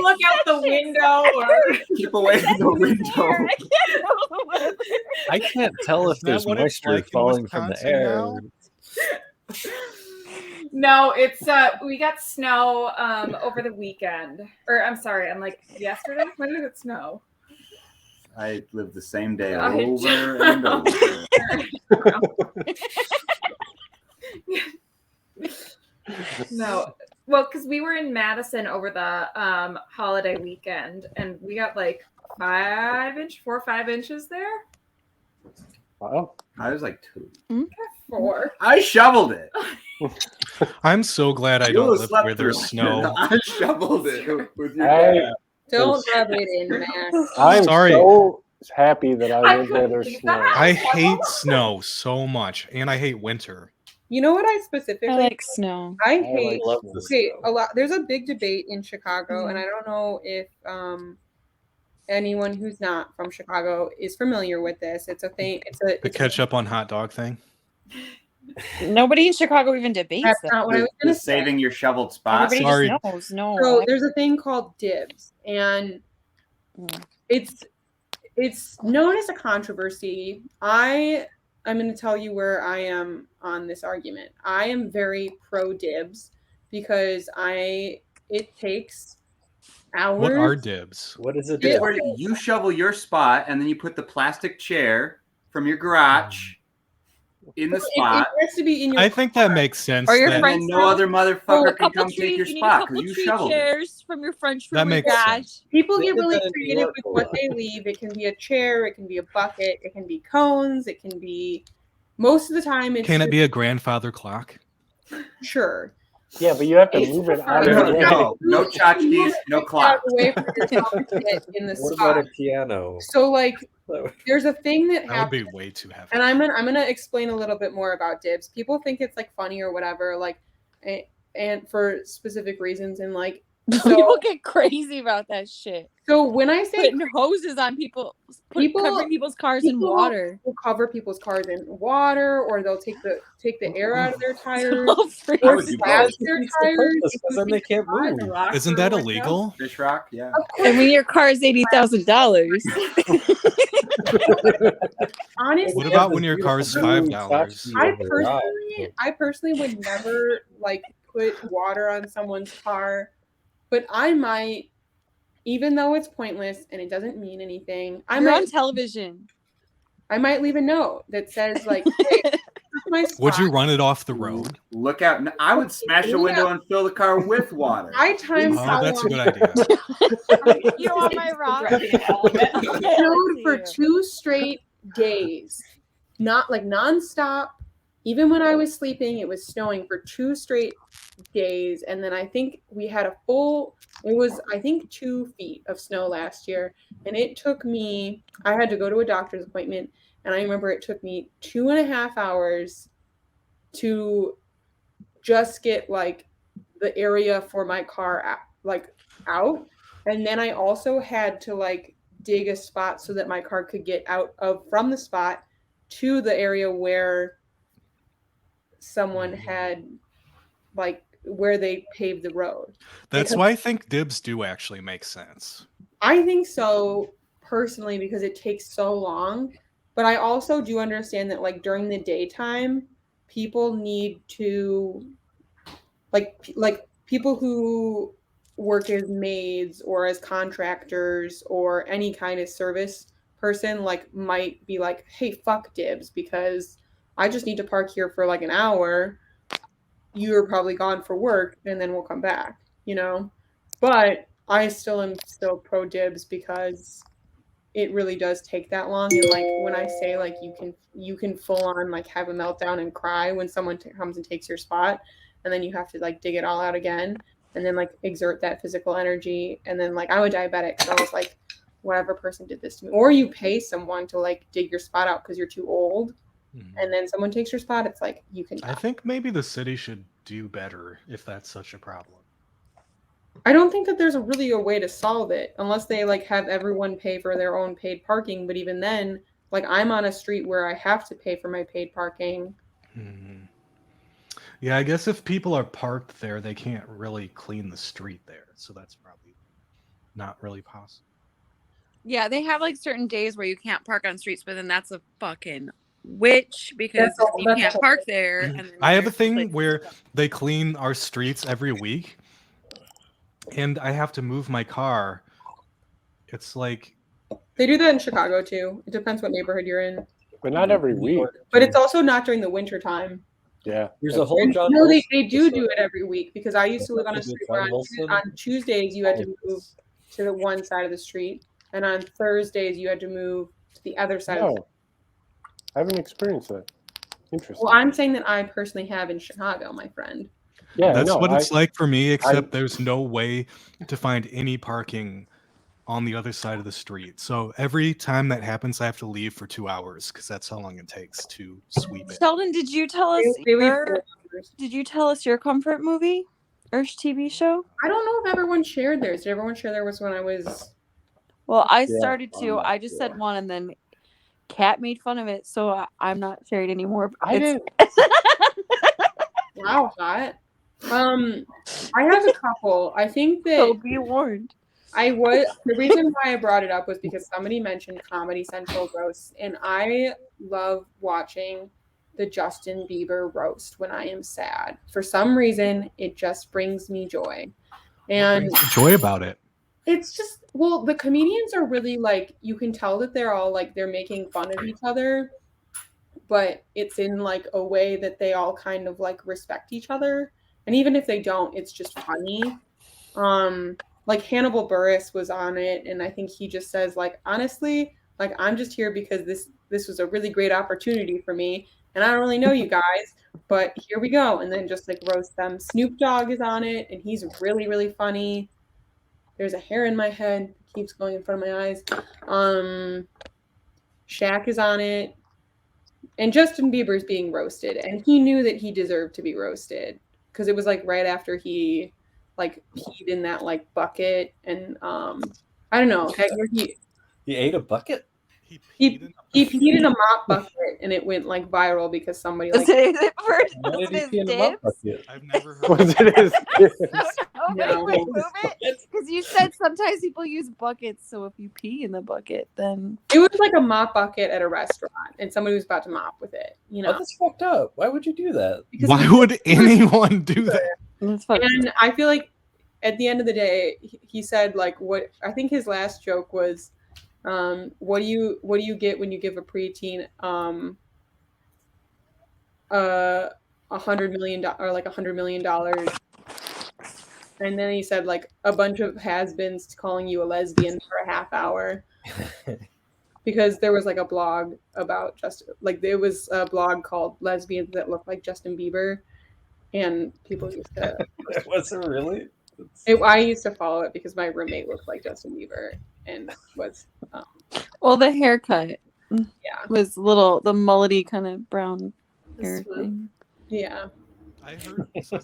look out the window or keep away from the window. I can't tell the weather. I can't tell if Isn't that there's what it's moisture like in falling from the Wisconsin air. now? No, it's we got snow over the weekend. Or I'm sorry, I'm like yesterday. When did it snow? I lived the same day I over and over. No, well, because we were in Madison over the holiday weekend, and we got like 4 or 5 inches there. Wow. I was like 2. 4. I shoveled it. I'm so glad I You don't would've live slept where there's through. snow. I shoveled it with your Hey. dad. Don't rub it in, man. I'm Sorry. so happy that I I live where there's couldn't believe snow. that. I hate snow so much, and I hate winter. You know what I specifically I like snow. I I hate love the okay, snow. a lot there's a big debate in Chicago, and I don't know if anyone who's not from Chicago is familiar with this. It's a thing. The It's ketchup on hot dog thing. Nobody in Chicago even debates That's that. not what I was going The to say. saving your shoveled spots. Everybody Sorry. just knows. No. So there's a thing called dibs, and it's known as a controversy. I'm going to tell you where I am on this argument. I am very pro dibs because it takes hours. What are dibs? What is it? It's Yeah. where you shovel your spot and then you put the plastic chair from your garage in the It spot. has to be in your I think that makes sense. Or your that- And friend- then no other motherfucker a can couple come take your you need a spot couple because you tree shoveled it. chairs from your French That makes garage. sense. People They get did really that in New creative York with a what lot. they leave. It can be a chair, it can be a bucket, it can be cones, it can be most of the time it's Can it just- be a grandfather clock? sure. Yeah, but you have to It's move it preferred. out of the way. No tchotchkes, no clock. Away from yourself to get in the What about spot. a piano? So like That would- there's a thing that That would be happens, way too heavy. and I'm gonna explain a little bit more about dibs. People think it's like funny or whatever, like and for specific reasons, and like People get crazy about that shit. so when I say Putting hoses on people, People- covering people's cars in people water. will cover people's cars in water, or they'll take the air out of their tires, All free. I or would do slash both. their Defeats the tires. purpose, 'cause then they can't move. Isn't that illegal? Fish rock, yeah. And when your car is $80,000, Honestly, What about when your car's $5? I personally would never like put water on someone's car, but I might, even though it's pointless and it doesn't mean anything. you're on television. I might leave a note that says like, hey, this is my Would you spot. run it off the road? Look out. I would smash a window and fill the car with water. I timed Oh, how that's a long good idea. You on my rock? it snowed for 2 straight days, not like nonstop. Even when I was sleeping, it was snowing for 2 straight days, and then I think we had a full. It was I think 2 feet of snow last year, and it took me. I had to go to a doctor's appointment, and I remember it took me 2.5 hours to just get like the area for my car out, and then I also had to like dig a spot so that my car could get out of from the spot to the area where someone had like where they paved the road. That's Because why I think dibs do actually make sense. I think so personally because it takes so long, but I also do understand that like during the daytime people need to like people who work as maids or as contractors or any kind of service person like might be like, hey, fuck dibs because I just need to park here for like an hour. You're probably gone for work and then we'll come back, you know? But I still am pro dibs because it really does take that long. And like when I say like you can full on like have a meltdown and cry when someone comes and takes your spot, and then you have to like dig it all out again, and then like exert that physical energy. And then like I'm a diabetic, so I was like, whatever person did this to me. Or you pay someone to like dig your spot out because you're too old, and then someone takes your spot. It's like you can. I think maybe the city should do better if that's such a problem. I don't think that there's really a way to solve it unless they like have everyone pay for their own paid parking. But even then, like I'm on a street where I have to pay for my paid parking. Yeah, I guess if people are parked there, they can't really clean the street there. So that's probably not really possible. Yeah, they have like certain days where you can't park on streets, but then that's a fucking witch because you can't park there. And then I have a thing where they clean our streets every week, and I have to move my car. It's like They do that in Chicago too. It depends what neighborhood you're in. But not every week. But it's also not during the winter time. Yeah. There's a whole John. No, they Wilson do episode. it every week because I used to live on a Is it street where John Wilson? on Tuesdays you had to move to the one side of the street, and on Thursdays you had to move to the other side of the No, I haven't experienced that. Interesting. Well, I'm saying that I personally have in Chicago, my friend. Yeah, that's no, what it's like for me, except I- there's no way to find any parking on the other side of the street. So every time that happens, I have to leave for 2 hours because that's how long it takes to sweep it. Sheldon, did you tell us your comfort movie or TV show? I don't know if everyone shared theirs. Did everyone share theirs when I was? Well, I Yeah, started to. I just said one, and then Kat made fun of it, so I'm not sharing anymore. I didn't. Wow, hot. I have a couple. I think that. So be warned. The reason why I brought it up was because somebody mentioned Comedy Central roasts, and I love watching the Justin Bieber roast when I am sad. For some reason, it just brings me joy. And What's the joy about it? it's just, well, the comedians are really like, you can tell that they're all like, they're making fun of each other, but it's in like a way that they all kind of like respect each other. And even if they don't, it's just funny. Like Hannibal Buress was on it, and I think he just says like, honestly, like I'm just here because this was a really great opportunity for me, and I don't really know you guys, but here we go. And then just like roast them. Snoop Dogg is on it, and he's really, really funny. There's a hair in my head, keeps going in front of my eyes. Shaq is on it, and Justin Bieber's being roasted, and he knew that he deserved to be roasted because it was like right after he like peed in that like bucket, and I don't know. He ate a bucket? He peed in a mop bucket, and it went like viral because somebody like. Why did he pee in a mop bucket? I've never heard. Was it his No. Wait, move it. Because you said sometimes people use buckets, so if you pee in the bucket, then It was like a mop bucket at a restaurant, and somebody was about to mop with it. You know, Oh, that's fucked up. Why would you do that? Why would anyone do that? And I feel like at the end of the day, he said like, what I think his last joke was, what do you get when you give a preteen $100 million or like $100 million? And then he said like a bunch of has-beens calling you a lesbian for a half hour. Because there was like a blog about there was a blog called Lesbians That Look Like Justin Bieber, and people used to. Was it really? I used to follow it because my roommate looked like Justin Bieber and was. well, the haircut, Yeah, was the mullety kind of brown hair thing. Yeah. I heard So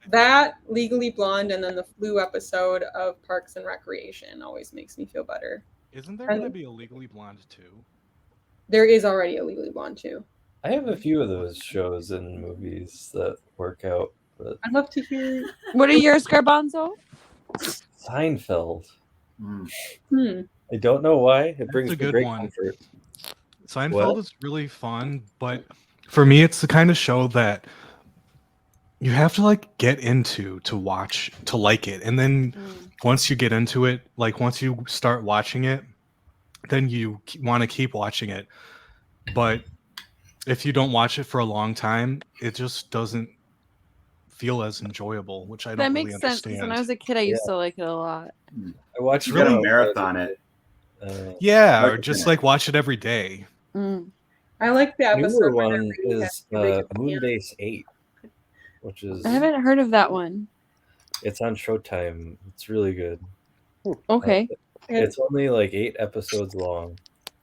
that Legally Blonde and then the flu episode of Parks and Recreation always makes me feel better. Isn't there going to be a Legally Blonde too? There is already a Legally Blonde too. I have a few of those shows and movies that work out, but I'd love to hear. What are yours, Garbanzo? Seinfeld. Hmm. I don't know why. It brings a me good great one. comfort. Seinfeld is really fun, but for me, it's the kind of show that you have to like get into to watch to like it, and then once you get into it, like once you start watching it, then you want to keep watching it. But if you don't watch it for a long time, it just doesn't feel as enjoyable, which I don't That really makes sense. 'Cause understand. when I was a kid, I used to like it a lot. I watched You gotta marathon it. Yeah, or Mark just Bennett. like watch it every day. I like the episode Newer where one they're is really good Moonbase 8, which is I haven't heard of that one. it's on Showtime. It's really good. Okay. It's only like 8 episodes long,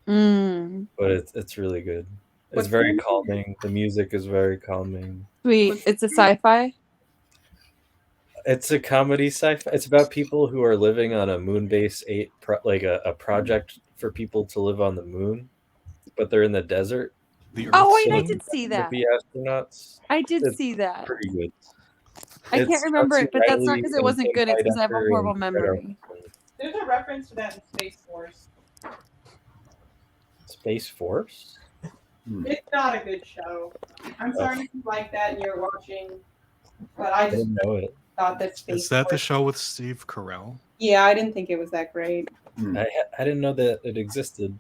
Mm. but it's really good. It's What's very the name? calming. The music is very calming. Sweet. It's a sci-fi. It's a comedy sci-fi. It's about people who are living on a Moonbase 8, like a project for people to live on the moon, but they're in the desert. Oh wait, I So did see that. the astronauts. I did It's see that. pretty good. I It's can't remember Chelsea it, but that's not Riley because it and wasn't Kim good. It's because I have a Heidecker horrible and Fred memory. Armisen. There's a reference to that in Space Force. Space Force? It's not a good show. I'm sorry if you like that and you're watching, but I I just didn't know it. thought that Space Is that the Force. show with Steve Carell? Yeah, I didn't think it was that great. I didn't know that it existed.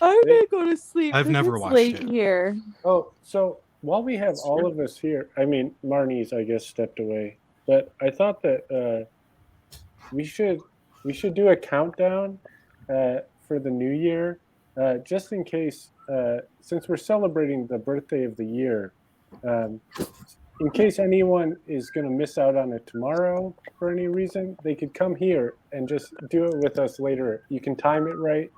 I'm gonna go to sleep. I've 'cause never it's watched late it. here. Oh, so while we have all of us here, I mean, Marnie's, I guess, stepped away, but I thought that we should do a countdown for the new year, just in case, since we're celebrating the birthday of the year. In case anyone is going to miss out on it tomorrow for any reason, they could come here and just do it with us later. You can time it right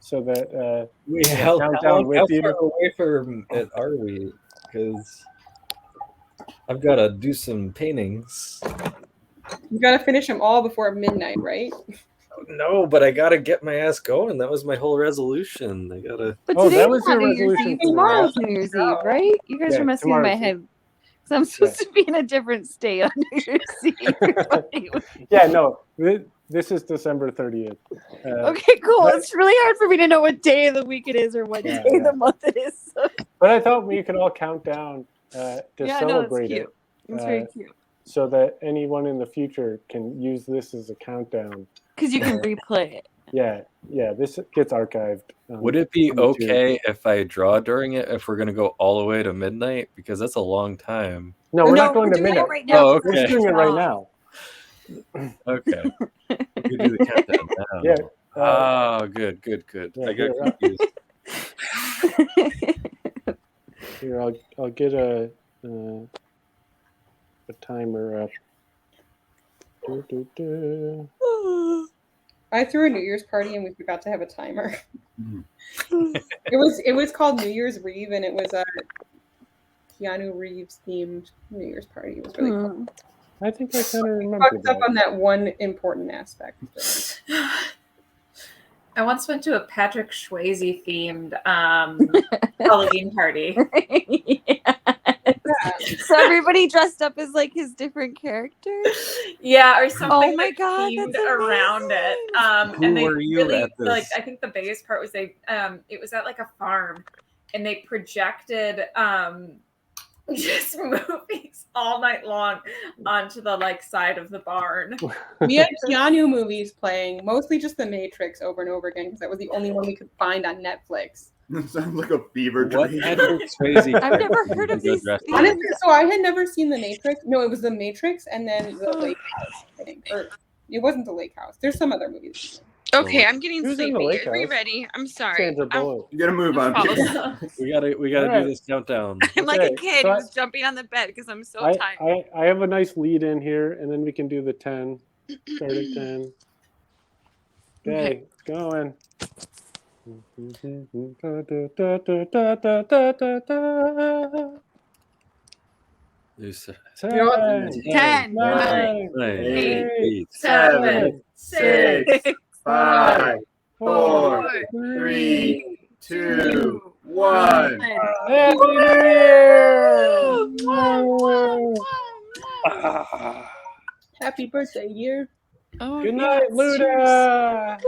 so that We we can how count down how with you. far away from it are we? Because I've got to do some paintings. You gotta finish them all before midnight, right? No, but I got to get my ass going. That was my whole resolution. I got to. But Oh, today's that was not your New Year's resolution Eve. for the Tomorrow's last New Year's Eve, right? You guys Yeah, are messing with my tomorrow's- head. So I'm supposed to be in a different state on New Year's Eve. Yeah, no, this is December 30th. Okay, cool. but- It's really hard for me to know what day of the week it is or what Yeah, day of yeah. the month it is. But I thought we could all count down to Yeah, no, that's celebrate cute. it. It's very cute. So that anyone in the future can use this as a countdown. Because you can replay it. Yeah, this gets archived. Would it be on YouTube. okay if I draw during it if we're going to go all the way to midnight? Because that's a long time. No, we're not No, going we're to doing it midnight. right now. Oh, We're okay. doing it right now. Okay. We do the countdown now. Yeah. Oh, good. Yeah, I got here, confused. Here, I'll get a timer up. I threw a New Year's party and we forgot to have a timer. It was called New Year's Reeve and it was a Keanu Reeves themed New Year's party. It was really cool. I think I kind of remember Fucked up that. on that one important aspect. I once went to a Patrick Swayze themed Halloween party. So everybody dressed up as like his different characters. Yeah, or something. Oh my that God, themed that's around it. Who And they were you really at this? like. I think the biggest part was it was at like a farm, and they projected just movies all night long onto the like side of the barn. We had Keanu movies playing, mostly just The Matrix over and over again because that was the only one we could find on Netflix. Sounds like a fever What dream. Patrick Swayze? I've never heard of these dressed things. Honestly, so I had never seen The Matrix. No, it was The Matrix and then The Lake House, I think. Or it wasn't The Lake House. There's some other movies. Okay, I'm getting Who's in the sleepy. lake Are we house? ready? I'm sorry. Sandra I'm, Bullock. You gotta move on. We gotta Alright. do this countdown. I'm like a Okay, kid so who's jumping on the bed because I'm so I tired. have a nice lead in here, and then we can do the 10. Start at 10. Okay, it's going. There's 10, 9, 8, 7, 6, 5, 4, 3, 3, 2, 1. Happy New Year! Happy birthday, year. Oh, Good night, Luda.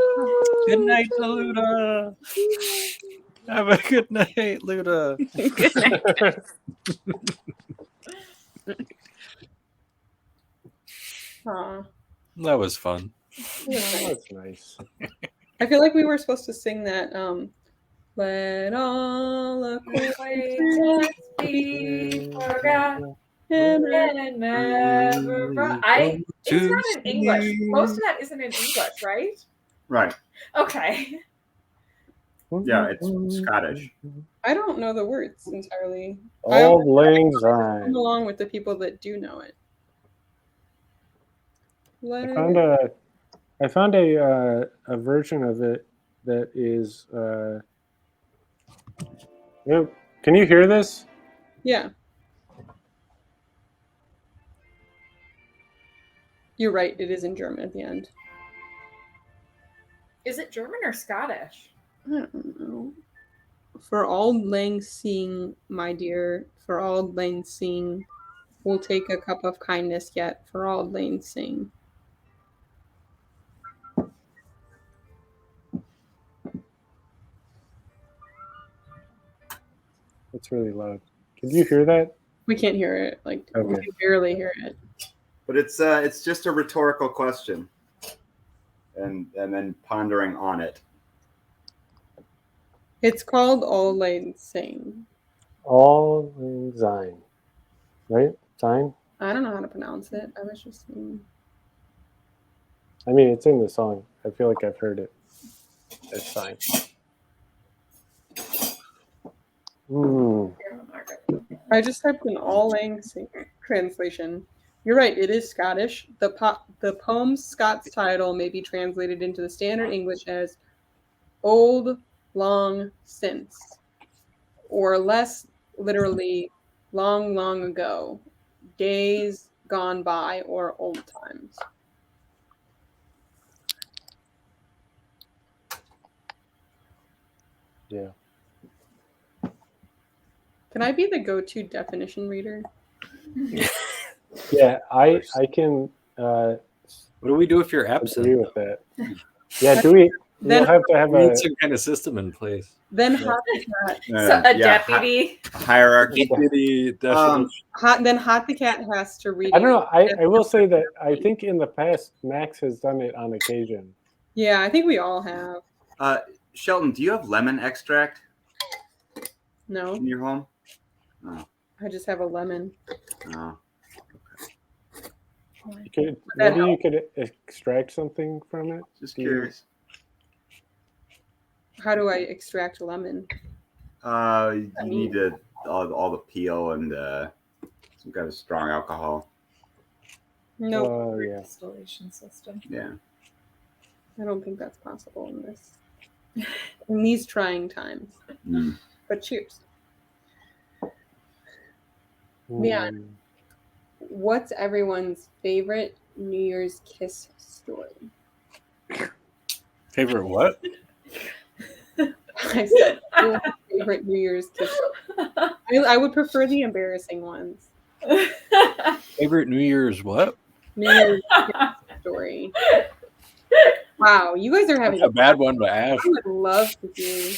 Good night, Luda. Have a good night, Luda. Good night. Aw. That was fun. Yeah, that's nice. I feel like we were supposed to sing that. Let all acquaintance be forgot. And never brought. It's not in English. Most of that isn't in English, right? Right. Okay. Yeah, it's Scottish. I don't know the words entirely. Auld Lang come Syne. along with the people that do know it. I found a version of it that is. Can you hear this? Yeah. You're right. It is in German at the end. Is it German or Scottish? I don't know. For Auld Lang Syne, my dear, for Auld Lang Syne, we'll take a cup of kindness yet. For Auld Lang Syne. It's really loud. Can you hear that? We can't hear it. Like we Okay. can barely hear it. But it's just a rhetorical question, and then pondering on it. It's called Auld Lang Syne. Auld Lang Syne. Right? Syne? I don't know how to pronounce it. I was just saying. I mean, it's in the song. I feel like I've heard it. It's Syne. I just typed in Auld Lang Syne translation. You're right, it is Scottish. The poem's Scots title may be translated into the standard English as Old Long Since, or less literally long, long ago, days gone by, or old times. Yeah. Can I be the go-to definition reader? Yeah, I can. What do we do if you're absent? Agree with that. Yeah, do we? We'll have to have We need a some kind of system in place. Then Yeah. hot the cat. So a deputy. Hierarchy. Deputy, definition. Hot the cat has to read. I don't know. I will say that I think in the past Max has done it on occasion. Yeah, I think we all have. Shelton, do you have lemon extract No, in your home? Oh. I just have a lemon. Oh. You could, that maybe you could extract something from it. Just Do you- curious. How do I extract lemon? You need all the peel and some kind of strong alcohol. No, Oh yeah. Distillation system. Yeah. I don't think that's possible in these trying times. Mm. But cheers. Leon, what's everyone's favorite New Year's kiss story? Favorite what? I said favorite New Year's kiss story. I would prefer the embarrassing ones. Favorite New Year's what? New Year's kiss story. Wow, you guys are having That's a bad one to ask. I would love to hear.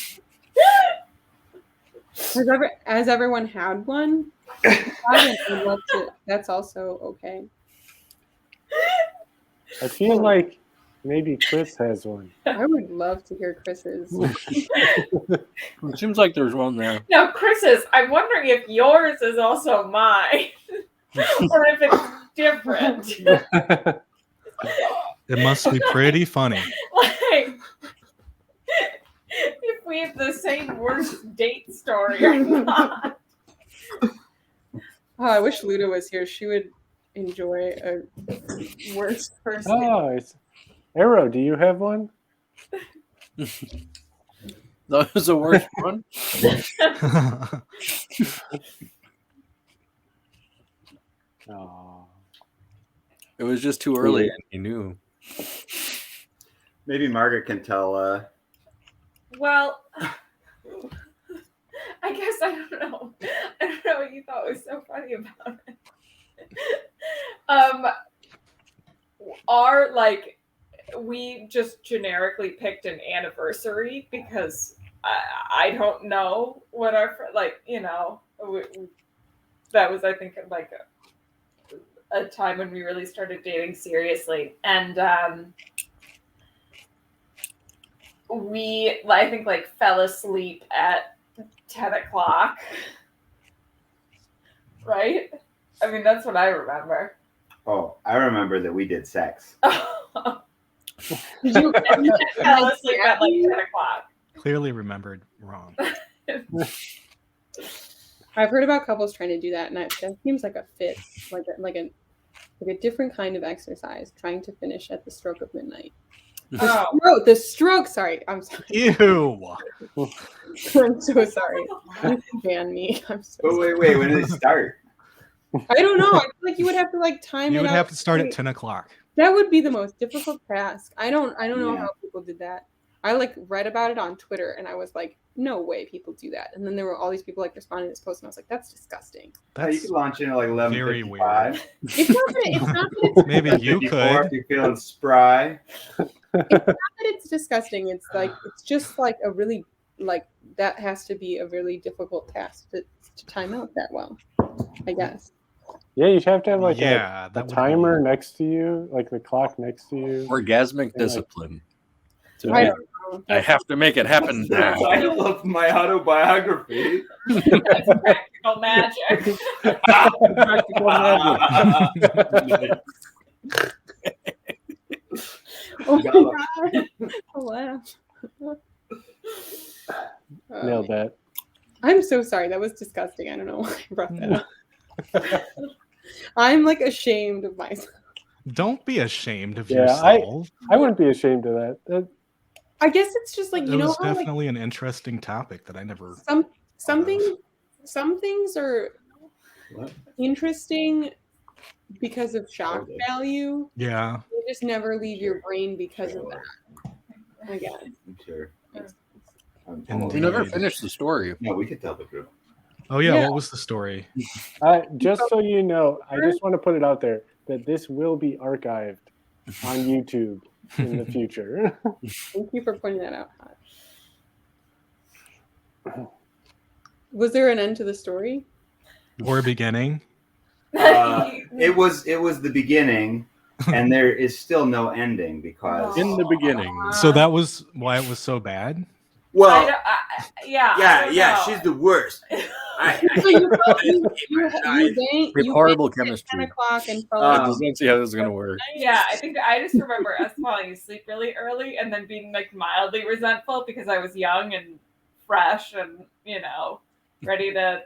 Has everyone had one? I'd love to. That's also okay. I feel like maybe Chris has one. I would love to hear Chris's. It seems like there's one there. Now, Chris's, I'm wondering if yours is also mine, or if it's different. It must be pretty funny. Like, if we have the same worst date story or not. Oh, I wish Luda was here. She would enjoy a worse person. Oh, it's Arrow. Do you have one? That was the worst one. Oh. It was just too early, and he knew. Maybe Margaret can tell. Well, I guess I don't know. I don't know what you thought was so funny about it. We just generically picked an anniversary because I don't know what our that was, I think, like a time when we really started dating seriously, and we, I think, like fell asleep at 10 o'clock, right? I mean, that's what I remember. Oh, I remember that we did sex. Did you fell asleep at like 10 o'clock. Clearly remembered wrong. I've heard about couples trying to do that, and that seems like a fit, like a different kind of exercise, trying to finish at the stroke of midnight. The stroke. Sorry, I'm sorry. Ew. I'm so sorry. You can ban me. I'm so sorry. Wait. When did it start? I don't know. I feel like you would have to like time it. You would out. have to start at 10 o'clock. That would be the most difficult task. I don't know how people did that. I like read about it on Twitter, and I was like, no way people do that. And then there were all these people like responding to this post, and I was like, that's disgusting. You could launch in at like 11:55. Very weird. It's not that Maybe you could. If you're feeling spry. It's not that it's disgusting. It's like it's just like a really like that has to be a really difficult task to time out that well, I guess. Yeah, you'd have to have like Yeah, a that would timer next to you, like the clock next to you. Orgasmic And, like, discipline. I don't know. I have to make it happen now. I love my autobiography. That's practical magic. Practical magic. Oh my god! I laugh. Nailed that. I'm so sorry. That was disgusting. I don't know why I brought that up. I'm like ashamed of myself. Don't be ashamed of Yeah, yourself. I wouldn't be ashamed of that. I guess it's just like It you know was how like definitely an interesting topic that I never. some things are interesting because of shock value. Yeah. They just never leave your brain because of that. I guess. Sure. We never finished the story. No, we could tell the group. Oh yeah, Yeah. what was the story? Just so you know, I just want to put it out there that this will be archived on YouTube in the future. Thank you for pointing that out, Hot. Was there an end to the story? Or beginning? It was the beginning, and there is still no ending because In the beginning. So that was why it was so bad? well, I don't know. she's the worst. So you We have horrible at 10 chemistry. o'clock and I just don't see how this is gonna work. Yeah, I think I just remember us falling asleep really early and then being like mildly resentful because I was young and fresh and ready to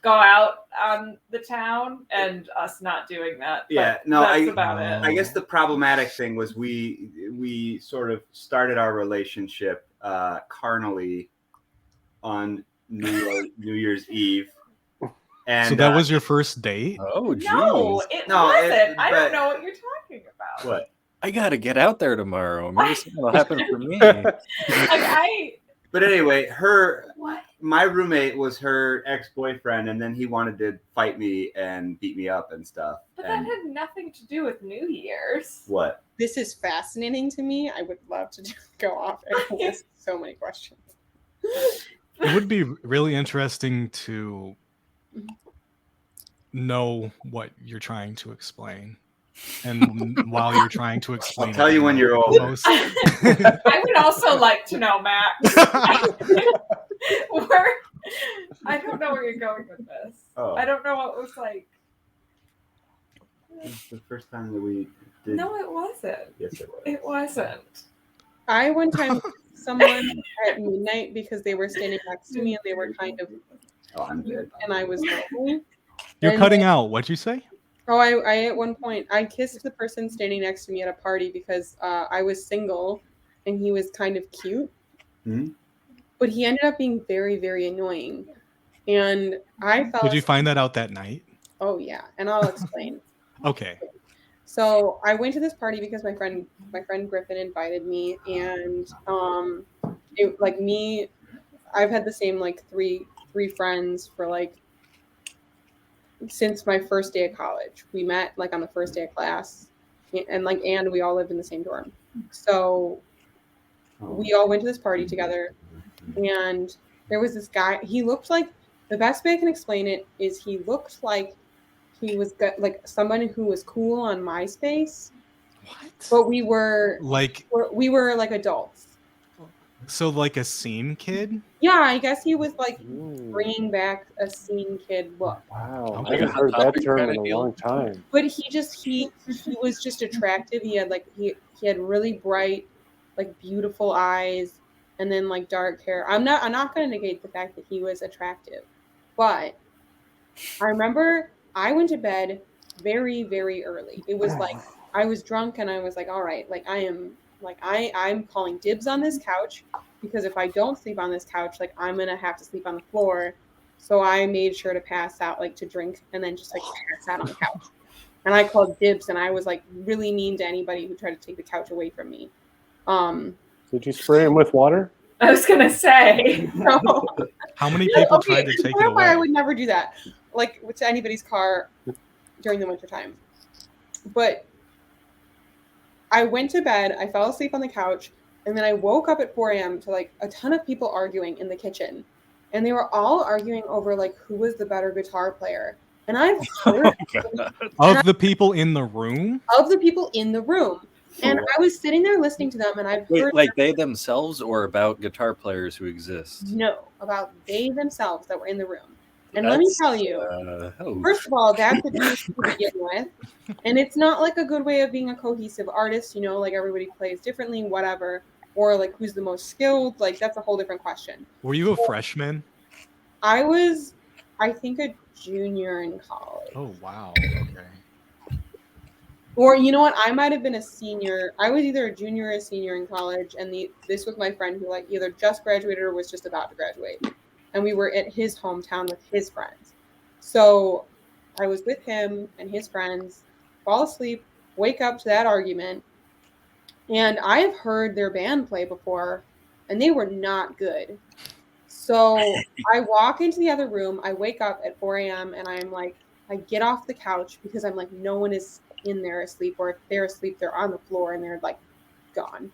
go out on the town and us not doing that. Yeah, But no, that's about it. I guess the problematic thing was we sort of started our relationship carnally on New Year's Eve. And So that was your first date? Oh, geez. No, it wasn't. I don't know what you're talking about. What? I gotta get out there tomorrow. Maybe something will happen for me. But anyway, my roommate was her ex-boyfriend, and then he wanted to fight me and beat me up and stuff. But that had nothing to do with New Year's. What? This is fascinating to me. I would love to just go off and ask so many questions. It would be really interesting to know what you're trying to explain. And while you're trying to explain, I'll tell you when you're old. I would also like to know, Max. I don't know where you're going with this. Oh. I don't know what it was like. It's the first time that we did. No, it wasn't. Yes, it was. It wasn't. I one time someone at midnight because they were standing next to me and they were kind of Oh, I'm dead. and I was lonely. You're And cutting out. What'd you say? Oh, I at one point I kissed the person standing next to me at a party because I was single and he was kind of cute. Hmm? But he ended up being very, very annoying. And I felt Did you find that out that night? Oh yeah, and I'll explain. Okay. So I went to this party because my friend Griffin invited me, and I've had the same like three friends for like since my first day of college. We met like on the first day of class, and we all lived in the same dorm. So we all went to this party together, and there was this guy. He looked like, the best way I can explain it is he looked like he was like someone who was cool on MySpace. What? But we were like adults. So like a scene kid? Yeah, I guess he was like bringing back a scene kid look. Wow, I Okay. haven't heard that term in a long time. But he was just attractive. He had like he had really bright, like beautiful eyes, and then like dark hair. I'm not going to negate the fact that he was attractive, but I remember I went to bed very very early. It was like I was drunk and I was like, all right, like I'm calling dibs on this couch, because if I don't sleep on this couch, like I'm gonna have to sleep on the floor. So I made sure to pass out, like to drink, and then just like pass out on the couch. And I called dibs, and I was like really mean to anybody who tried to take the couch away from me. Did you spray him with water? I was gonna say. No. How many people tried to take it Why I away? would never do that, like to anybody's car during the wintertime. But I went to bed, I fell asleep on the couch, and then I woke up at 4 a.m. to like a ton of people arguing in the kitchen. And they were all arguing over like who was the better guitar player. And I've heard Of the people in the room? of the people in the room. And I was sitting there listening to them, and I've Wait, heard like they themselves, or about guitar players who exist? no about they themselves that were in the room. And let me That's, tell you, oh. first of all, that's a to begin with. And it's not like a good way of being a cohesive artist, you know, like everybody plays differently, whatever. Or like who's the most skilled, like that's a whole different question. Were you a freshman? I was, I think, a junior in college. Oh wow. Okay. Or you know what? I might have been a senior. I was either a junior or a senior in college, and this was my friend who like either just graduated or was just about to graduate. And we were at his hometown with his friends. So I was with him and his friends, fall asleep, wake up to that argument. And I've heard their band play before, and they were not good. So I walk into the other room, I wake up at 4 a.m. and I'm like, I get off the couch because I'm like, no one is in there asleep, or if they're asleep, they're on the floor and they're like gone.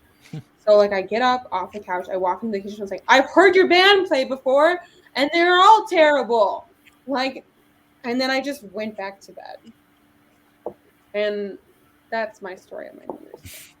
So like I get up off the couch, I walk into the kitchen, I was like, I've heard your band play before and they're all terrible. Like, and then I just went back to bed. And that's my story of my New Year's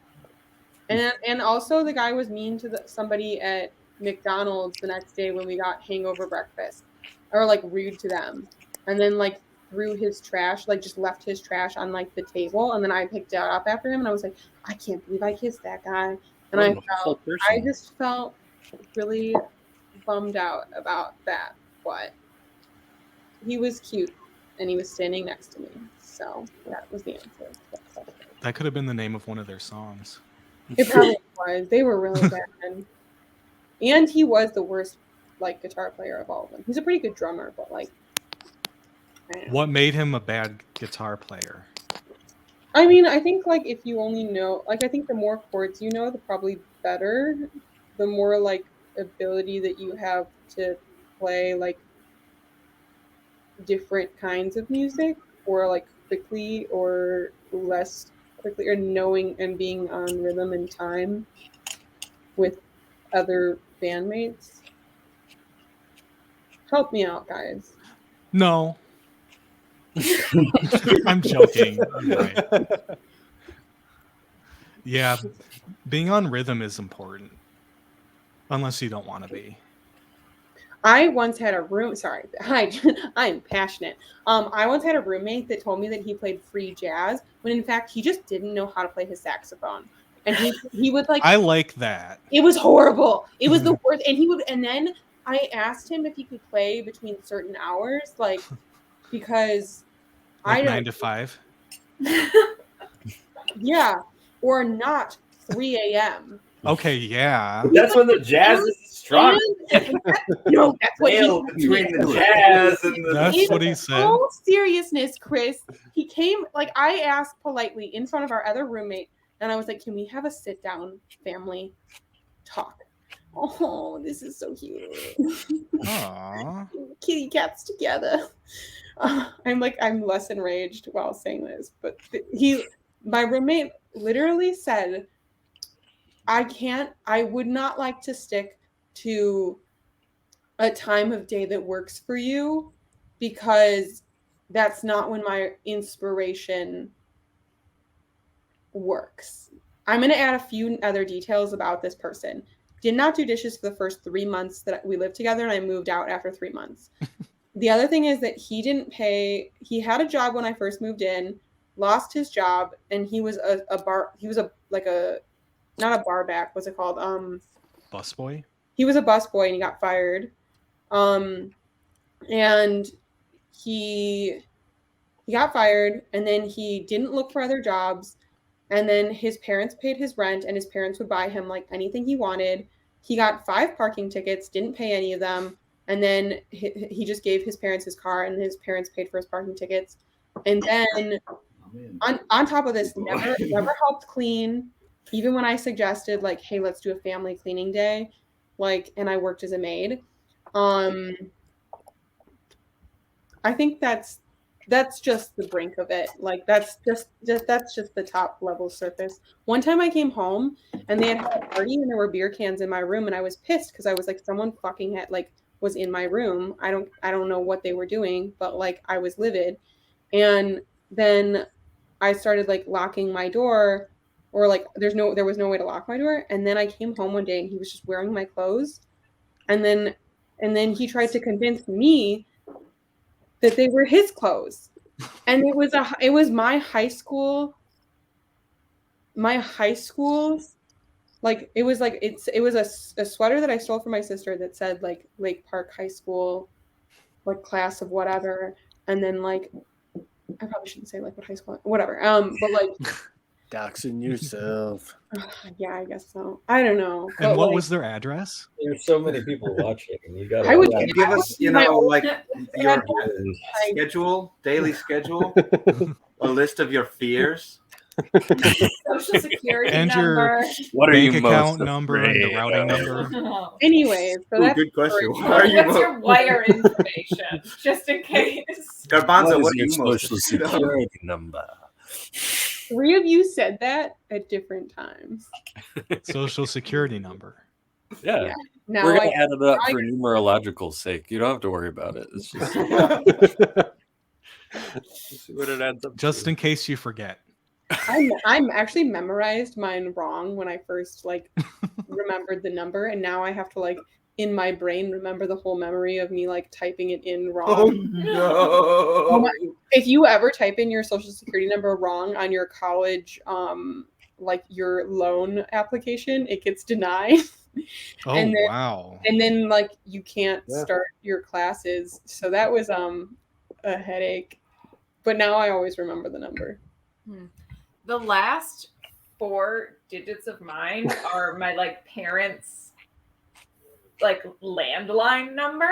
Day. And also the guy was mean to somebody at McDonald's the next day when we got hangover breakfast, or like rude to them, and then like threw his trash, like just left his trash on like the table, and then I picked it up after him, and I was like, I can't believe I kissed that guy. And I just felt really bummed out about that, but he was cute and he was standing next to me, so that was the answer. That could have been the name of one of their songs. It probably was. They were really bad. And he was the worst like guitar player of all of them. He's a pretty good drummer, but like What made him a bad guitar player? I mean, I think like if you only know, like I think the more chords you know, the probably better. The more like ability that you have to play like different kinds of music, or like quickly or less quickly, or knowing and being on rhythm and time with other bandmates. Help me out, guys. No. I'm joking. You're right. Yeah, being on rhythm is important. Unless you don't want to be. I once had a room. Sorry, I'm passionate. I once had a roommate that told me that he played free jazz when in fact he just didn't know how to play his saxophone, and he would like. I like that. It was horrible. It was the worst, and he would. And then I asked him if he could play between certain hours, like because Like I don't. 9 to 5. Yeah, or not 3 a.m. Okay, yeah. That's when the jazz is strong. No, that's what Veil he between the jazz and the. That's what he said. In all seriousness, Chris, he came, like, I asked politely in front of our other roommate, and I was like, can we have a sit-down family talk? Oh, this is so cute. Aww. Kitty cats together. I'm less enraged while saying this, but my roommate literally said, I would not like to stick to a time of day that works for you, because that's not when my inspiration works. I'm going to add a few other details about this person. did not do dishes for the first 3 months that we lived together, and I moved out after 3 months. The other thing is that he didn't pay. He had a job when I first moved in, lost his job, and he was not a bar back. What's it called? Busboy. He was a busboy and he got fired. And he got fired, and then he didn't look for other jobs. And then his parents paid his rent, and his parents would buy him like anything he wanted. He got 5 parking tickets, didn't pay any of them. And then he just gave his parents his car, and his parents paid for his parking tickets. And then on top of this, never helped clean. Even when I suggested like, hey, let's do a family cleaning day, like, and I worked as a maid. I think that's just the brink of it. Like that's just the top level surface. One time I came home and they had a party and there were beer cans in my room, and I was pissed because I was like, someone fucking was in my room. I don't know what they were doing, but like I was livid. And then I started like locking my door, or like there was no way to lock my door. And then I came home one day and he was just wearing my clothes. And then he tried to convince me that they were his clothes. And it was my high school, like it was a sweater that I stole from my sister that said like Lake Park High School, like class of whatever. And then like, I probably shouldn't say like what high school, whatever. But like doxing yourself. Yeah, I guess so. I don't know. And what was their address? There's so many people watching. You got. I would give us, your schedule, daily schedule, a list of your fears. Social security and number. Your bank account number and the routing number. Anyways, so that's good question. What's your wire information, just in case? Garbanzo, what is your social security number? 3 of you said that at different times. Social security number. Yeah. Now We're gonna add it up for numerological sake. You don't have to worry about it. It's just see what it adds up. Just in case you forget. I'm actually memorized mine wrong when I first like remembered the number, and now I have to like in my brain remember the whole memory of me like typing it in wrong. Oh no. If you ever type in your social security number wrong on your college like your loan application, it gets denied. Oh, and then, wow. And then like you can't start your classes. So that was a headache. But now I always remember the number. The last 4 digits of mine are my like parents' like landline number.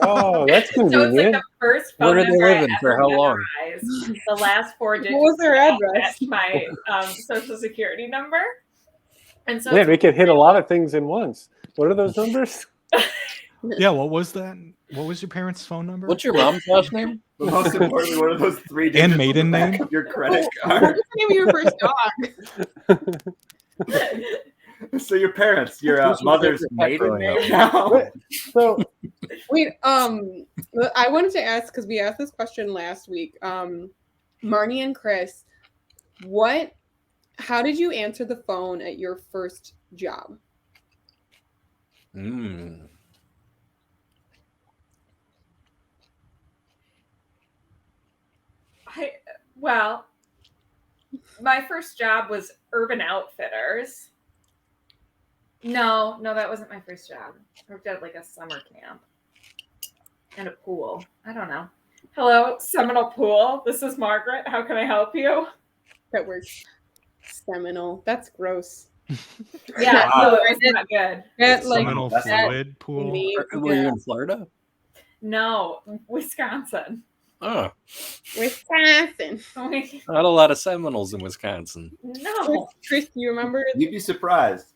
Oh, that's So convenient. it's like the first phone Where are they number I living? For ever how long? memorized. The last 4 digits. What was their address? My social security number. And so Man, we could hit a lot of things in once. What are those numbers? Yeah, what was that? What was your parents' phone number? What's your mom's last name? But most importantly, what are those 3 digits And maiden on the back name? of your credit What card? was the name of your first dog? So your parents, your mother's maiden name now. So Wait, I wanted to ask, because we asked this question last week. Marnie and Chris, how did you answer the phone at your first job? Well, my first job was Urban Outfitters. No, that wasn't my first job. I worked at like a summer camp and a pool. I don't know. Hello, Seminole Pool. This is Margaret. How can I help you? That works. Seminole. That's gross. Yeah, Wow. no, it's not good. That like Seminole that fluid pool. name, Were you in Florida? No, Wisconsin. Oh, Wisconsin. not a lot of Seminoles in Wisconsin. No. Chris, you remember? You'd be surprised.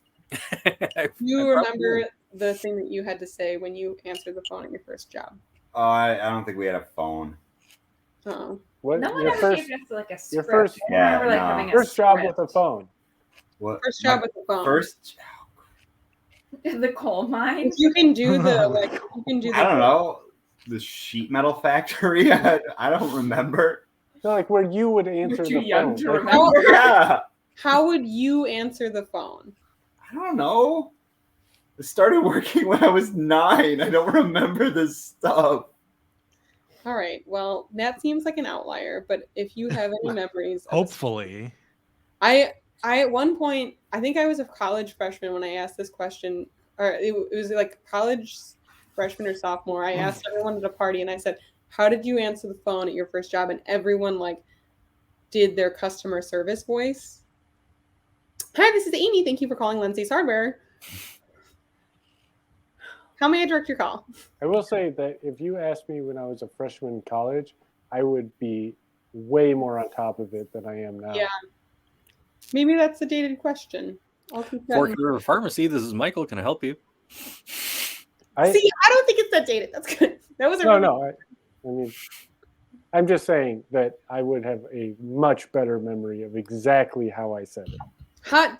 You remember the thing that you had to say when you answered the phone at your first job? Oh, I don't think we had a phone. Oh. what No one your ever first gave us like a your script. first I remember, like, no. having a first job script. with a phone? What? First job with the phone. First, The coal mine. If you can do the like, you can do the. I don't know. The sheet metal factory. I don't remember. No, like where you would answer too the young phone. to Like, remember. Yeah. How would you answer the phone? I don't know. started working when I was 9. I don't remember this stuff. All right. Well, that seems like an outlier, but if you have any memories, Hopefully. I at one point, I think I was a college freshman when I asked this question, or it was like college freshman or sophomore. I asked everyone at a party, and I said, "How did you answer the phone at your first job?" And everyone like did their customer service voice. Hi, this is Amy. Thank you for calling Lindsay's Hardware. How may I direct your call? I will say that if you asked me when I was a freshman in college, I would be way more on top of it than I am now. Yeah. Maybe that's a dated question. I'll keep that. Fork River Pharmacy. This is Michael. Can I help you? See, I don't think it's that dated. That's good. That was a no. I mean, I'm just saying that I would have a much better memory of exactly how I said it.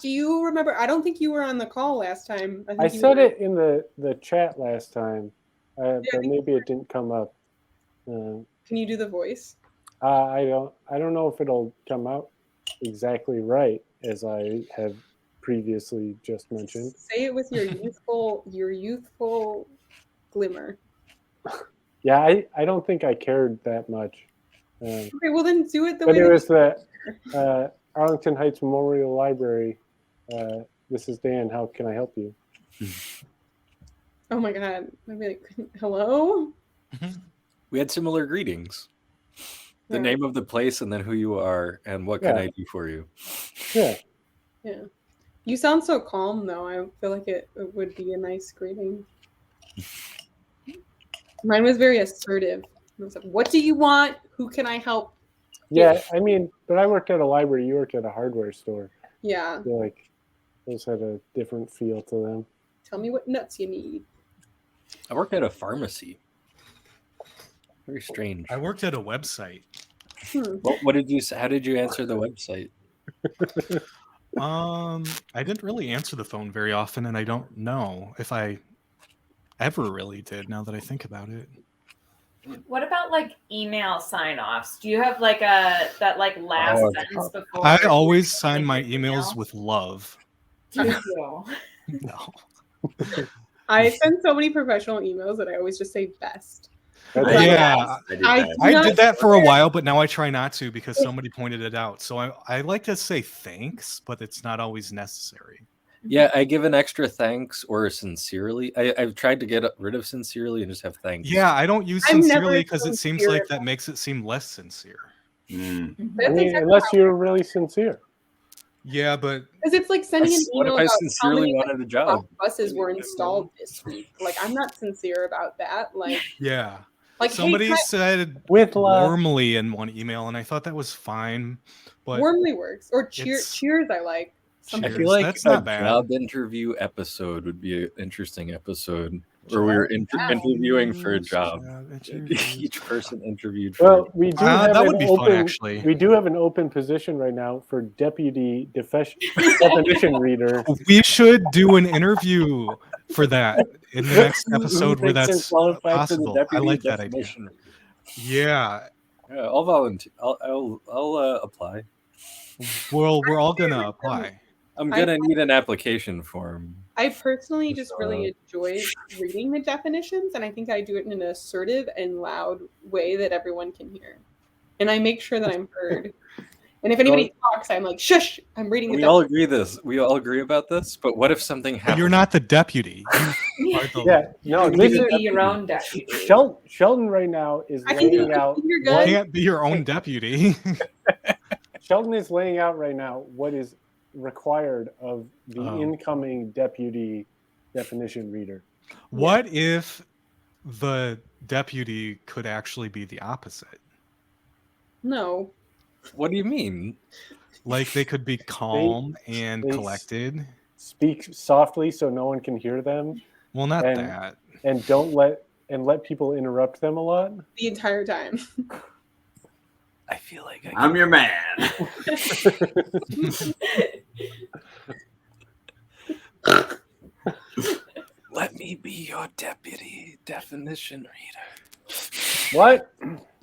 Do you remember? I don't think you were on the call last time. I said it in the chat last time, but maybe it didn't come up. Can you do the voice? I don't know if it'll come out exactly right as I have previously just mentioned. Say it with your youthful glimmer. Yeah, I don't think I cared that much. Okay, well then do it the but way. But it was the Arlington Heights Memorial Library. This is Dan. How can I help you? Oh my God! I'd be like, hello. We had similar greetings. The name of the place, and then who you are, and what can I do for you? Yeah. Yeah. You sound so calm, though. I feel like it would be a nice greeting. Mine was very assertive. It was like, what do you want? Who can I help? Yeah, I mean, but I worked at a library. You worked at a hardware store. Yeah. I feel like those had a different feel to them. Tell me what nuts you need. I worked at a pharmacy. Very strange. I worked at a website. What did you? How did you answer the website? I didn't really answer the phone very often, and I don't know if I ever really did. Now that I think about it. What about like email sign-offs? Do you have like that last sentence before? I always sign my emails with love. Do you? No. I send so many professional emails that I always just say best. Yeah, I did that for a while, but now I try not to because somebody pointed it out. So I like to say thanks, but it's not always necessary. Yeah, I give an extra thanks or sincerely. I've tried to get rid of sincerely and just have thanks. Yeah, I don't use sincerely because it seems like that makes it seem less sincere. I mean, unless you're really sincere. Yeah, but because it's like sending an email about sincerely how many wanted a job. buses were installed this week. Like, I'm not sincere about that. Like, yeah. Like somebody said with love. Warmly in one email, and I thought that was fine. But warmly works, or cheers. I like. I feel like that's not bad. Job interview episode would be an interesting episode where we were interviewing for a job. Each person interviewed. Well, we do have that would be fun, actually. We do have an open position right now for deputy definition reader. We should do an interview for that in the next episode where that's possible. I like that idea. Yeah. I'll volunteer. I'll apply. Well, we're all gonna apply. I'm gonna need an application form. I personally just really enjoy reading the definitions, and I think I do it in an assertive and loud way that everyone can hear. And I make sure that I'm heard. And if anybody talks, I'm like, shush, I'm reading the definition. We all agree about this, but what if something happens? But you're not the deputy. No, you can be your own deputy. Shelton right now is laying out. You can't be your own deputy. Shelton is laying out right now what is required of the incoming deputy definition reader. What if the deputy could actually be the opposite? No. What do you mean? Like they could be calm and collected. Speak softly so no one can hear them. Well, not that. And don't let people interrupt them a lot. The entire time. I feel like I'm your man. Let me be your deputy definition reader. What?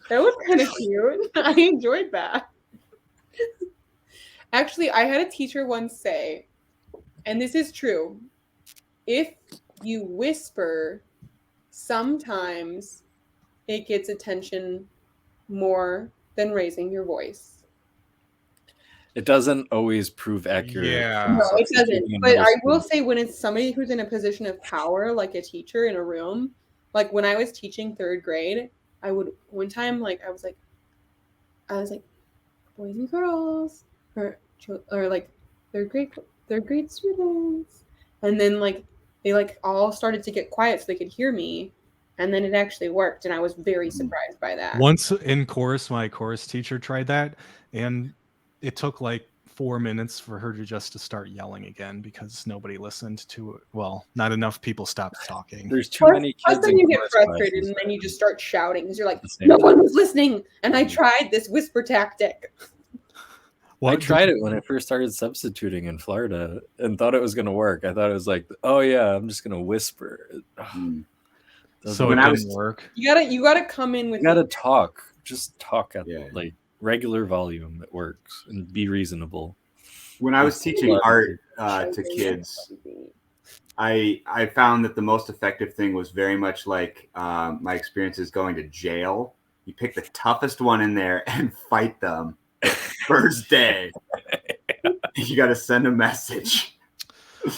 That was kind of cute. I enjoyed that. Actually, I had a teacher once say, and this is true, if you whisper, sometimes it gets attention more than raising your voice. It doesn't always prove accurate. Yeah. No, it doesn't. Substituting But I middle will school. say, when it's somebody who's in a position of power, like a teacher in a room, like when I was teaching third grade, I would one time like I was like, boys and girls, or like third grade students, and then like they like all started to get quiet so they could hear me, and then it actually worked, and I was very surprised by that. Once in chorus, my chorus teacher tried that, and it took like 4 minutes for her to start yelling again because nobody listened to it. Well, not enough people stopped talking. There's too many kids Then in you get chorus frustrated, classes. and then you just start shouting because you're like, the same no time. one was listening, and I tried this whisper tactic. I tried it when I first started substituting in Florida and thought it was going to work. I thought it was like, oh yeah, I'm just going to whisper. So it didn't work. You gotta come in with. You gotta talk. Just talk at like regular volume. It works, and be reasonable. When I was teaching art to kids, I found that the most effective thing was very much like my experiences going to jail. You pick the toughest one in there and fight them the first day. You got to send a message.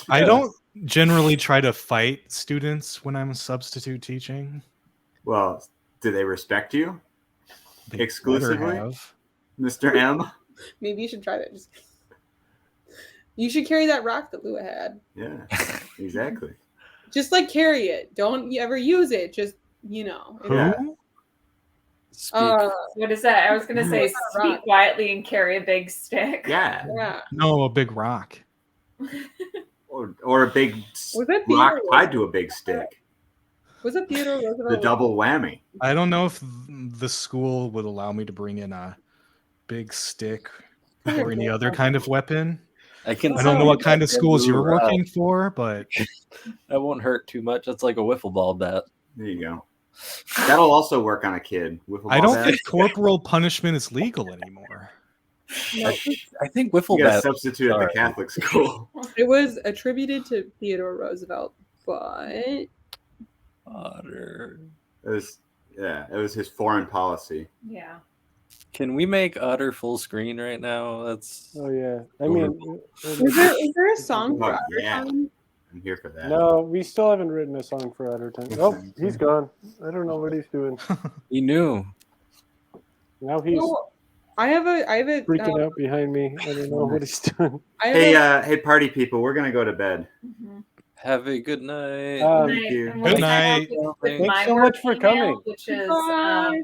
I don't generally try to fight students when I'm substitute teaching. Well, do they respect you? They exclusively, better have. Mr. M? Maybe you should try that. You should carry that rock that Lua had. Yeah, exactly. Just like carry it. Don't ever use it. Just Yeah. What is that? I was gonna say speak quietly and carry a big stick. Yeah. No, a big rock. Or a big Was that rock Theodore tied to a big stick. Was it Theodore Roosevelt? The double whammy. I don't know if the school would allow me to bring in a big stick or any other kind of weapon. I don't know what kind of schools you're working for, but that won't hurt too much. That's like a wiffle ball bat. There you go. That'll also work on a kid. Wiffle I ball don't bat. think corporal punishment is legal anymore. I think wiffle You got to bat. substitute at the Catholic school. It was attributed to Theodore Roosevelt, but Otter. It was his foreign policy. Yeah. Can we make Otter full screen right now? That's Oh yeah. I mean, is there a song for Oh, Otter yeah. Time? I'm here for that. no, we still haven't written a song for Otter Time. Oh, he's gone. I don't know what he's doing. he knew. Now he's No, I have a freaking out behind me. I don't know what he's doing. I have Hey, hey, party people, we're gonna go to bed. Have a good night. Thank you. And Good we'll sign off night. with Thanks my so work much for email, coming. Which is,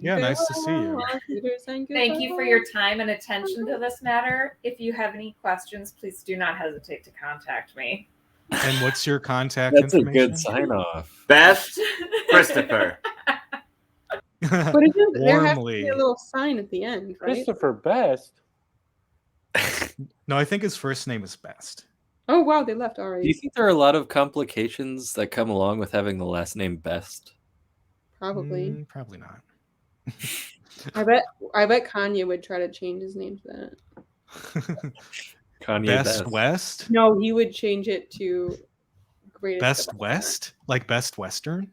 Yeah, nice to see you. thank you for your time and attention to this matter. If you have any questions, please do not hesitate to contact me. And what's your contact That's a information? good sign off. Best Christopher. But isn't there has to be Warmly. a little sign at the end, right? Christopher Best. No, I think his first name is Best. Oh wow, they left Do you already. think there are a lot of complications that come along with having the last name Best? Probably. Probably not. I bet Kanye would try to change his name to that. Kanye Best West? No, he would change it to greatest. Best of all West? Like Best Western? time.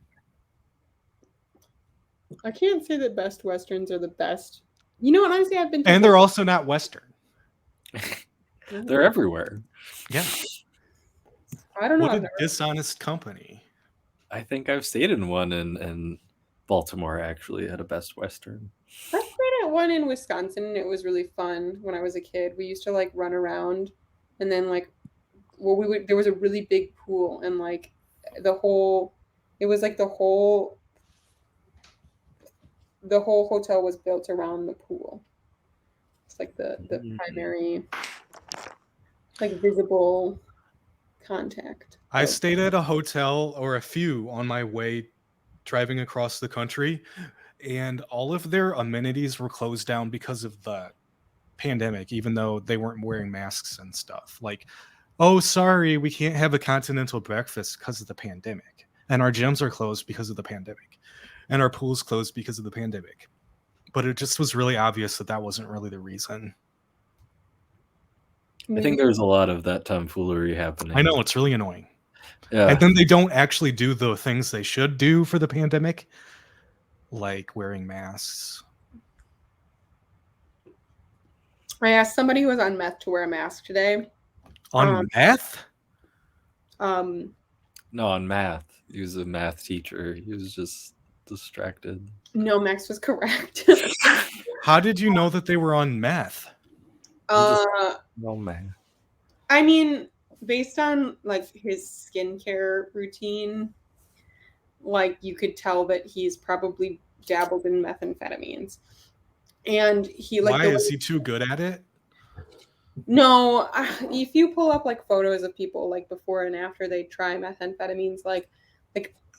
I can't say that best westerns are the best. You know what? Honestly, I've been. to And they're both. also not Western. They're everywhere. Yeah. I don't know. What I've a never- dishonest company. I think I've stayed in one in Baltimore, actually, at a Best Western. I stayed at one in Wisconsin, and it was really fun when I was a kid. We used to like run around, and then there was a really big pool, and like it was like the whole hotel was built around the pool. It's like the primary, like visible contact. I stayed at a hotel or a few on my way driving across the country, and all of their amenities were closed down because of the pandemic, even though they weren't wearing masks and stuff. Like, oh, sorry, we can't have a continental breakfast because of the pandemic. And our gyms are closed because of the pandemic. And our pool's closed because of the pandemic. But it just was really obvious that that wasn't really the reason. I think there's a lot of that tomfoolery happening. I know, it's really annoying. Yeah. And then they don't actually do the things they should do for the pandemic, like wearing masks. I asked somebody who was on meth to wear a mask today. On meth? No, on math. He was a math teacher. He was just distracted. No, Max was correct. How did you know that they were on meth? No man. I mean, based on like his skincare routine, like you could tell that he's probably dabbled in methamphetamines. And he like Why is he too good at it? No, if you pull up like photos of people like before and after they try methamphetamines,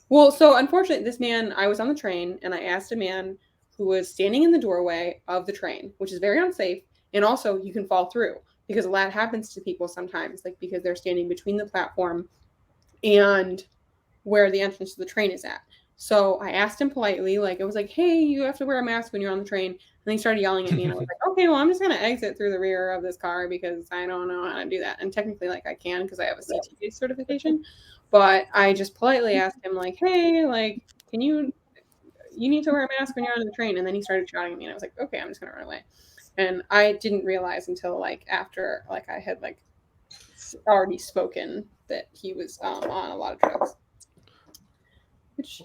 well, so unfortunately, this man, I was on the train and I asked a man who was standing in the doorway of the train, which is very unsafe, and also you can fall through because a lot happens to people sometimes, like because they're standing between the platform and where the entrance to the train is at. So I asked him politely, like, I was like, hey, you have to wear a mask when you're on the train. And then he started yelling at me, and I was like, okay, well, I'm just going to exit through the rear of this car because I don't know how to do that. And technically, like, I can because I have a CTA certification. But I just politely asked him, like, hey, like, you need to wear a mask when you're on the train. And then he started shouting at me, and I was like, okay, I'm just going to run away. And I didn't realize until, like, after, like, I had, like, already spoken that he was on a lot of drugs.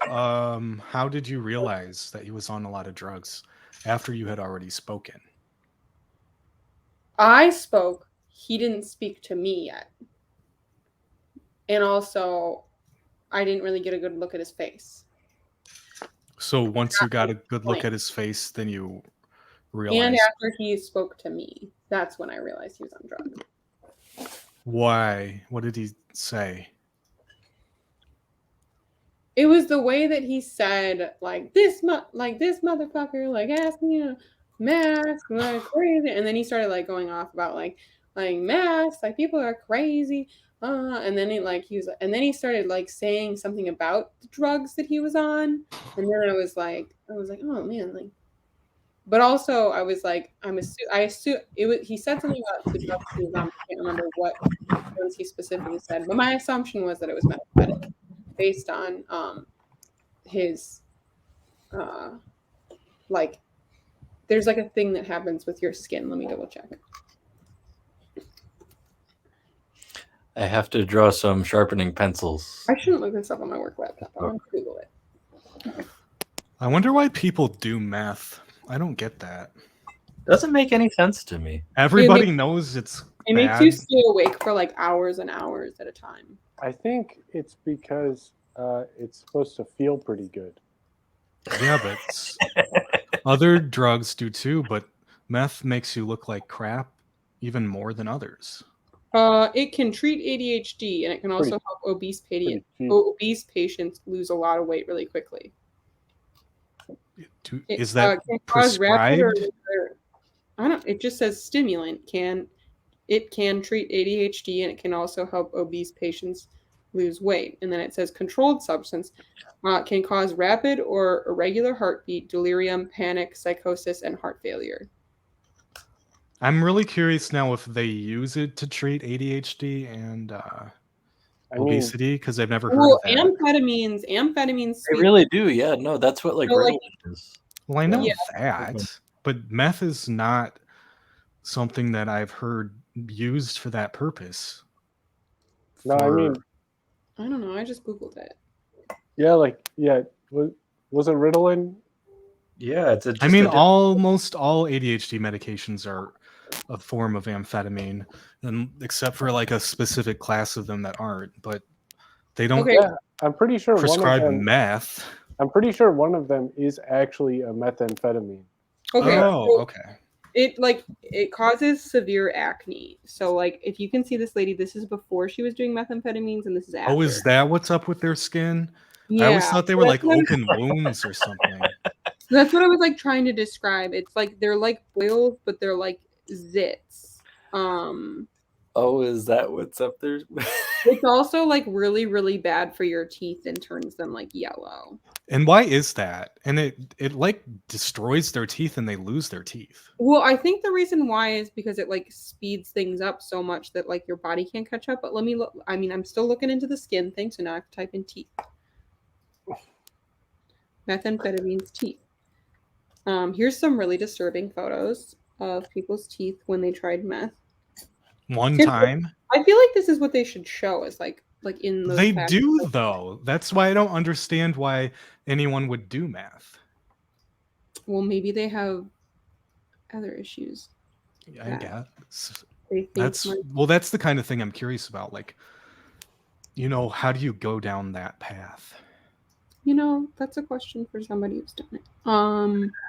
How did you realize that he was on a lot of drugs after you had already spoken? I spoke. He didn't speak to me yet. And also, I didn't really get a good look at his face. So once you got a good look at his face, then you realized. And after he spoke to me, that's when I realized he was on drugs. Why? What did he say? It was the way that he said, like this motherfucker, like asked me to mask, like crazy, and then he started like going off about like masks, like people are crazy, and then and then he started like saying something about the drugs that he was on, and then I was like, oh man, like, but also I was like, I assume it was he said something about the drugs he was on. I can't remember what drugs he specifically said, but my assumption was that it was methamphetamine. Based on his like there's like a thing that happens with your skin. Let me double check. I have to draw some sharpening pencils. I shouldn't look this up on my work laptop. I want to Google it. I wonder why people do meth. I don't get that. Doesn't make any sense to me. Everybody knows it's It bad. makes you stay awake for like hours and hours at a time. I think it's because it's supposed to feel pretty good. Yeah, but other drugs do too, but meth makes you look like crap even more than others. It can treat ADHD, and it can also help obese patients lose a lot of weight really quickly. Is that prescribed? I don't. It just says stimulant. It can treat ADHD, and it can also help obese patients lose weight. And then it says controlled substance can cause rapid or irregular heartbeat, delirium, panic, psychosis, and heart failure. I'm really curious now if they use it to treat ADHD and obesity, because I've never heard of that. Amphetamines. They really do, yeah. No, that's what like Ritalin is. Well, I know that, but meth is not something that I've heard used for that purpose. No, I mean, I don't know. I just Googled it. Yeah, was it Ritalin? Yeah, I mean, almost all ADHD medications are a form of amphetamine, and except for like a specific class of them that aren't. But they don't. Okay. Yeah, I'm pretty sure prescribe one of them, meth. I'm pretty sure one of them is actually a methamphetamine. Okay. Oh, okay. It causes severe acne. So like if you can see this lady, this is before she was doing methamphetamines, and this is after. Oh, is that what's up with their skin? Yeah. I always thought they were like open wounds or something. That's what I was like trying to describe. It's like they're like boils, but they're like zits. Oh, is that what's up there? It's also like really, really bad for your teeth and turns them like yellow. And why is that? And it like destroys their teeth and they lose their teeth. Well, I think the reason why is because it like speeds things up so much that like your body can't catch up. But let me look. I mean, I'm still looking into the skin thing, so now I have to type in teeth. Methamphetamine's teeth. Here's some really disturbing photos of people's teeth when they tried meth. One time. I feel like this is what they should show is like in those They past- do though. That's why I don't understand why anyone would do math. Well, maybe they have other issues. I guess. They think That's the kind of thing I'm curious about. Like, how do you go down that path? That's a question for somebody who's done it.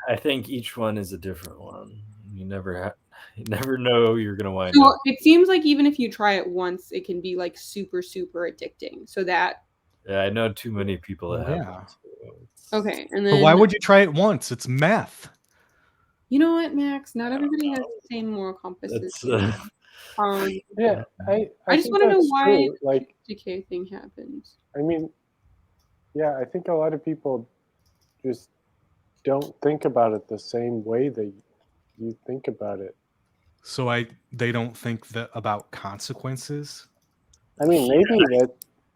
I think each one is a different one. You never know you're gonna wind So up. it seems like even if you try it once, it can be like super, super addicting. So that Yeah, I know too many people that have. Yeah. One, so okay, and But then why would you try it once? It's meth. you know what, Max? Not everybody has the same moral compass as That's, you. Yeah, I just think want to know that's why true. the Like, decay thing happens. I mean, yeah, I think a lot of people just don't think about it the same way you think about it. So they don't think about consequences. I mean,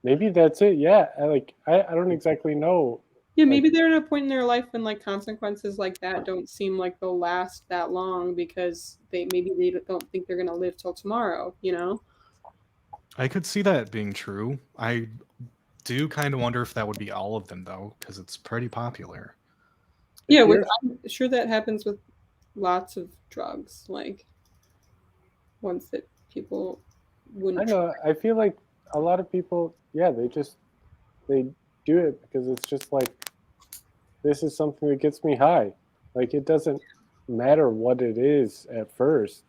maybe that's it. Yeah, I don't exactly know. Yeah, maybe they're at a point in their life when like consequences like that don't seem like they'll last that long because they don't think they're gonna live till tomorrow. I could see that being true. I do kind of wonder if that would be all of them though, because it's pretty popular. Yeah, I'm sure that happens with lots of drugs. Like ones that people wouldn't. I know. I feel like a lot of people, yeah, they do it because it's just like, this is something that gets me high. Like, it doesn't matter what it is at first,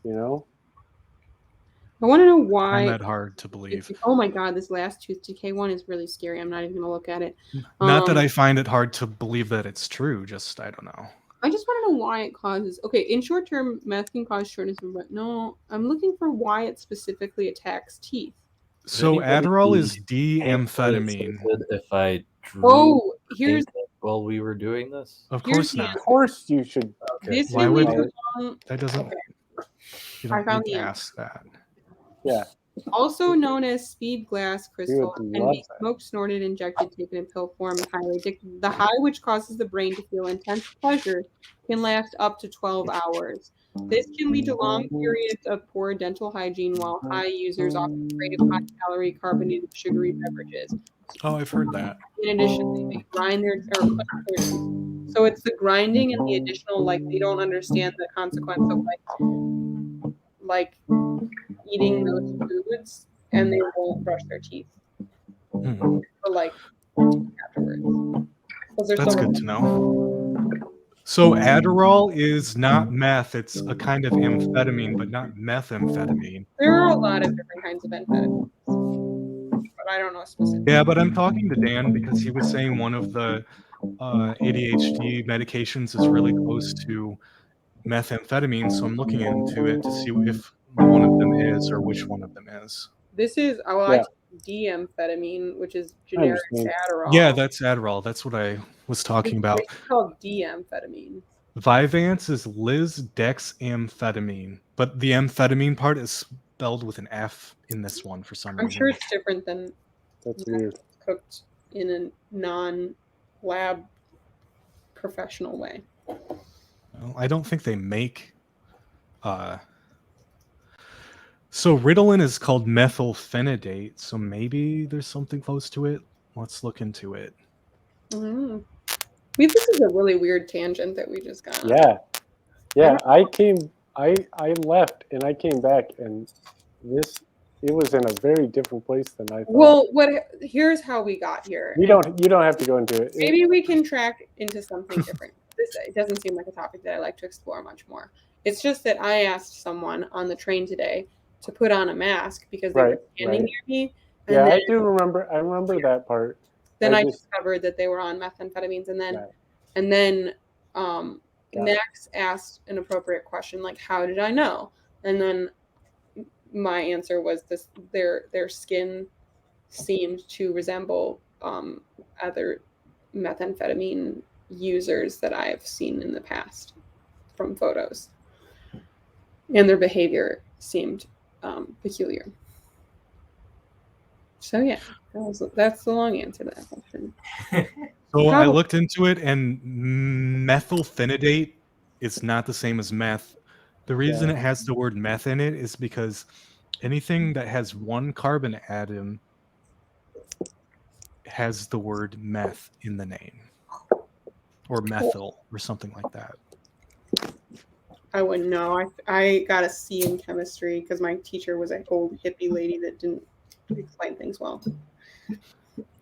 I want to know I why. find that hard to believe. Oh my god, this last tooth decay one is really scary. I'm not even gonna look at it. Not that I find it hard to believe that it's true. Just I don't know. I just want to know why it causes. Okay, in short term, meth can cause shortness of breath. No, I'm looking for why it specifically attacks teeth. So anybody Adderall is be D-amphetamine. If I drew Oh, here's while we were doing this. Of here's course the not. answer. Of course you should. This Why really would belong- that doesn't? Okay. You I don't found need the to answer. ask that. Yeah. Also known as speed glass crystal, would can love be that. smoked, snorted, injected, taken in pill form, and highly addictive. The high, which causes the brain to feel intense pleasure, can last up to 12 hours. This can lead to long periods of poor dental hygiene, while high users often crave high-calorie, carbonated, sugary beverages. Oh, I've heard that. In addition, they grind their or put their teeth. So it's the grinding and the additional, like they don't understand the consequence of like eating those foods, and they won't brush their teeth for like afterwards. 'Cause they're That's so- good to know. So Adderall is not meth. It's a kind of amphetamine, but not methamphetamine. There are a lot of different kinds of amphetamines, but I don't know specifically. Yeah, but I'm talking to Dan because he was saying one of the ADHD medications is really close to methamphetamine. So I'm looking into it to see if one of them is or which one of them is. This is I take D-amphetamine, which is generic Adderall. Yeah, that's Adderall. That's what I was talking about. It's called D-amphetamine. Vyvanse is lisdexamfetamine, but the amphetamine part is spelled with an F in this one for some reason. I'm sure it's different than That's weird. cooked in a non-lab professional way. Well, I don't think they make. So Ritalin is called methylphenidate, so maybe there's something close to it. Let's look into it. Mm. This is a really weird tangent that we just got. Yeah. I left and I came back, and it was in a very different place than I thought. Well, here's how we got here. You don't have to go into it. Maybe we can track into something different. It doesn't seem like a topic that I like to explore much more. It's just that I asked someone on the train today to put on a mask because they were standing near me. And Yeah, then, I do remember. I remember that part. Then I discovered that they were on methamphetamines, and then Max asked an appropriate question like, "How did I know?" And then my answer was this: their skin seemed to resemble other methamphetamine users that I've seen in the past from photos, and their behavior seemed peculiar. So yeah, that's the long answer to that question. So I looked into it, and methylphenidate is not the same as meth. The reason it has the word meth in it is because anything that has one carbon atom has the word meth in the name, or methyl, or something like that. I wouldn't know. I got a C in chemistry because my teacher was an old hippie lady that didn't explain things well.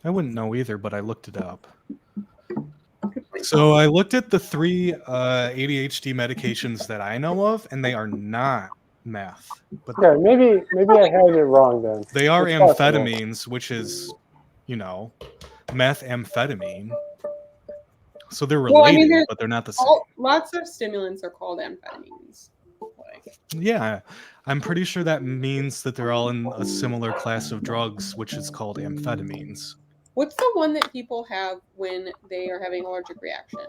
I wouldn't know either, but I looked it up. So I looked at the 3 ADHD medications that I know of, and they are not meth. But yeah, maybe I had it wrong then. they are It's possible. amphetamines, which is, methamphetamine. So they're related, but they're not the same. Lots of stimulants are called amphetamines. Yeah, I'm pretty sure that means that they're all in a similar class of drugs, which is called amphetamines. What's the one that people have when they are having an allergic reaction?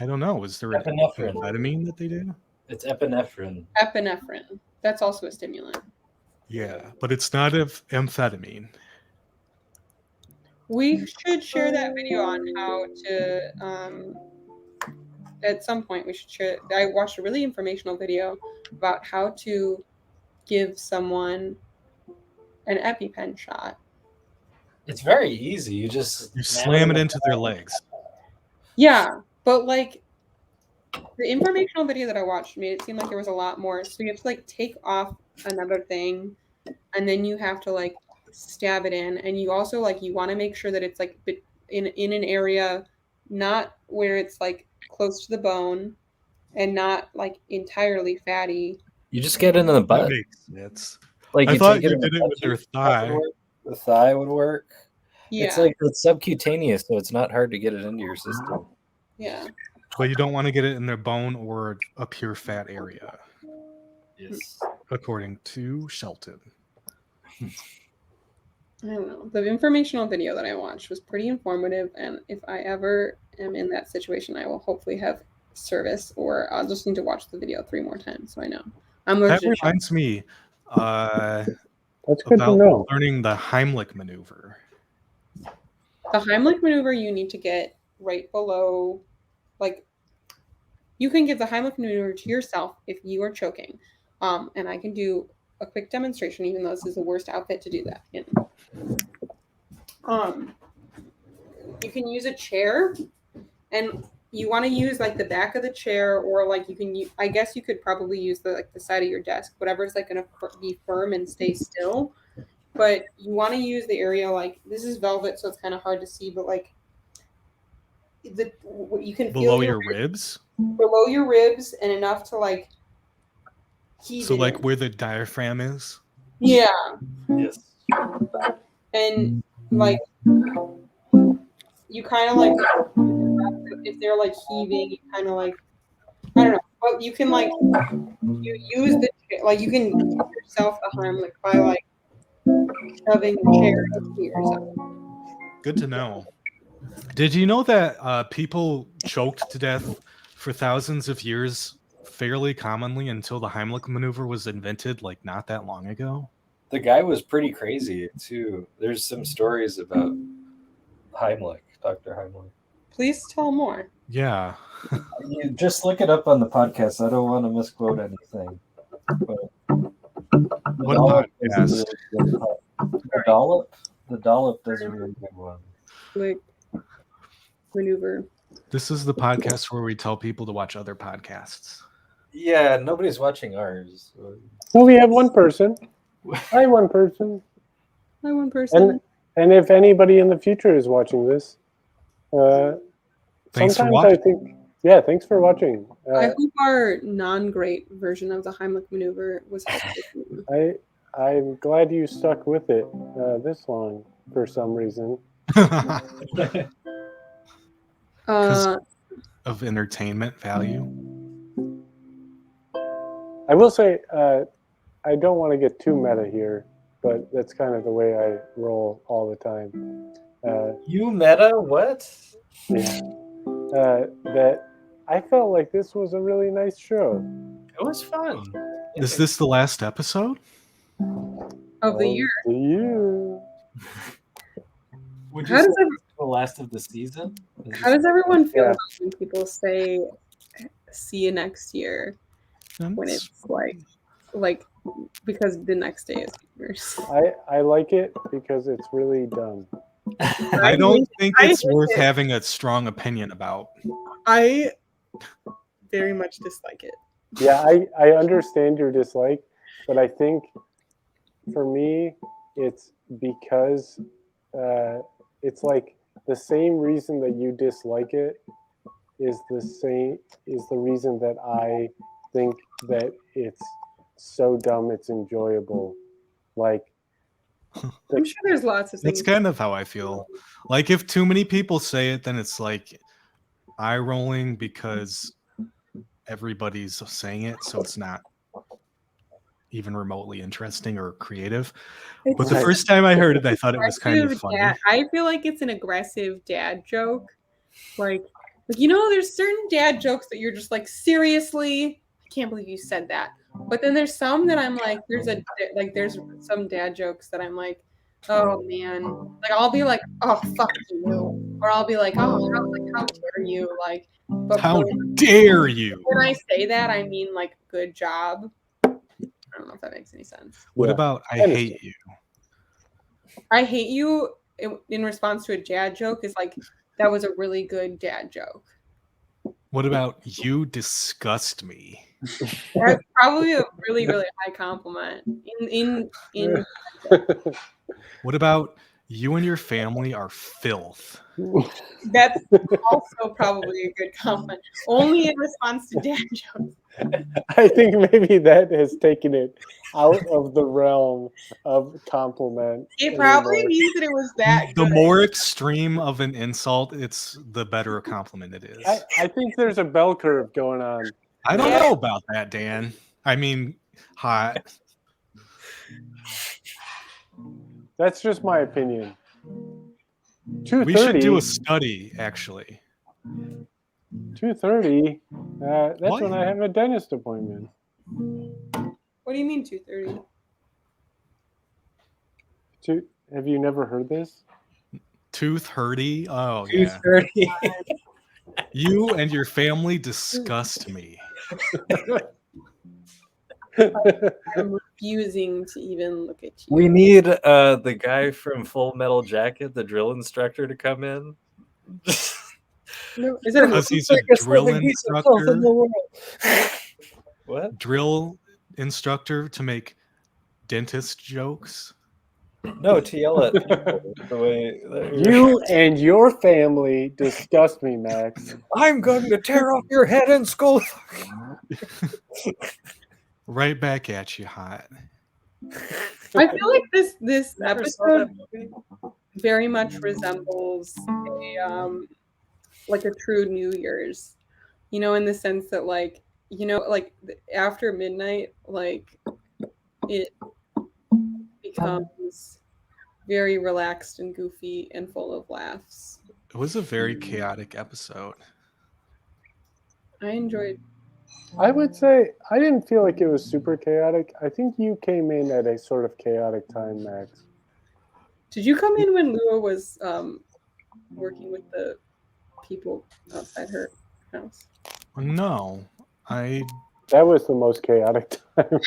I don't know. Is there an amphetamine that they do? It's epinephrine. Epinephrine. That's also a stimulant. Yeah, but it's not amphetamine. We should share that video on how to. At some point, we should share. I watched a really informational video about how to give someone an EpiPen shot. It's very easy. You slam it into their legs. Yeah, but like the informational video that I watched made it seem like there was a lot more. So you have to like take off another thing, and then you have to like stab it in, and you also like you want to make sure that it's like in an area not where it's like close to the bone and not like entirely fatty. You just get it in the butt. That makes sense. Like I you thought take you it did it with your thigh. The thigh would work. Yeah. It's like it's subcutaneous, so it's not hard to get it into your system. Yeah. But you don't want to get it in their bone or a pure fat area. Yes. According to Shelton. I don't know. The informational video that I watched was pretty informative, and if I ever am in that situation, I will hopefully have service, or I'll just need to watch the video 3 more times so I know. That reminds me That's good about to know. learning the Heimlich maneuver. The Heimlich maneuver you need to get right below, like, you can give the Heimlich maneuver to yourself if you are choking. And I can do a quick demonstration, even though this is the worst outfit to do that in. You can use a chair, and you want to use like the back of the chair, or like you can use, I guess you could probably use the side of your desk, whatever's like going to be firm and stay still. But you want to use the area, like, this is velvet, so it's kind of hard to see, but like you can below feel your ribs. Below your ribs, and enough to like heave So it like in. where the diaphragm is. Yeah. Yes. And like you kind of like, if they're like heaving, you kind of like, I don't know, but you can like you use the, like, you can give yourself the Heimlich by like shoving the chair into yourself. Good to know. Did you know that people choked to death for thousands of years fairly commonly until the Heimlich maneuver was invented, like not that long ago? The guy was pretty crazy too. There's some stories about Heimlich, Dr. Heimlich. Please tell more. Yeah. You just look it up on the podcast. I don't want to misquote anything. But What podcast? The dollop does a really good one. Like maneuver. This is the podcast where we tell people to watch other podcasts. Yeah, nobody's watching ours. Well, we have one person. Hi, one person. Hi, one person. And if anybody in the future is watching this, thanks for sometimes watching. I think, yeah, thanks for watching. I hope our non-great version of the Heimlich maneuver was helpful. I'm glad you stuck with it this long for some reason. Because of entertainment value. I will say, I don't want to get too meta here, but that's kind of the way I roll all the time. You meta what? Yeah. That I felt like this was a really nice show. It was fun. Is this the last episode? Of the year. The year. Would How you does say it- it's the last of the season? Is How this- does everyone feel Yeah. about when people say "see you next year" when it's like because the next day is New Year's? I like it because it's really dumb. I don't think I it's hate worth it. having a strong opinion about. I very much dislike it. Yeah, I understand your dislike, but I think for me, it's because it's like the same reason that you dislike it is the reason that I think that it's so dumb it's enjoyable. Like I'm sure there's lots of things. That's kind of how I feel. Like if too many people say it, then it's like eye rolling because everybody's saying it, so it's not even remotely interesting or creative. But the Right. first time I heard it, I thought it was kind of Aggressive funny. I feel like it's an aggressive dad joke. Like there's certain dad jokes that you're just like, seriously, I can't believe you said that. But then there's some that I'm like, there's some dad jokes that I'm like, oh man, like I'll be like, oh fuck you, or I'll be like, oh how dare you, like. But How dare you? when I say that, I mean like good job. I don't know if that makes any sense. What Yeah. about I hate you? I hate you in response to a dad joke is like, that was a really good dad joke. What about you disgust me? That's probably a really, really high compliment. In What about you and your family are filth? That's also probably a good compliment. Only in response to dad jokes. I think maybe that has taken it out of the realm of compliment. It probably anymore. means that it was that The good. more extreme of an insult, it's the better a compliment it is. I think there's a bell curve going on. I don't know about that, Dan. I mean, hot. That's just my opinion. We should do 2:30. a study, actually. 2:30. That's What? when I have a dentist appointment. What do you mean 2:30? Have you never heard this? Tooth hurdy. Oh, yeah. 2:30. You and your family disgust me. I'm refusing to even look at you. We need the guy from Full Metal Jacket, the drill instructor, to come in. No, is it Because he's a drill instructor. What? Drill instructor to make dentist jokes. No, to yell at people the way that You and your family disgust me, Max. I'm going to tear off your head and skull. Right back at you, hot. I feel like this Never saw episode that movie. very much resembles like a true New Year's, in the sense that like after midnight, like it becomes very relaxed and goofy and full of laughs. It was a very chaotic episode. I enjoyed. I would say I didn't feel like it was super chaotic. I think you came in at a sort of chaotic time, Max. Did you come in when Luda was working with the people outside her house? No, That was the most chaotic time.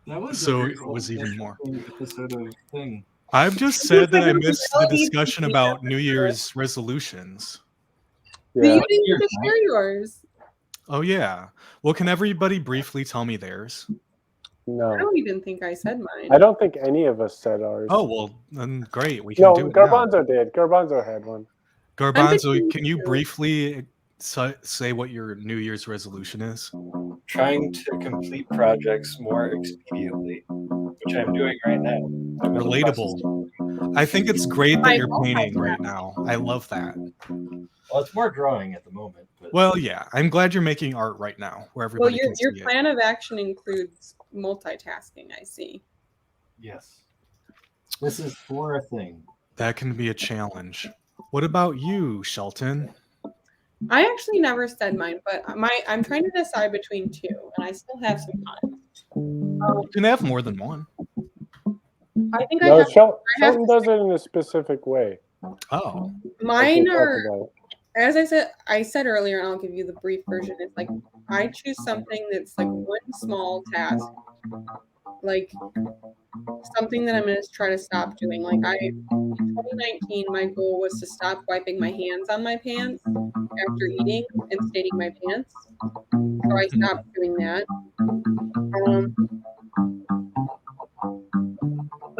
That was So it was even more. episode of thing. I've just said that I missed the discussion about New Year's resolutions. But Yeah. you didn't get to share yours. Oh yeah. Well, can everybody briefly tell me theirs? I No. don't even think I said mine. I don't think any of us said ours. Oh well, then great. We can No, do it now. Garbanzo did. Garbanzo had one. Garbanzo, can you briefly say what your New Year's resolution is? Trying to complete projects more expediently, which I'm doing right now. I'm in the process Relatable. of- I think it's great that My you're goal painting right right now. I love that. Well, it's more drawing at the moment. But Well, yeah, I'm glad you're making art right now where Well, everybody can your see it. plan of action includes multitasking, I see. yes, this is for a thing. That can be a challenge. What about you, Shelton? I actually never said mine, but I'm trying to decide between two, and I still have some time. You can have more than one. I think No, I have Shelton to does it in a specific way. Oh. Like we mine talked are, about. as I said earlier, and I'll give you the brief version. It's like I choose something that's like one small task, like something that I'm going to try to stop doing. Like in 2019, my goal was to stop wiping my hands on my pants after eating and staining my pants. So I stopped doing that.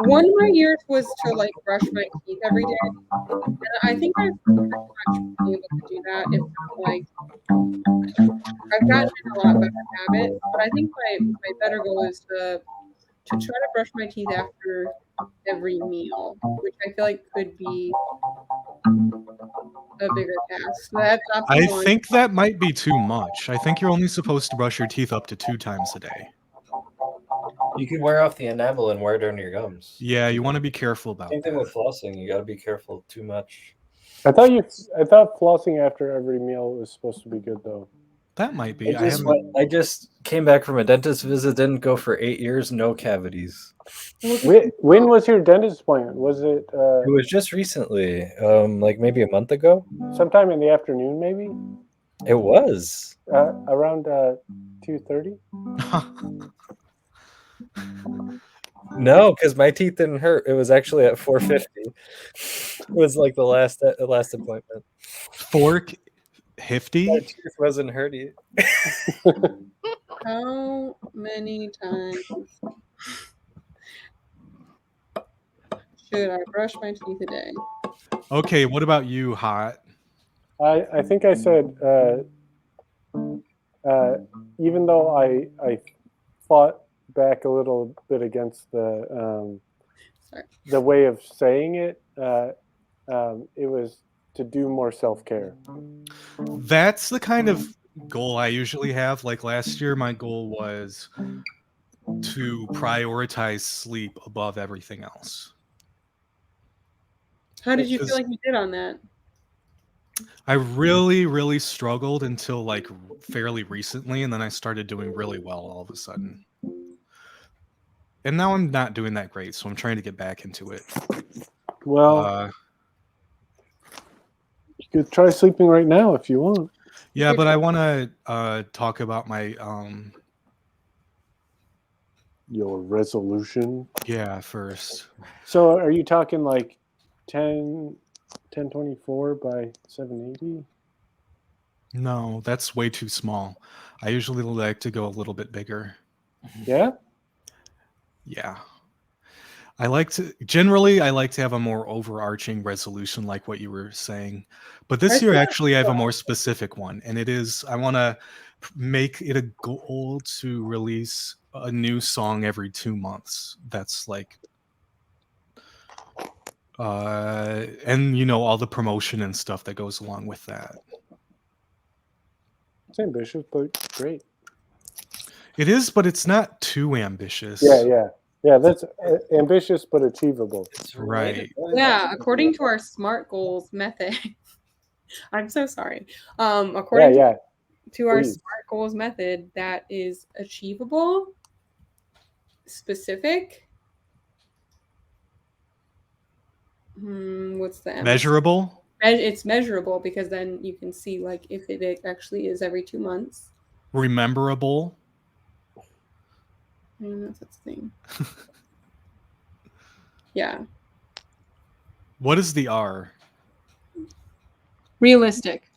One of my years was to like brush my teeth every day, and I think I've pretty much been able to do that. If not, like I've gotten in a lot better habit, but I think my better goal is to try to brush my teeth after every meal, which I feel like could be a bigger task. So that's I option one. think that might be too much. I think you're only supposed to brush your teeth up to 2 times a day. You can wear off the enamel and wear it under your gums. Yeah, you want to be careful about Same thing that. with flossing. You got to be careful too much. I thought flossing after every meal was supposed to be good though. That might be. I just came back from a dentist visit. Didn't go for 8 years. No cavities. When was your dentist appointment? Was it? It was just recently, like maybe a month ago. Sometime in the afternoon, maybe. It was Around 2:30. No, because my teeth didn't hurt. It was actually at 4:50. It was like the last appointment. 4:50. My tooth wasn't hurting. How many times should I brush my teeth a day? Okay, what about you, Hot? I think I said even though I fought back a little bit against the way of saying it, it was to do more self-care. That's the kind of goal I usually have. Like last year, my goal was to prioritize sleep above everything else. How did you feel like you did on that? I really, really struggled until like fairly recently, and then I started doing really well all of a sudden. And now I'm not doing that great, so I'm trying to get back into it. Well, you could try sleeping right now if you want. Yeah, but I want to talk about my your resolution. Yeah, first. So are you talking like 1024 by 780? No, that's way too small. I usually like to go a little bit bigger. Yeah? Yeah. I like to have a more overarching resolution like what you were saying. But this year actually I have a more specific one, and it is I want to make it a goal to release a new song every 2 months. That's like and you know all the promotion and stuff that goes along with that. It's ambitious, but great. It is, but it's not too ambitious. Yeah, that's ambitious but achievable. Right. Yeah, according to our SMART goals method. I'm so sorry. According to our Please. SMART goals method, that is achievable, specific. What's the emphasis? Measurable? It's measurable because then you can see like if it actually is every 2 months. Rememberable? That's its thing. Yeah. What is the R? Realistic.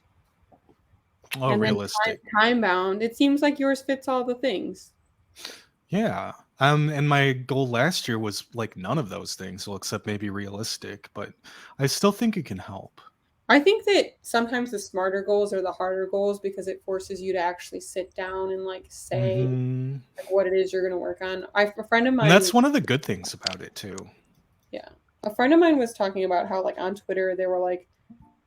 Oh, and realistic. Time bound. It seems like yours fits all the things. Yeah. And my goal last year was like none of those things, well, except maybe realistic, but I still think it can help. I think that sometimes the smarter goals are the harder goals because it forces you to actually sit down and like say like what it is you're going to work on. A friend of mine. And that's one of the good things about it too. Yeah. A friend of mine was talking about how like on Twitter they were like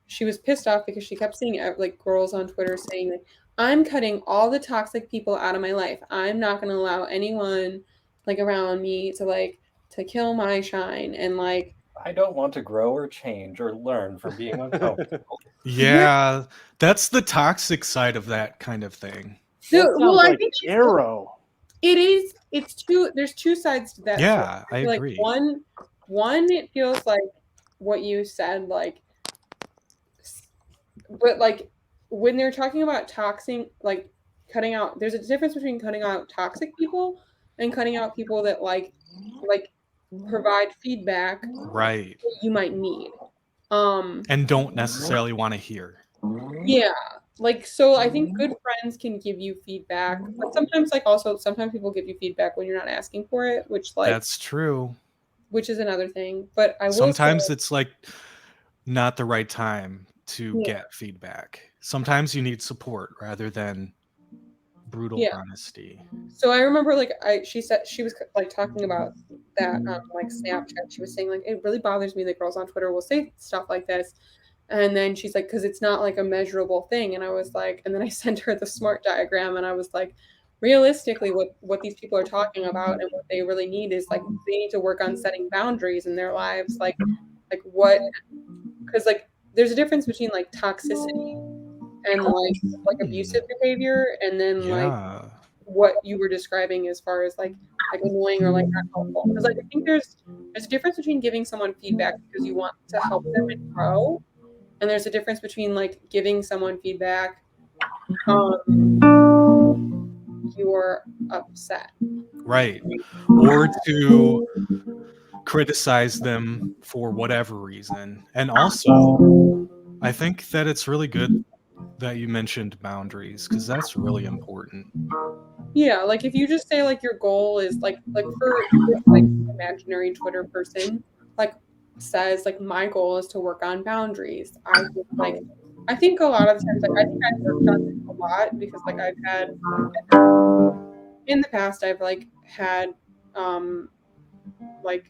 she was pissed off because she kept seeing like girls on Twitter saying like I'm cutting all the toxic people out of my life. I'm not going to allow anyone like around me to kill my shine and like I don't want to grow or change or learn from being uncomfortable. Yeah, that's the toxic side of that kind of thing. Well, I like think Arrow. it is. It's two. There's two sides to that. Yeah, I like agree. One, it feels like what you said, like, but like when they're talking about toxic, like cutting out. There's a difference between cutting out toxic people and cutting out people that like provide feedback Right. that you might need. And don't necessarily want to hear. Yeah. Like, so I think good friends can give you feedback, but sometimes like also sometimes people give you feedback when you're not asking for it, which like That's true. which is another thing. But I will Sometimes say, it's like not the right time to Yeah. get feedback. Sometimes you need support rather than brutal Yeah. honesty. So I remember like she said she was like talking about that like Snapchat. She was saying like it really bothers me that girls on Twitter will say stuff like this. And then she's like, because it's not like a measurable thing. And I was like, and then I sent her the SMART diagram and I was like, realistically, what these people are talking about and what they really need is like they need to work on setting boundaries in their lives. Like what, because like there's a difference between like toxicity and like abusive behavior and then like Yeah. what you were describing as far as like annoying or like not helpful. Because like I think there's a difference between giving someone feedback because you want to help them and grow. And there's a difference between like giving someone feedback you're upset. Right. Or to criticize them for whatever reason. And also, I think that it's really good that you mentioned boundaries because that's really important. Yeah, like if you just say like your goal is like for this like imaginary Twitter person like says like my goal is to work on boundaries. I think a lot of the times like I think I've worked on this a lot because like I've had in the past I've like had like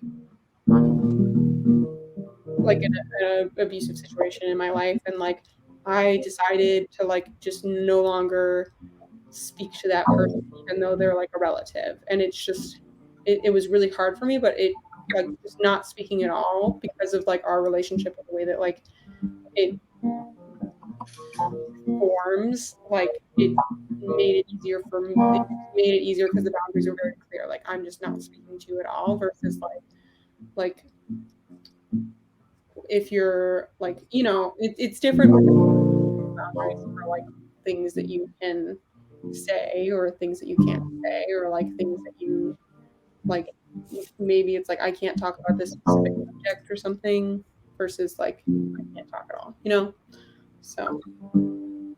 an abusive situation in my life and like I decided to like just no longer speak to that person even though they're like a relative and it's just it was really hard for me but it like just not speaking at all because of like our relationship with the way that like it forms like it made it easier for me it made it easier because the boundaries were very clear like I'm just not speaking to you at all versus like if you're like it's different boundaries for like things that you can say or things that you can't say or like things that you like maybe it's like I can't talk about this specific subject or something versus like I can't talk at all so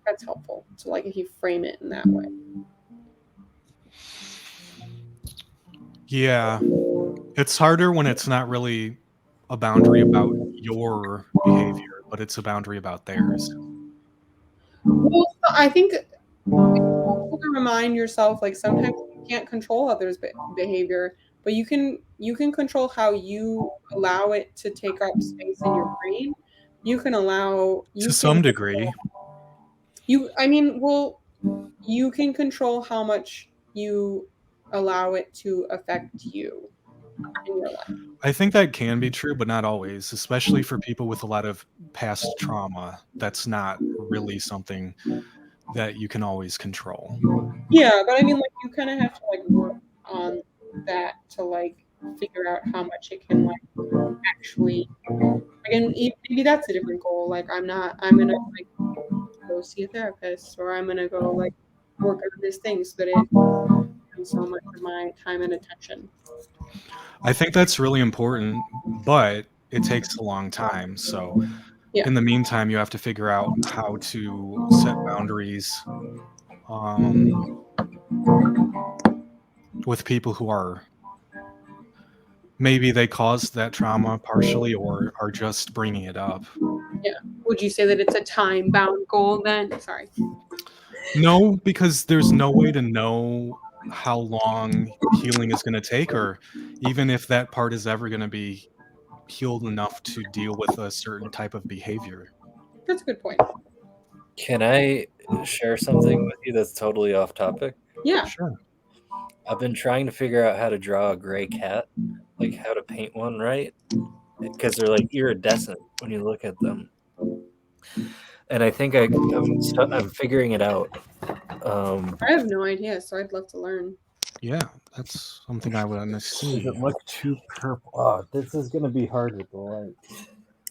that's helpful so like if you frame it in that way. Yeah. It's harder when it's not really a boundary about your behavior, but it's a boundary about theirs. Well, I think to remind yourself like sometimes you can't control others' behavior, but you can control how you allow it to take up space in your brain. You can allow To some degree. You can control how much you allow it to affect you in your life. I think that can be true, but not always, especially for people with a lot of past trauma. That's not really something that you can always control. Yeah, but I mean, like, you kind of have to like work on that to like figure out how much it can like actually. Again, maybe that's a different goal. Like, I'm gonna like go see a therapist, or I'm gonna go like work on this thing so that it consumes so much of my time and attention. I think that's really important, but it takes a long time. So in the meantime, you have to figure out how to set boundaries with people who are maybe they caused that trauma partially or are just bringing it up. Yeah. Would you say that it's a time-bound goal then? Sorry. No, because there's no way to know how long healing is going to take, or even if that part is ever going to be healed enough to deal with a certain type of behavior. That's a good point. Can I share something with you that's totally off topic? Yeah. Sure. I've been trying to figure out how to draw a gray cat, like how to paint one right, because they're like iridescent when you look at them. And I think I'm figuring it out. I have no idea, so I'd love to learn. Yeah, that's something I would understand. Does it look too purple? Oh, this is going to be hard with the light.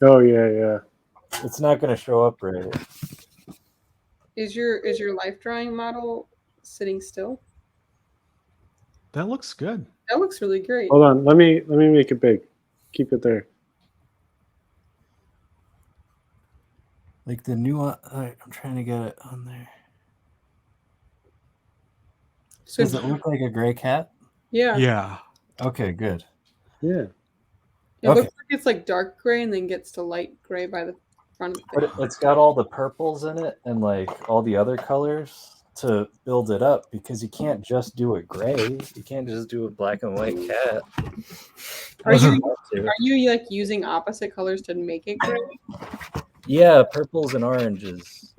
Oh yeah. It's not going to show up right. Is your life drawing model sitting still? That looks good. That looks really great. Hold on. Let me make it big. Keep it there. Like the nuance. I'm trying to get it on there. So does it look like a gray cat? Yeah. Yeah. Okay, good. Yeah. It looks like it's like dark gray and then gets to light gray by the front of the thing. But it's got all the purples in it and like all the other colors to build it up, because you can't just do it gray. You can't just do a black and white cat. Are you like using opposite colors to make it gray? Yeah, purples and oranges.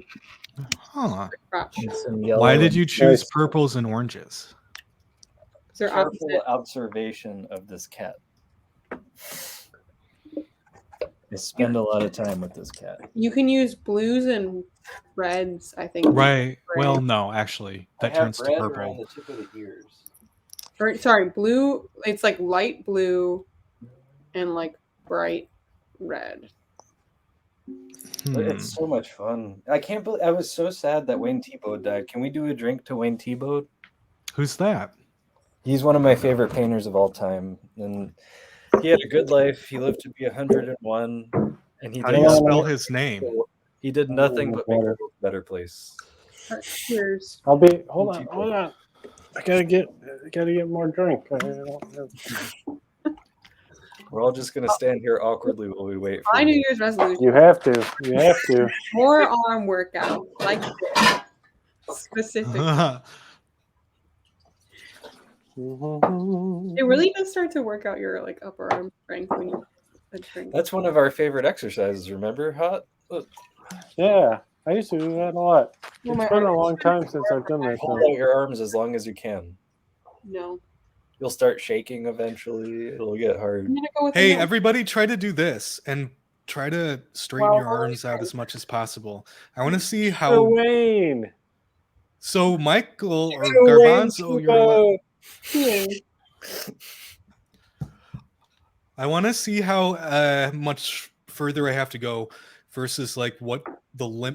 Huh. And some yellow. Why did you choose purples and oranges? Is there Careful observation of this cat. I spend a lot of time with this cat. You can use blues and reds, I think. Right. Gray. Well, no, actually, that turns to red purple. around the tip of the ears. Or, sorry, blue. It's like light blue and like bright red. It's so much fun. I can't believe I was so sad that Wayne Thiebaud died. Can we do a drink to Wayne Thiebaud? Who's that? He's one of my favorite painters of all time, and he had a good life. He lived to be 101, and he How do you spell his name? He did nothing but make the world a better place. Cheers. Hold on. I gotta get more drink. We're all just gonna stand here awkwardly while we wait. My New Year's resolution. You have to. More arm workout, like this. Specific. It really does start to work out your like upper arm strength when you drink. That's one of our favorite exercises. Remember, Hot? Look. Yeah, I used to do that a lot. Well, It's been a long time since I've done that. Hold out your arms as long as you can. No. You'll start shaking eventually. It'll get hard. Hey, everybody, try to do this and try to straighten your arms out as much as possible. I want to see how. Wayne. So Michael or Garbanzo, you're. I want to see how much further I have to go versus like what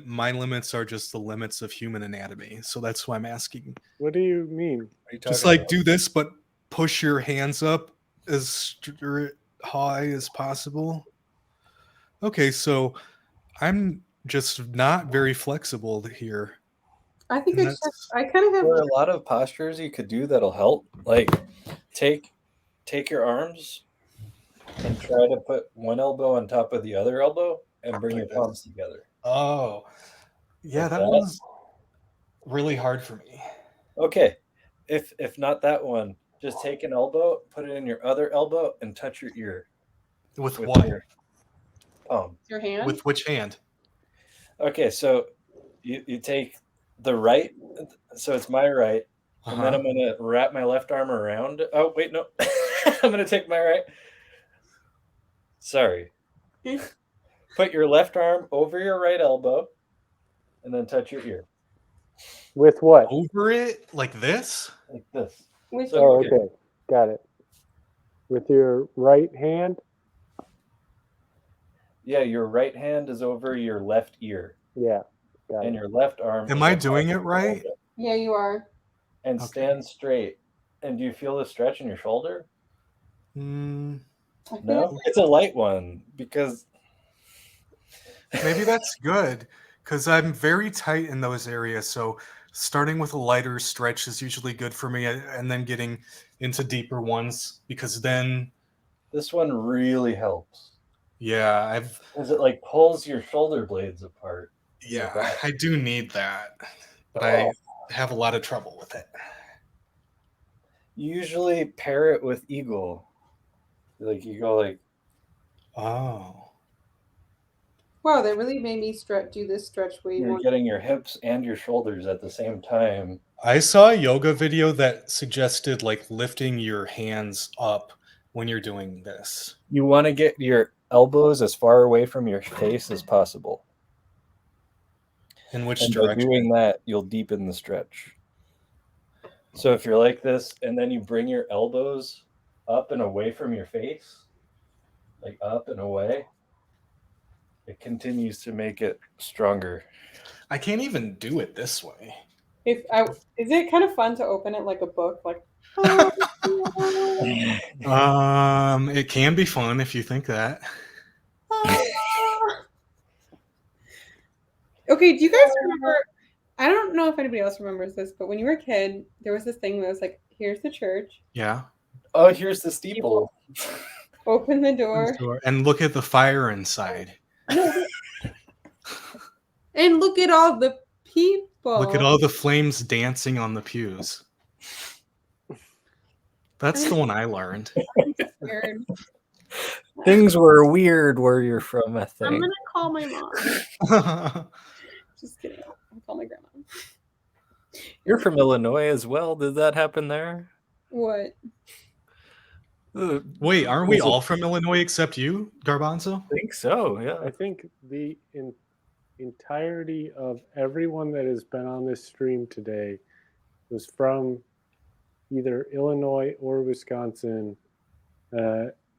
my limits are, just the limits of human anatomy. So that's why I'm asking. What do you mean? Just like do this, but push your hands up as high as possible. Okay, so I'm just not very flexible here. I think I kind of have. There are a lot of postures you could do that'll help. Like take your arms and try to put one elbow on top of the other elbow and bring your palms together. Oh, yeah, Like that was really hard for me. Okay, if not that one, just take an elbow, put it in your other elbow, and touch your ear. With what? Your palm. Your hand? With which hand? Okay, so you take the right, so it's my right, and then I'm going to wrap my left arm around. Oh, wait, no. I'm going to take my right. Sorry. Put your left arm over your right elbow, and then touch your ear. With what? Over it? Like this? Like this. Okay. Got it. With your right hand? Yeah, your right hand is over your left ear. Yeah. Got and it. your left arm. Am I doing it right? Yeah, you are. And stand straight. And do you feel the stretch in your shoulder? No, it's a light one because maybe that's good because I'm very tight in those areas. So starting with a lighter stretch is usually good for me, and then getting into deeper ones because then This one really helps. Yeah, Because it like pulls your shoulder blades apart. yeah, I do need that, but I have a lot of trouble with it. You usually pair it with eagle. Like you go like, oh, Wow, that really made me do this stretch way you're more. getting your hips and your shoulders at the same time. I saw a yoga video that suggested like lifting your hands up when you're doing this. You want to get your elbows as far away from your face as possible. In which And by direction? doing that, you'll deepen the stretch. So if you're like this, and then you bring your elbows up and away from your face, like up and away, it continues to make it stronger. I can't even do it this way. Is it kind of fun to open it like a book? Like, It can be fun if you think that. okay, do you guys remember? I don't know if anybody else remembers this, but when you were a kid, there was this thing that was like, here's the church. Yeah. Oh, here's the steeple. Open the door. And look at the fire inside. And look at all the people. Look at all the flames dancing on the pews. That's the one I learned. Weird. Things were weird where you're from, I I'm think. gonna call my mom. Just kidding. I'll call my grandma. You're from Illinois as well. Did that happen there? What? Wait, aren't we all from Illinois except you, Garbanzo? I think so, yeah. I think the entirety of everyone that has been on this stream today was from either Illinois or Wisconsin,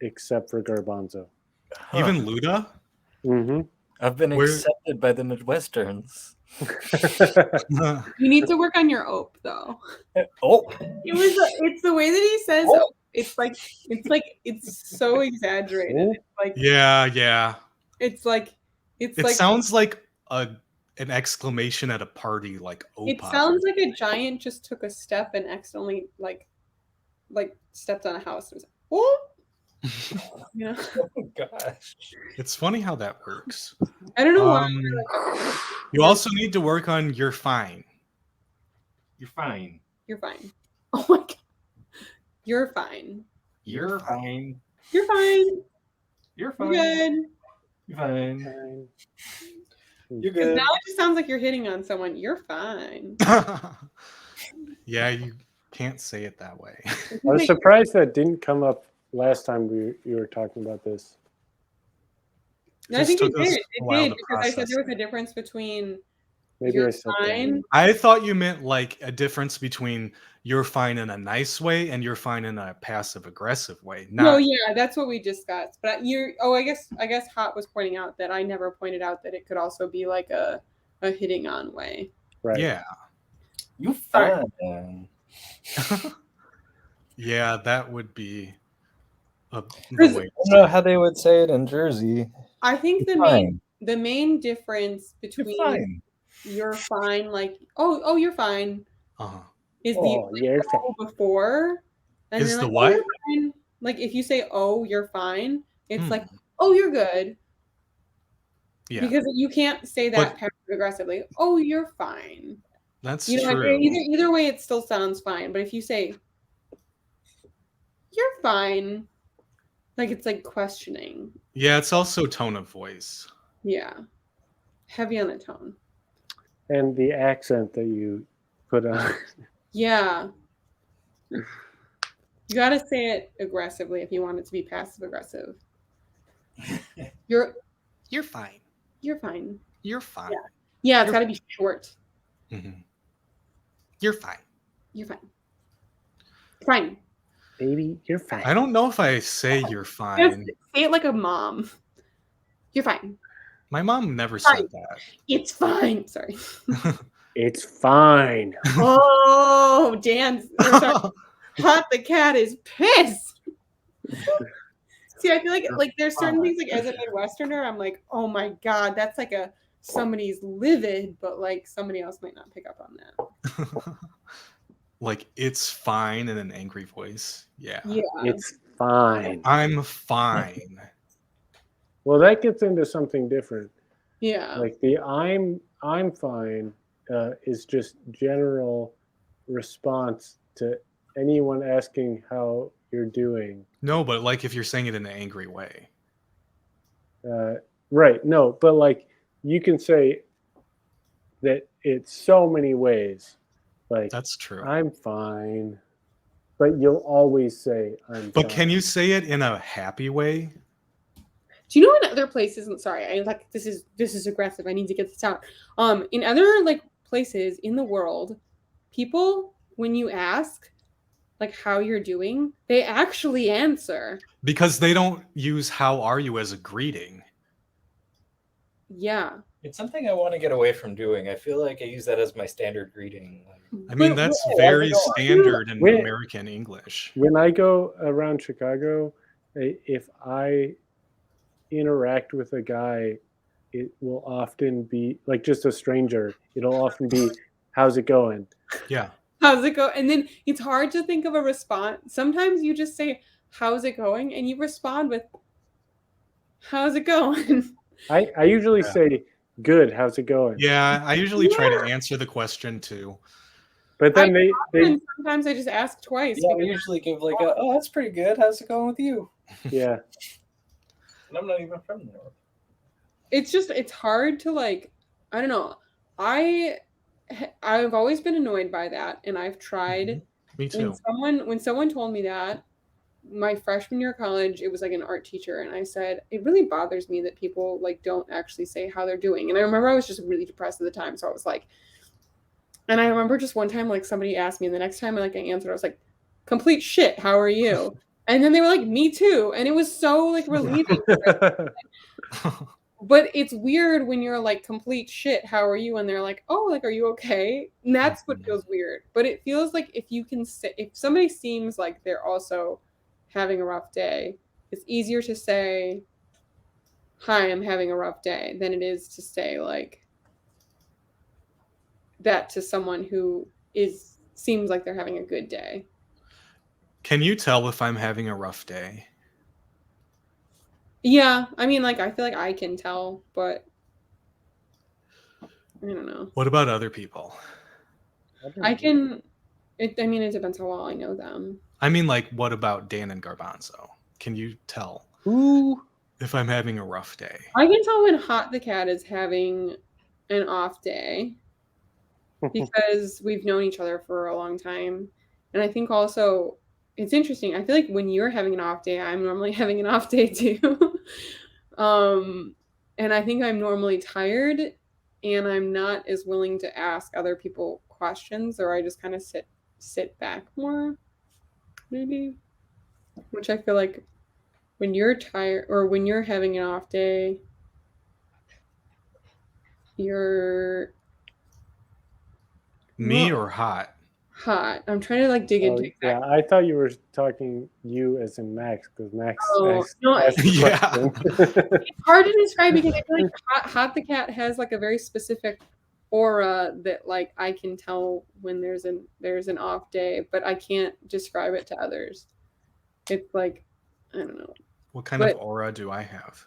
except for Garbanzo. Even Luda? Mm-hmm. I've been accepted by the Midwesterns. You need to work on your ope, though. Oh, It's the way that he says. Oh. It's so exaggerated. It's like Yeah. It's like It like sounds like an exclamation at a party, like "Opa." it sounds like a giant just took a step and accidentally like stepped on a house. It was like, oh, you know. Oh gosh. It's funny how that works. I don't know why. You also need to work on "you're fine." You're fine. You're fine. Oh my god. You're fine. You're fine. You're fine. You're You're fine. good. You're fine. You're 'Cause good. now it just sounds like you're hitting on someone. You're fine. Yeah, you can't say it that way. I was surprised that didn't come up last time you were talking about this. No, I think it took us did. a It while did to because I said process there was a difference between Maybe you're I said that. fine. I thought you meant like a difference between "you're fine" in a nice way and "you're fine" in a passive aggressive way. No, Not yeah, that's what we discussed. But I guess Hot was pointing out that I never pointed out that it could also be like a hitting on way. Right. yeah. You fine. Yeah, that would be the Because- way. I don't know how they would say it in Jersey. I think You're fine. the main difference You're between fine. you're fine, like oh you're fine, Uh-huh. is Oh, the you're fine. oh before, and Is then the like, what? Oh, you're fine. Like if you say oh you're fine, it's Hmm. like oh you're good, Yeah, because you can't say that But- passive aggressively. Oh you're fine. that's You know, like, true. either way, it still sounds fine. But if you say you're fine, like it's like questioning. Yeah, it's also tone of voice. Yeah, heavy on the tone. And the accent that you put on. Yeah, you gotta say it aggressively if you want it to be passive aggressive. You're fine. you're fine. You're fine. Yeah, it's gotta be short. Mhm. You're fine. You're fine. Fine. Baby, you're fine. I don't know if I say "you're Just fine." say it like a mom. You're fine. My mom never Fine. said that. It's fine. Sorry. It's fine. Oh, Dan. Hot the cat is pissed. See, I feel like there's certain things like as a Midwesterner, I'm like, oh my god, that's like somebody's livid, but like somebody else might not pick up on that. Like "it's fine" in an angry voice. Yeah. Yeah. It's fine. I'm fine. Well, that gets into something different. Yeah. Like the I'm fine is just general response to anyone asking how you're doing. No, but like if you're saying it in an angry way. Right. No, but like you can say that it's so many ways. Like That's true. I'm fine. But you'll always say I'm But fine. can you say it in a happy way? Do you know in other places? And sorry, I like this is aggressive. I need to get this out. In other like places in the world, people when you ask like how you're doing, they actually answer. Because they don't use "How are you" as a greeting. Yeah. It's something I want to get away from doing. I feel like I use that as my standard greeting. I mean, that's very standard in When- American English. When I go around Chicago, if I interact with a guy, it will often be like just a stranger. It'll often be, "How's it going?" Yeah. How's it go? And then it's hard to think of a response. Sometimes you just say, "How's it going?" and you respond with, "How's it going?" I usually say, "Good, how's it going?" Yeah, I usually try to answer the question too. But then they sometimes I just ask twice. Yeah, I usually give like a, "Oh, that's pretty good. How's it going with you?" Yeah. And I'm not even from the north. It's hard to like, I don't know. I've always been annoyed by that, and I've tried. Me too. When someone told me that, my freshman year of college, it was like an art teacher, and I said it really bothers me that people like don't actually say how they're doing. And I remember I was just really depressed at the time, so I was like, and I remember just one time like somebody asked me, and the next time like I answered, I was like, "Complete shit. How are you?" And then they were like, "Me too," and it was so like relieving. But it's weird when you're like, "Complete shit, how are you?" and they're like, "Oh, like, are you okay?" And that's what feels weird. But it feels like if you can say, if somebody seems like they're also having a rough day, it's easier to say, "Hi, I'm having a rough day," than it is to say like that to someone who seems like they're having a good day. Can you tell if I'm having a rough day? Yeah, I mean, like, I feel like I can tell, but I don't know. What about other people? I can. I mean, it depends how well I know them. I mean, like, what about Dan and Garbanzo? Can you tell if I'm having a rough day? I can tell when Hot the Cat is having an off day because we've known each other for a long time. And I think also it's interesting. I feel like when you're having an off day, I'm normally having an off day too. And I think I'm normally tired and I'm not as willing to ask other people questions, or I just kind of sit back more, maybe. Which I feel like when you're tired or when you're having an off day, you're Me or Hot? Hot. I'm trying to like dig into it. Yeah, I thought you were talking you as in Max, because Max asked No, the question. it's hard to describe because I feel like Hot the Cat has like a very specific aura that like I can tell when there's an off day, but I can't describe it to others. It's like, I don't know. What kind of aura do I have?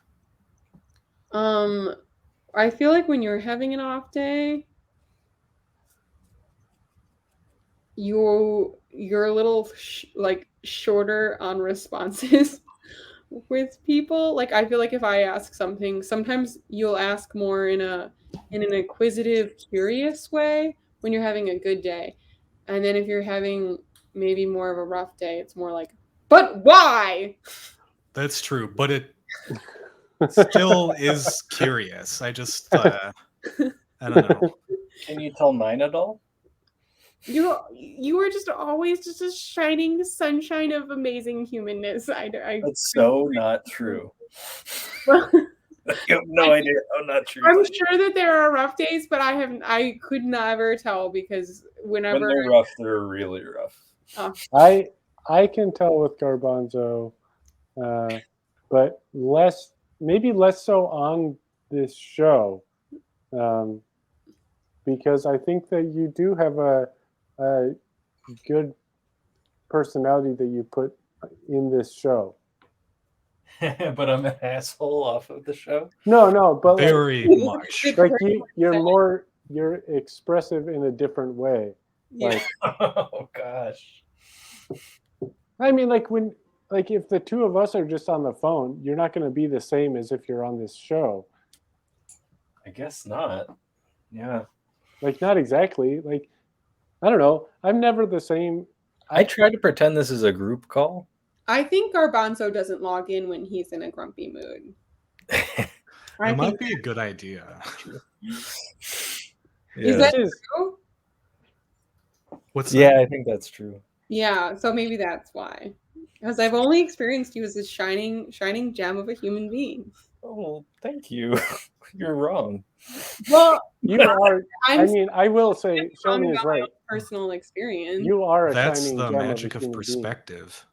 I feel like when you're having an off day, you're a little like shorter on responses with people. Like I feel like if I ask something, sometimes you'll ask more in an inquisitive, curious way when you're having a good day. And then if you're having maybe more of a rough day, it's more like, "But why?" That's true, but it still is curious. I just, I don't know. Can you tell mine at all? You are just always just a shining sunshine of amazing humanness. That's so not true. You have no idea how not true. I'm sure that there are rough days, but I could never tell because whenever When they're rough, they're really rough. I can tell with Garbanzo, but maybe less so on this show, because I think that you do have a good personality that you put in this show. But I'm an asshole off of the show. No, but Very much. like you're expressive in a different way. Like, Oh gosh. I mean, like if the two of us are just on the phone, you're not going to be the same as if you're on this show. I guess not. Yeah. Like, not exactly. Like, I don't know. I'm never the same. I try to pretend this is a group call. I think Garbanzo doesn't log in when he's in a grumpy mood. It might be a good idea. Is that true? What's Yeah, that? I think that's true. Yeah, so maybe that's why. Because I've only experienced you as this shining gem of a human being. Oh, thank you. You're wrong. Well, You are. I mean, I will say, Sheldon is right. Personal experience. You are a That's shining the gem magic of a of human perspective.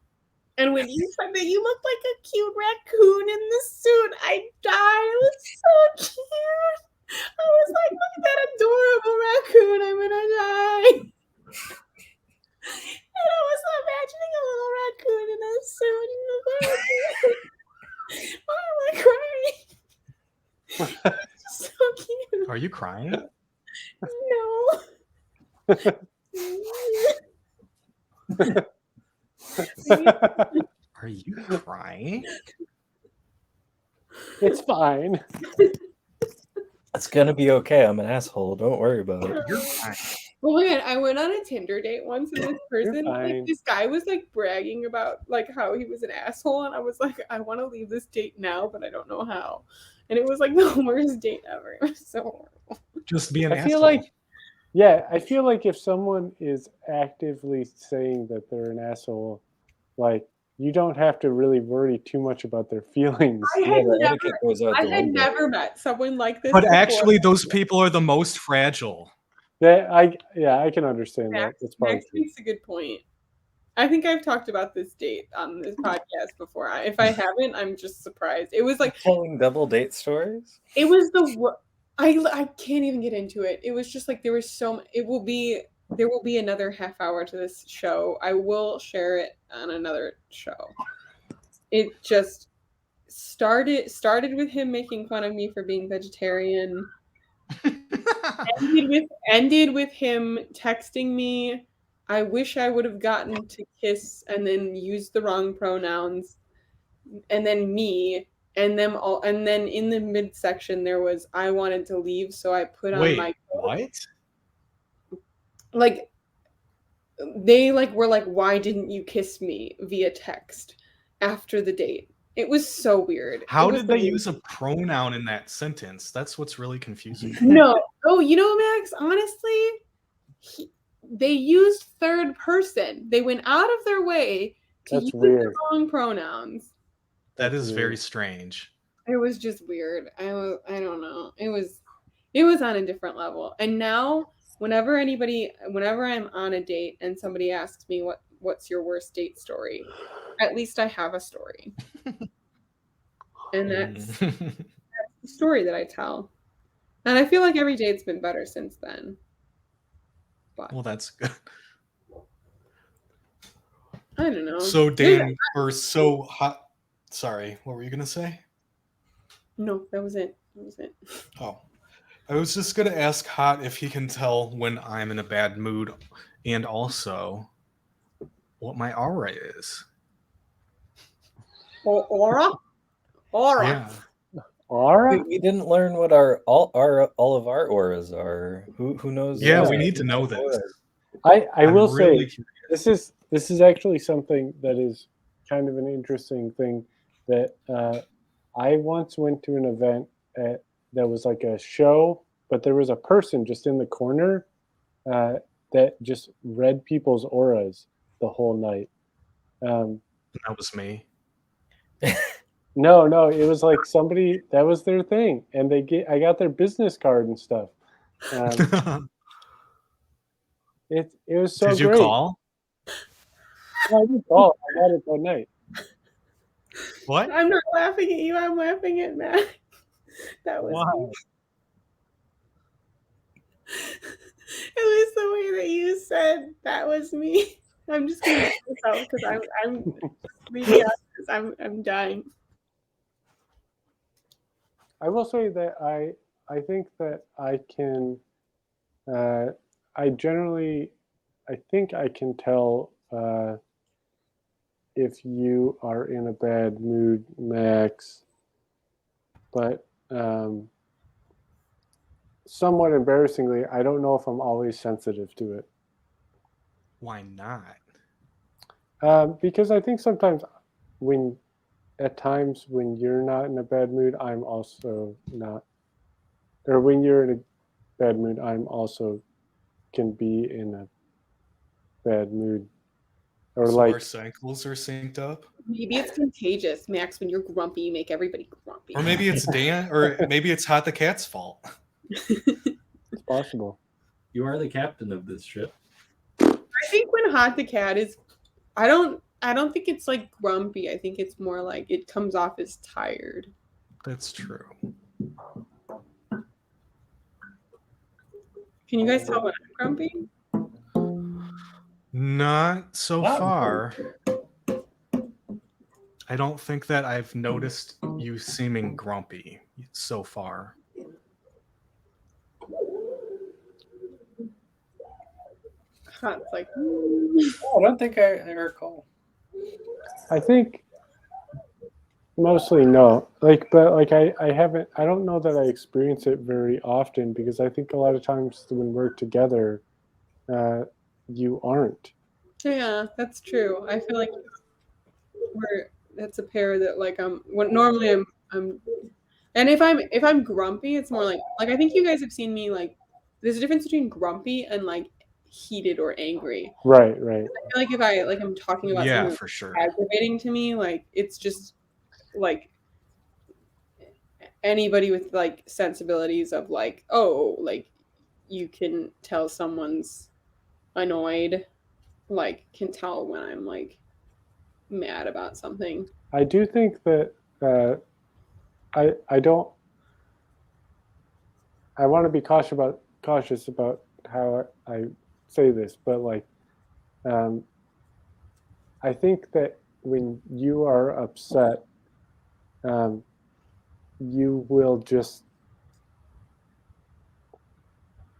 And when you said that you looked like a cute raccoon in the suit, I died. It was so cute. I was like, look at that adorable raccoon. I'm gonna die. And I was imagining a little raccoon in a suit. And I was like, why am I crying? It's so cute. Are you crying? Are you crying? It's fine. It's gonna be okay. I'm an asshole. Don't worry about it. You're fine. Oh my god, I went on a Tinder date once, and this person, fine. like, this guy was like bragging about like how he was an asshole, and I was like, I want to leave this date now, but I don't know how. And it was like the worst date ever. It was so horrible. Just be an I asshole. feel like, yeah, I feel like if someone is actively saying that they're an asshole, like, you don't have to really worry too much about their feelings. I had, window. never met someone like this. But before. actually, those people are the most fragile. I can understand that. That's probably Max true. makes a good point. I think I've talked about this date on this podcast before. If I haven't, I'm just surprised. It was like telling double date stories. It was I can't even get into it. It was just like there was so. There will be another half hour to this show. I will share it on another show. It just started with him making fun of me for being vegetarian. ended with him texting me, I wish I would have gotten to kiss, and then used the wrong pronouns, and then me, and them all, and then in the midsection there was I wanted to leave, so I put on my coat. What? Like they were like, why didn't you kiss me via text after the date? It was so weird. How did they use a pronoun in that sentence? That's what's really confusing. No. Oh, you know, Max, honestly, they used third person. They went out of their way to use the wrong pronouns. That is very strange. It was just weird. I don't know. It was on a different level. And now whenever I'm on a date and somebody asks me what's your worst date story, at least I have a story. And that's the story that I tell. And I feel like every date's been better since then. But well, that's good. I don't know. So Dan, or so hot. Sorry, what were you gonna say? No, that was it. That was it. Oh, I was just gonna ask Hot if he can tell when I'm in a bad mood, and also what my aura is. Aura? Aura. Yeah. Aura? We didn't learn what all of our auras are. Who knows? Yeah, we need to know this. I will really say this is actually something that is kind of an interesting thing that I once went to an event that was like a show, but there was a person just in the corner that just read people's auras the whole night. That was me. No, it was like somebody that was their thing, and I got their business card and stuff. It was so great. Did you call? No, I didn't call. I got it that night. What? I'm not laughing at you. I'm laughing at Matt. That was me. It was the way that you said that was me. I'm just gonna myself because I'm Maybe I'm dying. I will say that I think that I can. I think I can tell if you are in a bad mood, Max. But somewhat embarrassingly, I don't know if I'm always sensitive to it. Why not? Because I think sometimes at times when you're not in a bad mood, I'm also not. Or when you're in a bad mood, I'm also can be in a bad mood. Or So like our cycles are synced up? Maybe it's contagious, Max. When you're grumpy, you make everybody grumpy. Or maybe it's Dan, or maybe it's Hot the Cat's fault. it's possible. You are the captain of this ship. I think when Hot the Cat is, I don't think it's like grumpy. I think it's more like it comes off as tired. That's true. Can you guys tell when I'm grumpy? Not so far. I don't think that I've noticed you seeming grumpy so far. Hot's like, I don't think I recall. I think mostly no. But I don't know that I experience it very often because I think a lot of times when we're together, you aren't. yeah, that's true. I feel like that's a pair that like normally I'm and if I'm grumpy, it's more like I think you guys have seen me like there's a difference between grumpy and like heated or angry. Right. I feel like if I'm talking about Yeah, something for sure. aggravating to me, like it's just like anybody with like sensibilities of like, oh, like you can tell someone's annoyed, like can tell when I'm like mad about something. I do think that I want to be cautious about how I say this, but like I think that when you are upset, you will just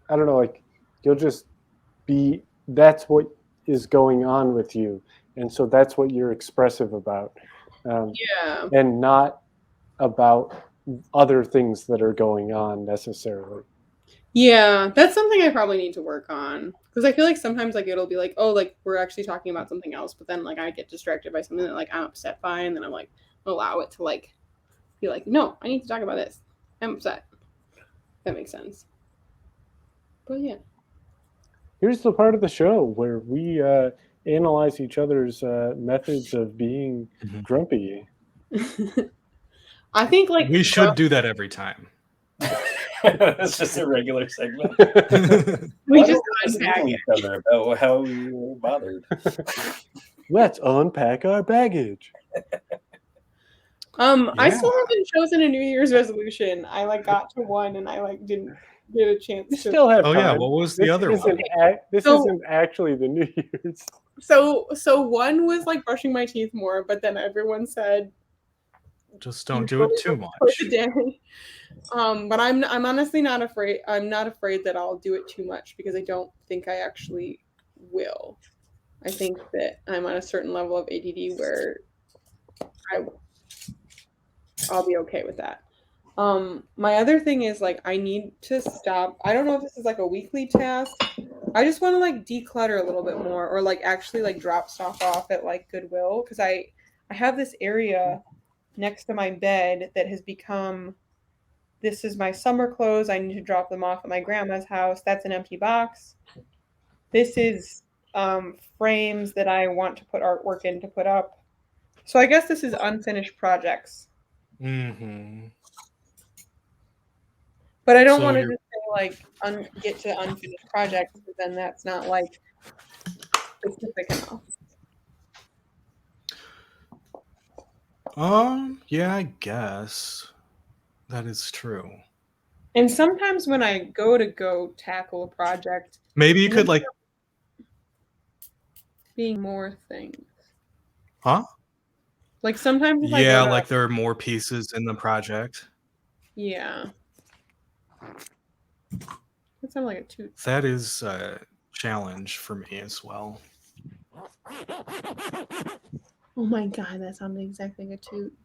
I don't know, like you'll just be that's what is going on with you, and so that's what you're expressive about. Yeah. And not about other things that are going on necessarily. Yeah, that's something I probably need to work on because I feel like sometimes like it'll be like, oh, like we're actually talking about something else, but then like I get distracted by something that like I'm upset by, and then I'm like allow it to like be like, no, I need to talk about this. I'm upset. That makes sense. But yeah. Here's the part of the show where we analyze each other's methods of being grumpy. I think like we should do that every time. It's just a regular segment. We just unpack each other about how we were bothered. Let's unpack our baggage. I still haven't chosen a New Year's resolution. I like got to one and I like didn't get a chance to Still have time. yeah, what was the other one? This isn't actually the New Year's. So one was like brushing my teeth more, but then everyone said just don't do it too much. But I'm honestly not afraid. I'm not afraid that I'll do it too much because I don't think I actually will. I think that I'm on a certain level of ADD where I'll be okay with that. My other thing is like I need to stop. I don't know if this is like a weekly task. I just want to like declutter a little bit more or like actually like drop stuff off at like Goodwill because I have this area next to my bed that has become this is my summer clothes. I need to drop them off at my grandma's house. That's an empty box. This is frames that I want to put artwork in to put up. So I guess this is unfinished projects. Mm-hmm. But I don't want to just say like get to unfinished projects, because then that's not like specific enough. Yeah, I guess that is true. And sometimes when I go tackle a project, maybe you could like being more things. Huh? Like sometimes if I Yeah, go to, like there are more pieces in the project. yeah. That sounds like a toot. That is a challenge for me as well. Oh my god, that sounded exactly like a toot.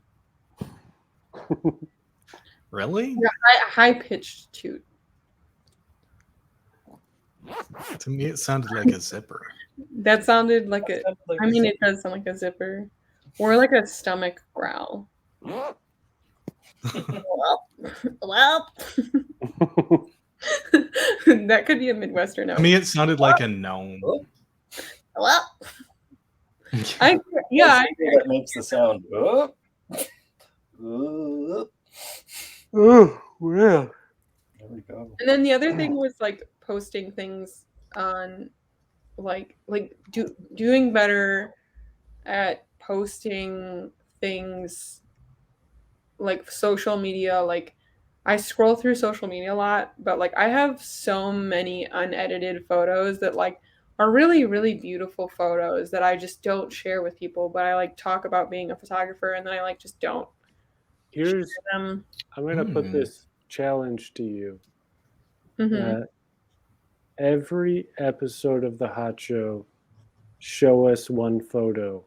Really? Yeah, high pitched toot. To me, it sounded like a zipper. That sounded like a. Like I mean, it does sound like a zipper, or like a stomach growl. Well. That could be a Midwestern. To me, it sounded like a gnome. Well. I Yeah. that makes the sound. Oh, yeah. There we go. And then the other thing was like posting things on, doing better at posting things like social media. Like I scroll through social media a lot, but like I have so many unedited photos that like are really, really beautiful photos that I just don't share with people, but I like talk about being a photographer and then I like just don't Here's share them. I'm gonna put this challenge to you. Mhm. Every episode of the Hot Show, show us one photo.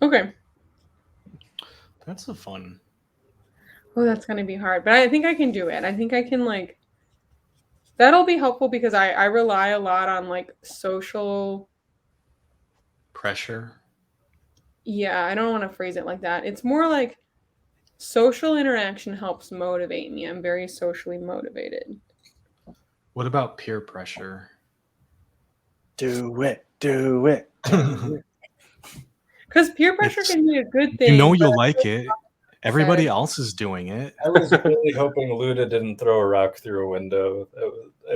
Okay. That's a fun. Oh, that's gonna be hard, but I think I can do it. I think I can like. That'll be helpful because I rely a lot on like social. Pressure. Yeah, I don't want to phrase it like that. It's more like social interaction helps motivate me. I'm very socially motivated. What about peer pressure? Do it. Do it. Because peer pressure can be a good thing. You know you'll like it. Everybody else is doing it. I was really hoping Luda didn't throw a rock through a window.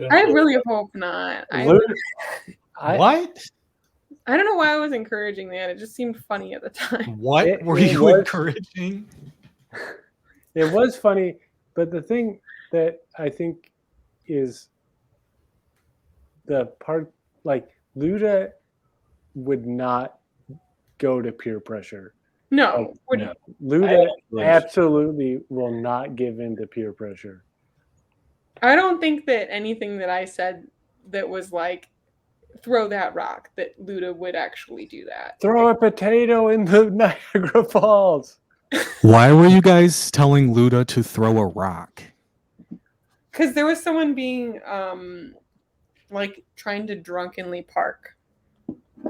I really hope not. What? I don't know why I was encouraging that. It just seemed funny at the time. What were you encouraging? It was funny, but the thing that I think is the part, like Luda would not go to peer pressure. No, Luda absolutely will not give in to peer pressure. I don't think that anything that I said that was like throw that rock, that Luda would actually do that. Throw a potato in the Niagara Falls. Why were you guys telling Luda to throw a rock? Because there was someone being like trying to drunkenly park.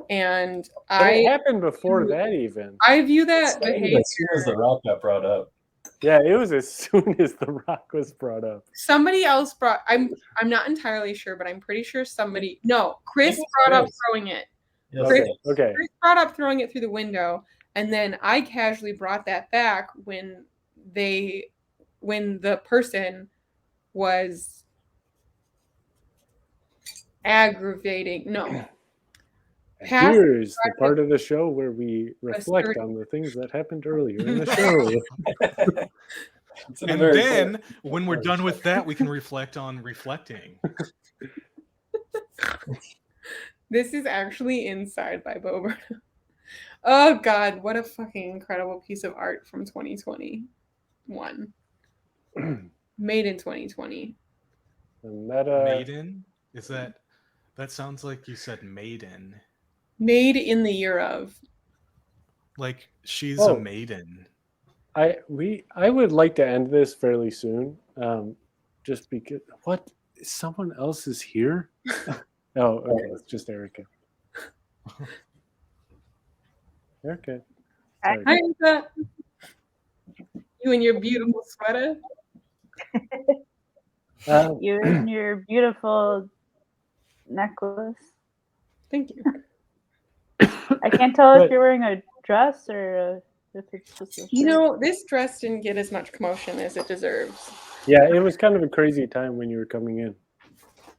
And But it happened before that even. I view that behavior. As soon as the rock got brought up. Yeah, it was as soon as the rock was brought up. Somebody else brought. I'm not entirely sure, but I'm pretty sure somebody. No, Chris brought up throwing it. Yes, Okay. Okay. Chris brought up throwing it through the window, and then I casually brought that back when the person was aggravating. No. Here's the part of the show where we reflect on the things that happened earlier in the show. And then, when we're done with that, we can reflect on reflecting. This is actually Inside by Bo Burnham. Oh God, what a fucking incredible piece of art from 2021. Made in 2020. Maiden? Is that sounds like you said maiden. Made in the year of. Like she's a maiden. I would like to end this fairly soon. Just because what? Someone else is here? Oh, okay, it's just Erica. Erica. Hi, Erica. You and your beautiful sweater. You and your beautiful necklace. Thank you. I can't tell if you're wearing a dress or if it's just a shirt. You know, this dress didn't get as much commotion as it deserves. Yeah, it was kind of a crazy time when you were coming in.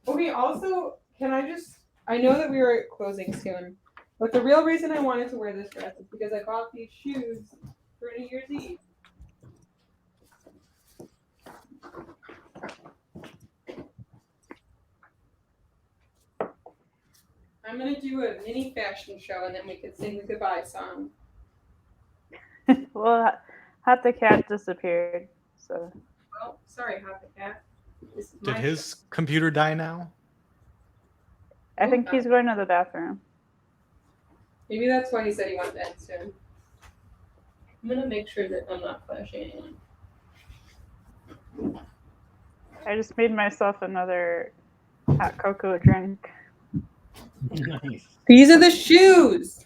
Okay, also, I know that we were closing soon, but the real reason I wanted to wear this dress is because I bought these shoes for New Year's Eve. I'm going to do a mini fashion show and then we could sing the goodbye song. Well, Hot the cat disappeared. So Oh, sorry, Hot the cat. This is Did my his computer die now? I think he's going to the bathroom. Maybe that's why he said he went to bed soon. I'm gonna make sure that I'm not flashing anyone. I just made myself another hot cocoa drink. Nice. These are the shoes.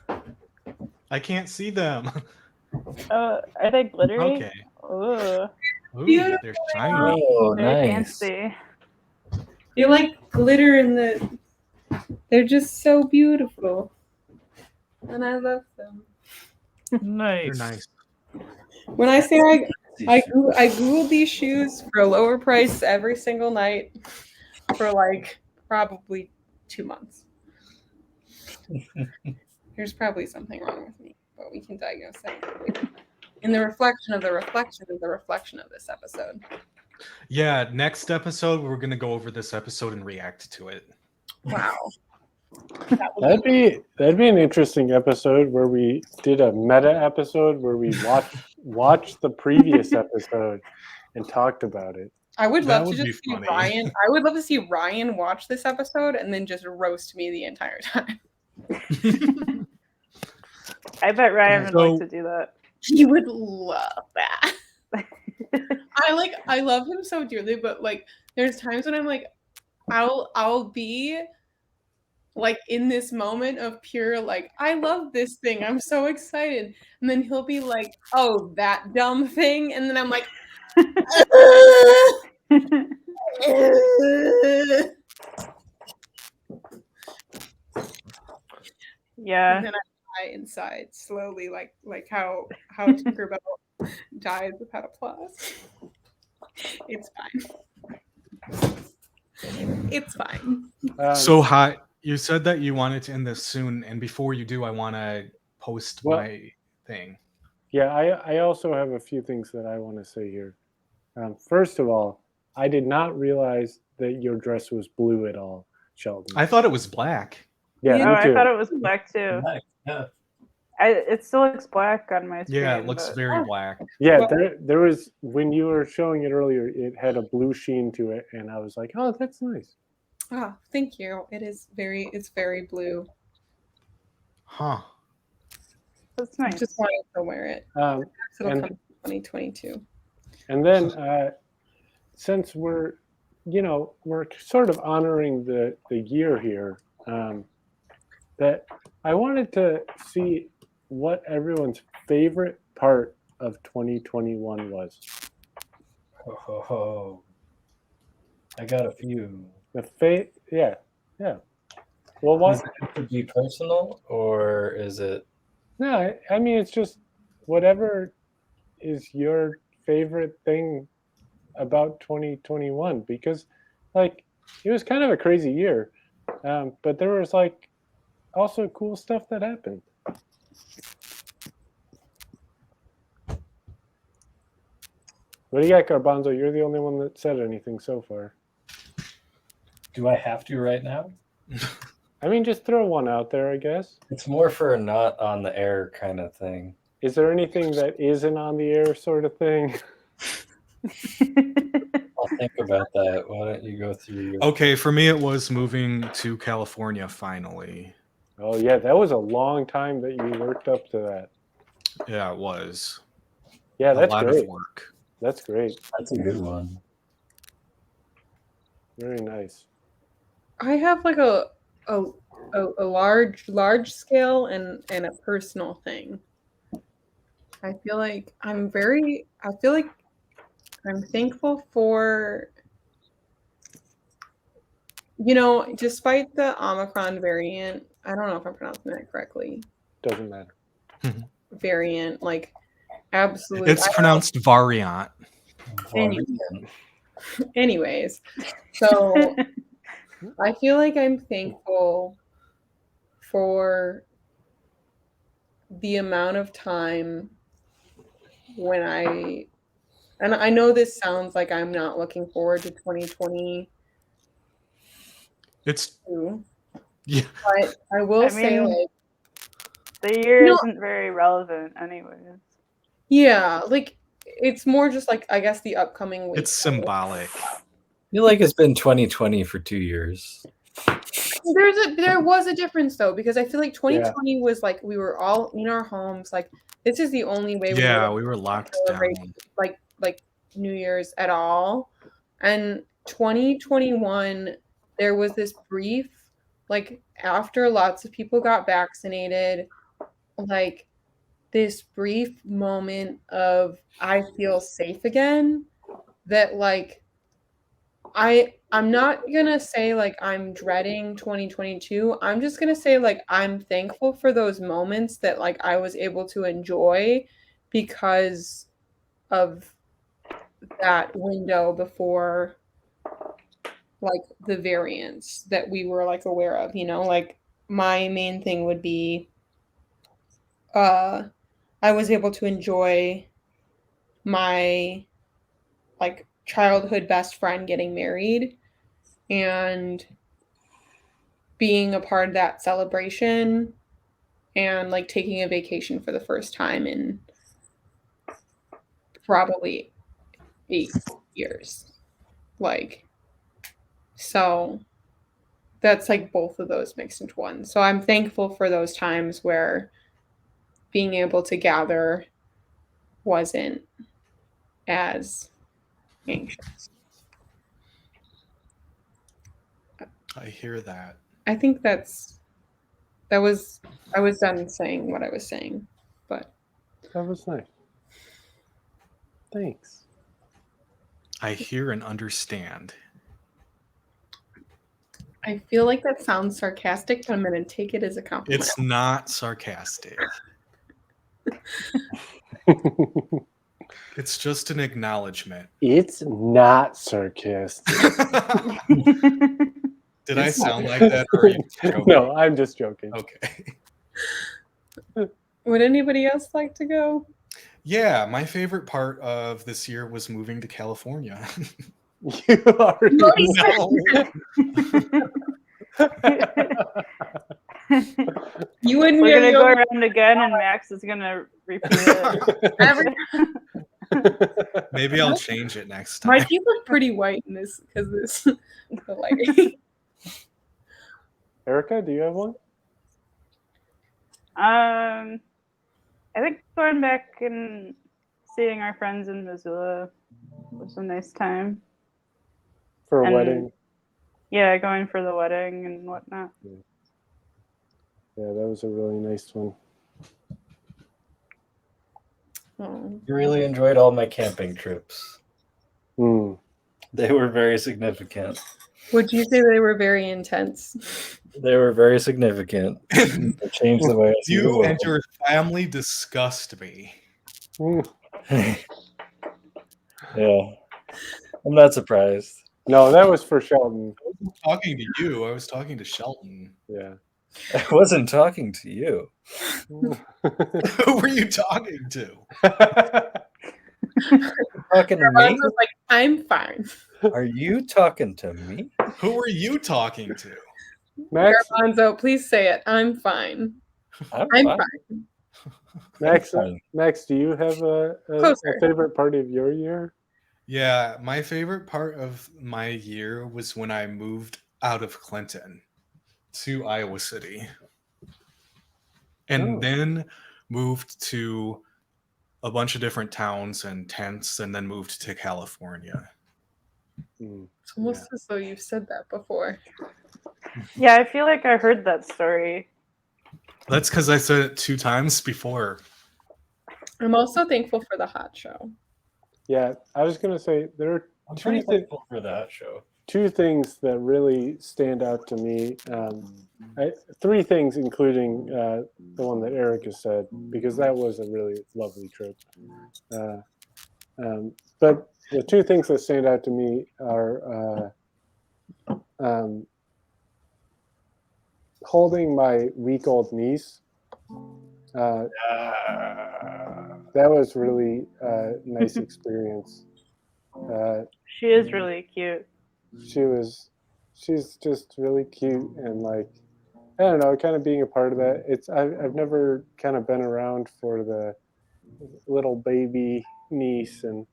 I can't see them. Oh, are they glittery? Okay. Ooh, Ooh, they're shiny. Oh, very nice. fancy. They like glitter in the. They're just so beautiful, and I love them. Nice. They're nice. When I say I googled these shoes for a lower price every single night for like probably 2 months. There's probably something wrong with me, but we can diagnose that later. In the reflection of the reflection of the reflection of this episode. Yeah, next episode we're gonna go over this episode and react to it. Wow. That'd be an interesting episode where we did a meta episode where we watched the previous episode and talked about it. I would That love to would be just see funny. Ryan. I would love to see Ryan watch this episode and then just roast me the entire time. I bet Ryan would So- like to do that. He would love that. I love him so dearly, but like there's times when I'm like, I'll be like in this moment of pure like, I love this thing. I'm so excited. And then he'll be like, oh, that dumb thing. And then I'm like, Yeah. and then I die inside slowly, like how Tinkerbell dies without applause. It's fine. It's fine. So hot. You said that you wanted to end this soon, and before you do, I want to post Well- my thing. Yeah, I also have a few things that I want to say here. First of all, I did not realize that your dress was blue at all, Sheldon. I thought it was black. Yeah, Oh, me I too. thought it was black too. Nice. Yeah. It still looks black on my screen. Yeah, it looks but- very black. Yeah, there was when you were showing it earlier, it had a blue sheen to it, and I was like, oh, that's nice. Oh, thank you. It's very blue. Huh. That's I nice. just wanted to wear it. Um, It'll and- come in 2022. And then, since we're sort of honoring the year here, that I wanted to see what everyone's favorite part of 2021 was. Oh, I got a few. Yeah. Well, Does it have to be personal, or is it? No, I mean it's just whatever is your favorite thing about 2021, because like it was kind of a crazy year, but there was like also cool stuff that happened. What do you got, Garbanzo? You're the only one that said anything so far. Do I have to right now? I mean, just throw one out there, I guess. It's more for a not on the air kind of thing. Is there anything that isn't on the air sort of thing? I'll think about that. Why don't you go through your... Okay, for me, it was moving to California finally. Oh, yeah, that was a long time that you worked up to that. Yeah, it was. Yeah, that's a lot great. of work. That's great. That's a good one. Very nice. I have like a large scale and a personal thing. I feel like I'm thankful for, despite the Omicron variant, I don't know if I'm pronouncing that correctly. Doesn't matter. Variant, like absolutely. It's pronounced variant. Anyways, so I feel like I'm thankful for the amount of time when and I know this sounds like I'm not looking forward to 2020. It's yeah. But I will say, mean, like, the year isn't very relevant anyways. Yeah, like it's more just like I guess the upcoming week. It's symbolic. I feel like it's been 2020 for 2 years. There was a difference though, because I feel like 2020 was like we were all in our homes. Like this is the only way Yeah, we were locked celebrate down. like New Year's at all. And 2021, there was this brief, like after lots of people got vaccinated, like this brief moment of I feel safe again. That like I'm not gonna say like I'm dreading 2022. I'm just gonna say like I'm thankful for those moments that like I was able to enjoy because of that window before like the variants that we were like aware of, you know, like my main thing would be I was able to enjoy my like childhood best friend getting married and being a part of that celebration and like taking a vacation for the first time in probably 8 years. Like, so that's like both of those mixed into one. So I'm thankful for those times where being able to gather wasn't as anxious. I hear that. I think I was done saying what I was saying, but That was nice. Thanks. I hear and understand. I feel like that sounds sarcastic, but I'm going to take it as a compliment. It's not sarcastic. It's just an acknowledgement. It's not sarcastic. Did I sound like that, or are you joking? No, I'm just joking. Okay. Would anybody else like to go? Yeah, my favorite part of this year was moving to California. You already No. You wouldn't We're get gonna your- go around again, and Max is gonna repeat it. Maybe I'll change it next time. My teeth look pretty white in this because this the lighting. Erica, do you have one? I think going back and seeing our friends in Missoula was a nice time. For a And- wedding? Yeah, going for the wedding and whatnot. Yeah, that was a really nice one. Oh. I really enjoyed all my camping trips. Mm. They were very significant. Would you say they were very intense? They were very significant. They changed the way I see the You world. and your family disgust me. Yeah, I'm not surprised. No, that was for Shelton. I wasn't talking to you. I was talking to Shelton. Yeah. I wasn't talking to you. Who were you talking to? Talking to Garbanzo's me? like, I'm fine. Are you talking to me? Who were you talking to? Max, Garbanzo, please say it. I'm fine. I'm I'm fine. fine. Max, fine. Max, do you have a Closer. favorite part of your year? Yeah, my favorite part of my year was when I moved out of Clinton to Iowa City. And Oh. then moved to a bunch of different towns and tents, and then moved to California. Mm. It's almost as though you've said that before. Yeah, I feel like I heard that story. That's because I said it 2 times before. I'm also thankful for the hot show. Yeah, I was going to say there are I'm two, pretty thi- thankful for that show. 2 things that really stand out to me. 3 things, including the one that Erica said, because that was a really lovely trip. But the 2 things that stand out to me are holding my week-old niece. That was really a nice experience. She is really cute. She's just really cute, and like, I don't know, kind of being a part of that. I've never kind of been around for the little baby niece, and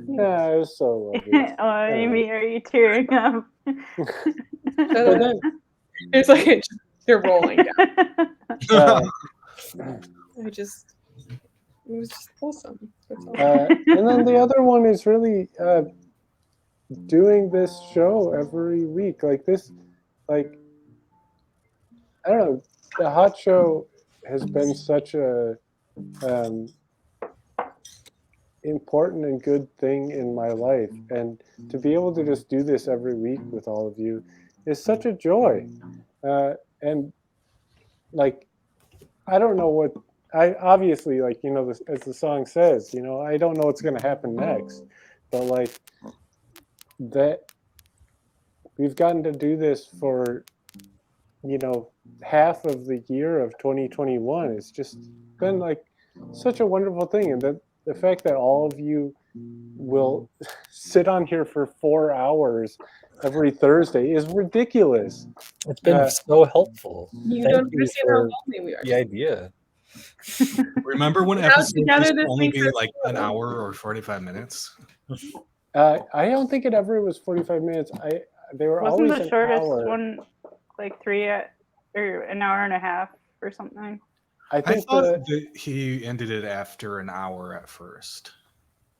yeah, it was so lovely. Oh, Amy, are you tearing up? But then, It's like they're rolling down. It was just wholesome. That's all. and then the other one is really doing this show every week, like this, like I don't know, the Hot Show has been such a important and good thing in my life, and to be able to just do this every week with all of you is such a joy. And like, I don't know what I obviously, like, you know, as the song says, you know, I don't know what's going to happen next, but like that we've gotten to do this for, you know, half of the year of 2021. It's just been like such a wonderful thing. And that the fact that all of you will sit on here for 4 hours every Thursday is ridiculous. It's been so helpful. You Thank don't you understand how for lonely we are. the idea. Remember when Now episodes together used to this only makes be us like an feel- hour or 45 minutes? I don't think it ever was 45 minutes. They were Wasn't always the an shortest hour. one like or an hour and a half or something? I I think thought that he ended it after an hour at first.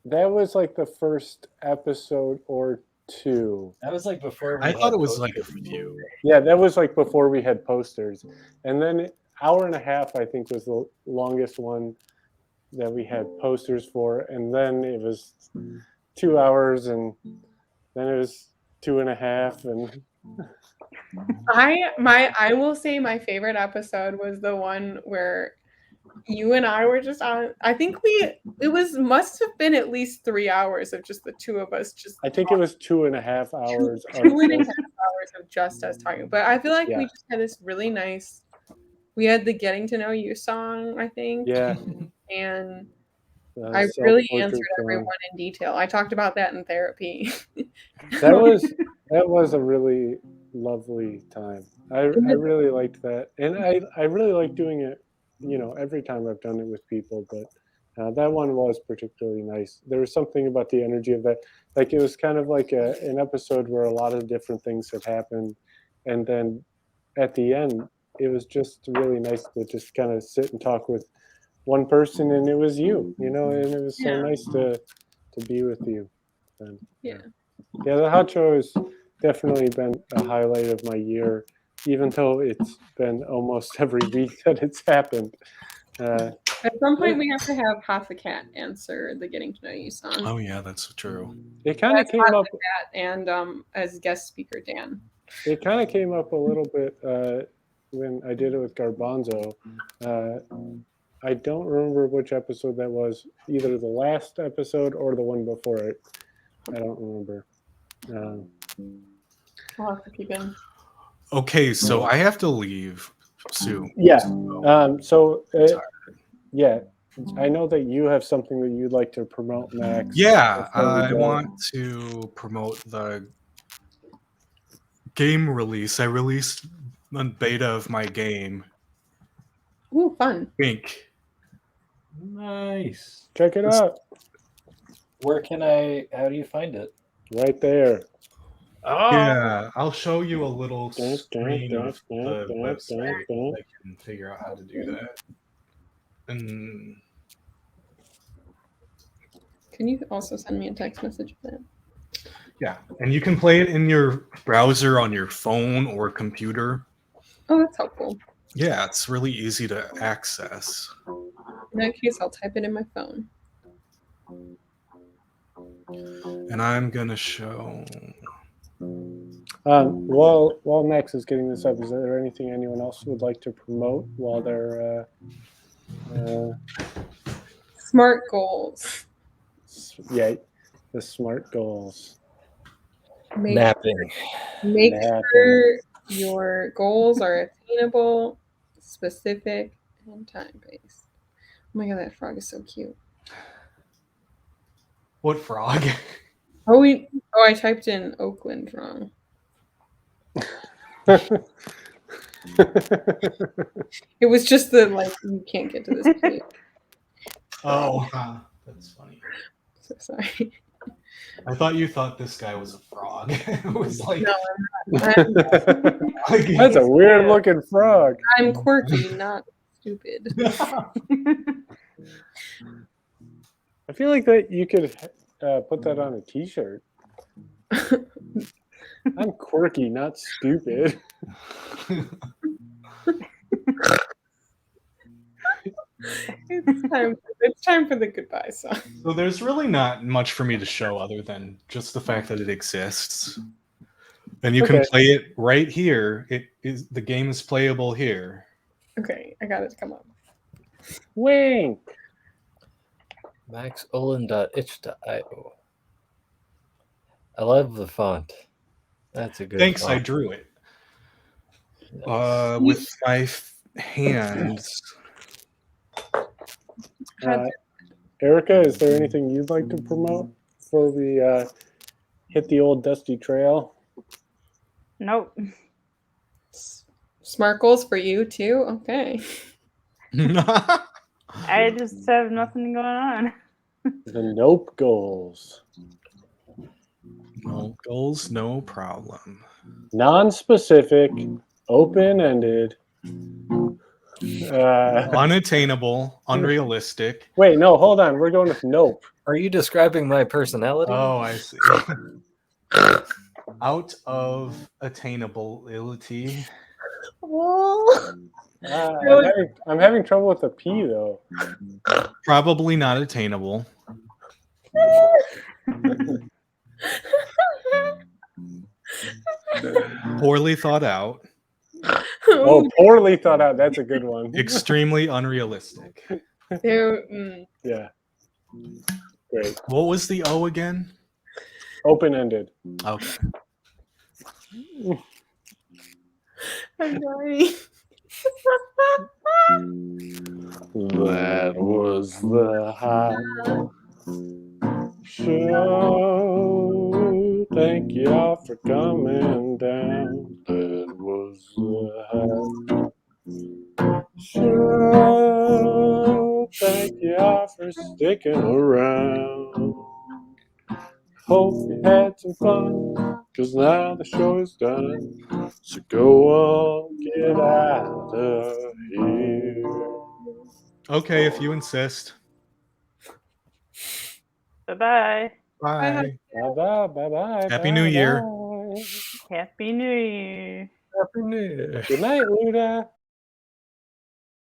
that was like the first episode or two. That was like before we I had thought it was like a posters. few. Yeah, that was like before we had posters. And then hour and a half, I think, was the longest one that we had posters for. And then it was 2 hours, and then it was 2.5. And I will say my favorite episode was the one where you and I were just on. I think must have been at least 3 hours of just the two of us just I think it was 2.5 hours. of 2.5 just- hours of just us talking. But I feel like we Yeah. just had this really nice. We had the "Getting to Know You" song, I think. Yeah. And The I really self-portrait answered song. everyone in detail. I talked about that in therapy. That was a really lovely time. I really liked that, and I really like doing it, you know, every time I've done it with people, but that one was particularly nice. There was something about the energy of that, like it was kind of like an episode where a lot of different things had happened, and then at the end it was just really nice to just kind of sit and talk with one person, and it was you know, and it was so nice to be with you. And, Yeah. Yeah, the Hot Show has definitely been a highlight of my year, even though it's been almost every week that it's happened. At some point, we have to have Half the Cat answer the "Getting to Know You" song. Oh yeah, that's true. It kind of As came Half up. the Cat and as guest speaker Dan. It kind of came up a little bit when I did it with Garbanzo. I don't remember which episode that was, either the last episode or the one before it. I don't remember. I'll have to peek in. Okay, so I have to leave soon. Yeah. Yeah, I know that you have something that you'd like to promote, Max. Yeah, before we I go. want to promote the game release. I released a beta of my game, Ooh, fun. Pink. Nice. Check it out. How do you find it? Right there. Oh, Yeah, I'll show you a little Dun, screen dun, of dun, the dun, website. dun. I can figure out how to do that. And Can you also send me a text message of that? yeah, and you can play it in your browser on your phone or computer. Oh, that's helpful. Yeah, it's really easy to access. In that case, I'll type it in my phone. And I'm gonna show. While Max is getting this up, is there anything anyone else would like to promote while they're Smart goals. yeah, the SMART goals? Napping. Make Napping. sure your goals are attainable, specific, and time-based. Oh my god, that frog is so cute. What frog? I typed in Oakland wrong. It was just the, like, you can't get to this page. Oh, that's funny. So sorry. I thought you thought this guy was a frog. It was like, No, I'm not. That's a weird looking frog. I'm quirky, not stupid. I feel like that you could put that on a T-shirt. I'm quirky, not stupid. It's time for the goodbye song. So there's really not much for me to show other than just the fact that it exists. And you can Okay. play it right here. The game is playable here. Okay, I got it to come up. Wink. maxolin.itch.io. I love the font. That's a good Thanks, font. I drew it. With my hands. Erica, is there anything you'd like to promote before we hit the old dusty trail? Nope. Smart goals for you too? Okay. I just have nothing going on. The nope goals. No goals, no problem. Non-specific, open-ended. Unattainable, unrealistic. Wait, no, hold on. We're going with nope. Are you describing my personality? Oh, I see. Out of attainability. I'm having trouble with the P though. Probably not attainable. Poorly thought out. Oh, poorly thought out. That's a good one. Extremely unrealistic. Yeah. Great. What was the O again? Open-ended. Okay. I'm dying. That was the high show. Thank y'all for coming down. That was the high show. Thank y'all for sticking around. Hope you had some fun, 'cause now the show is done. So go on, get out of here. Okay, if you insist. Bye-bye. Bye. Bye-bye, bye-bye. Happy New Year. bye-bye. Happy New Year. Happy New Year. Good night, Luda.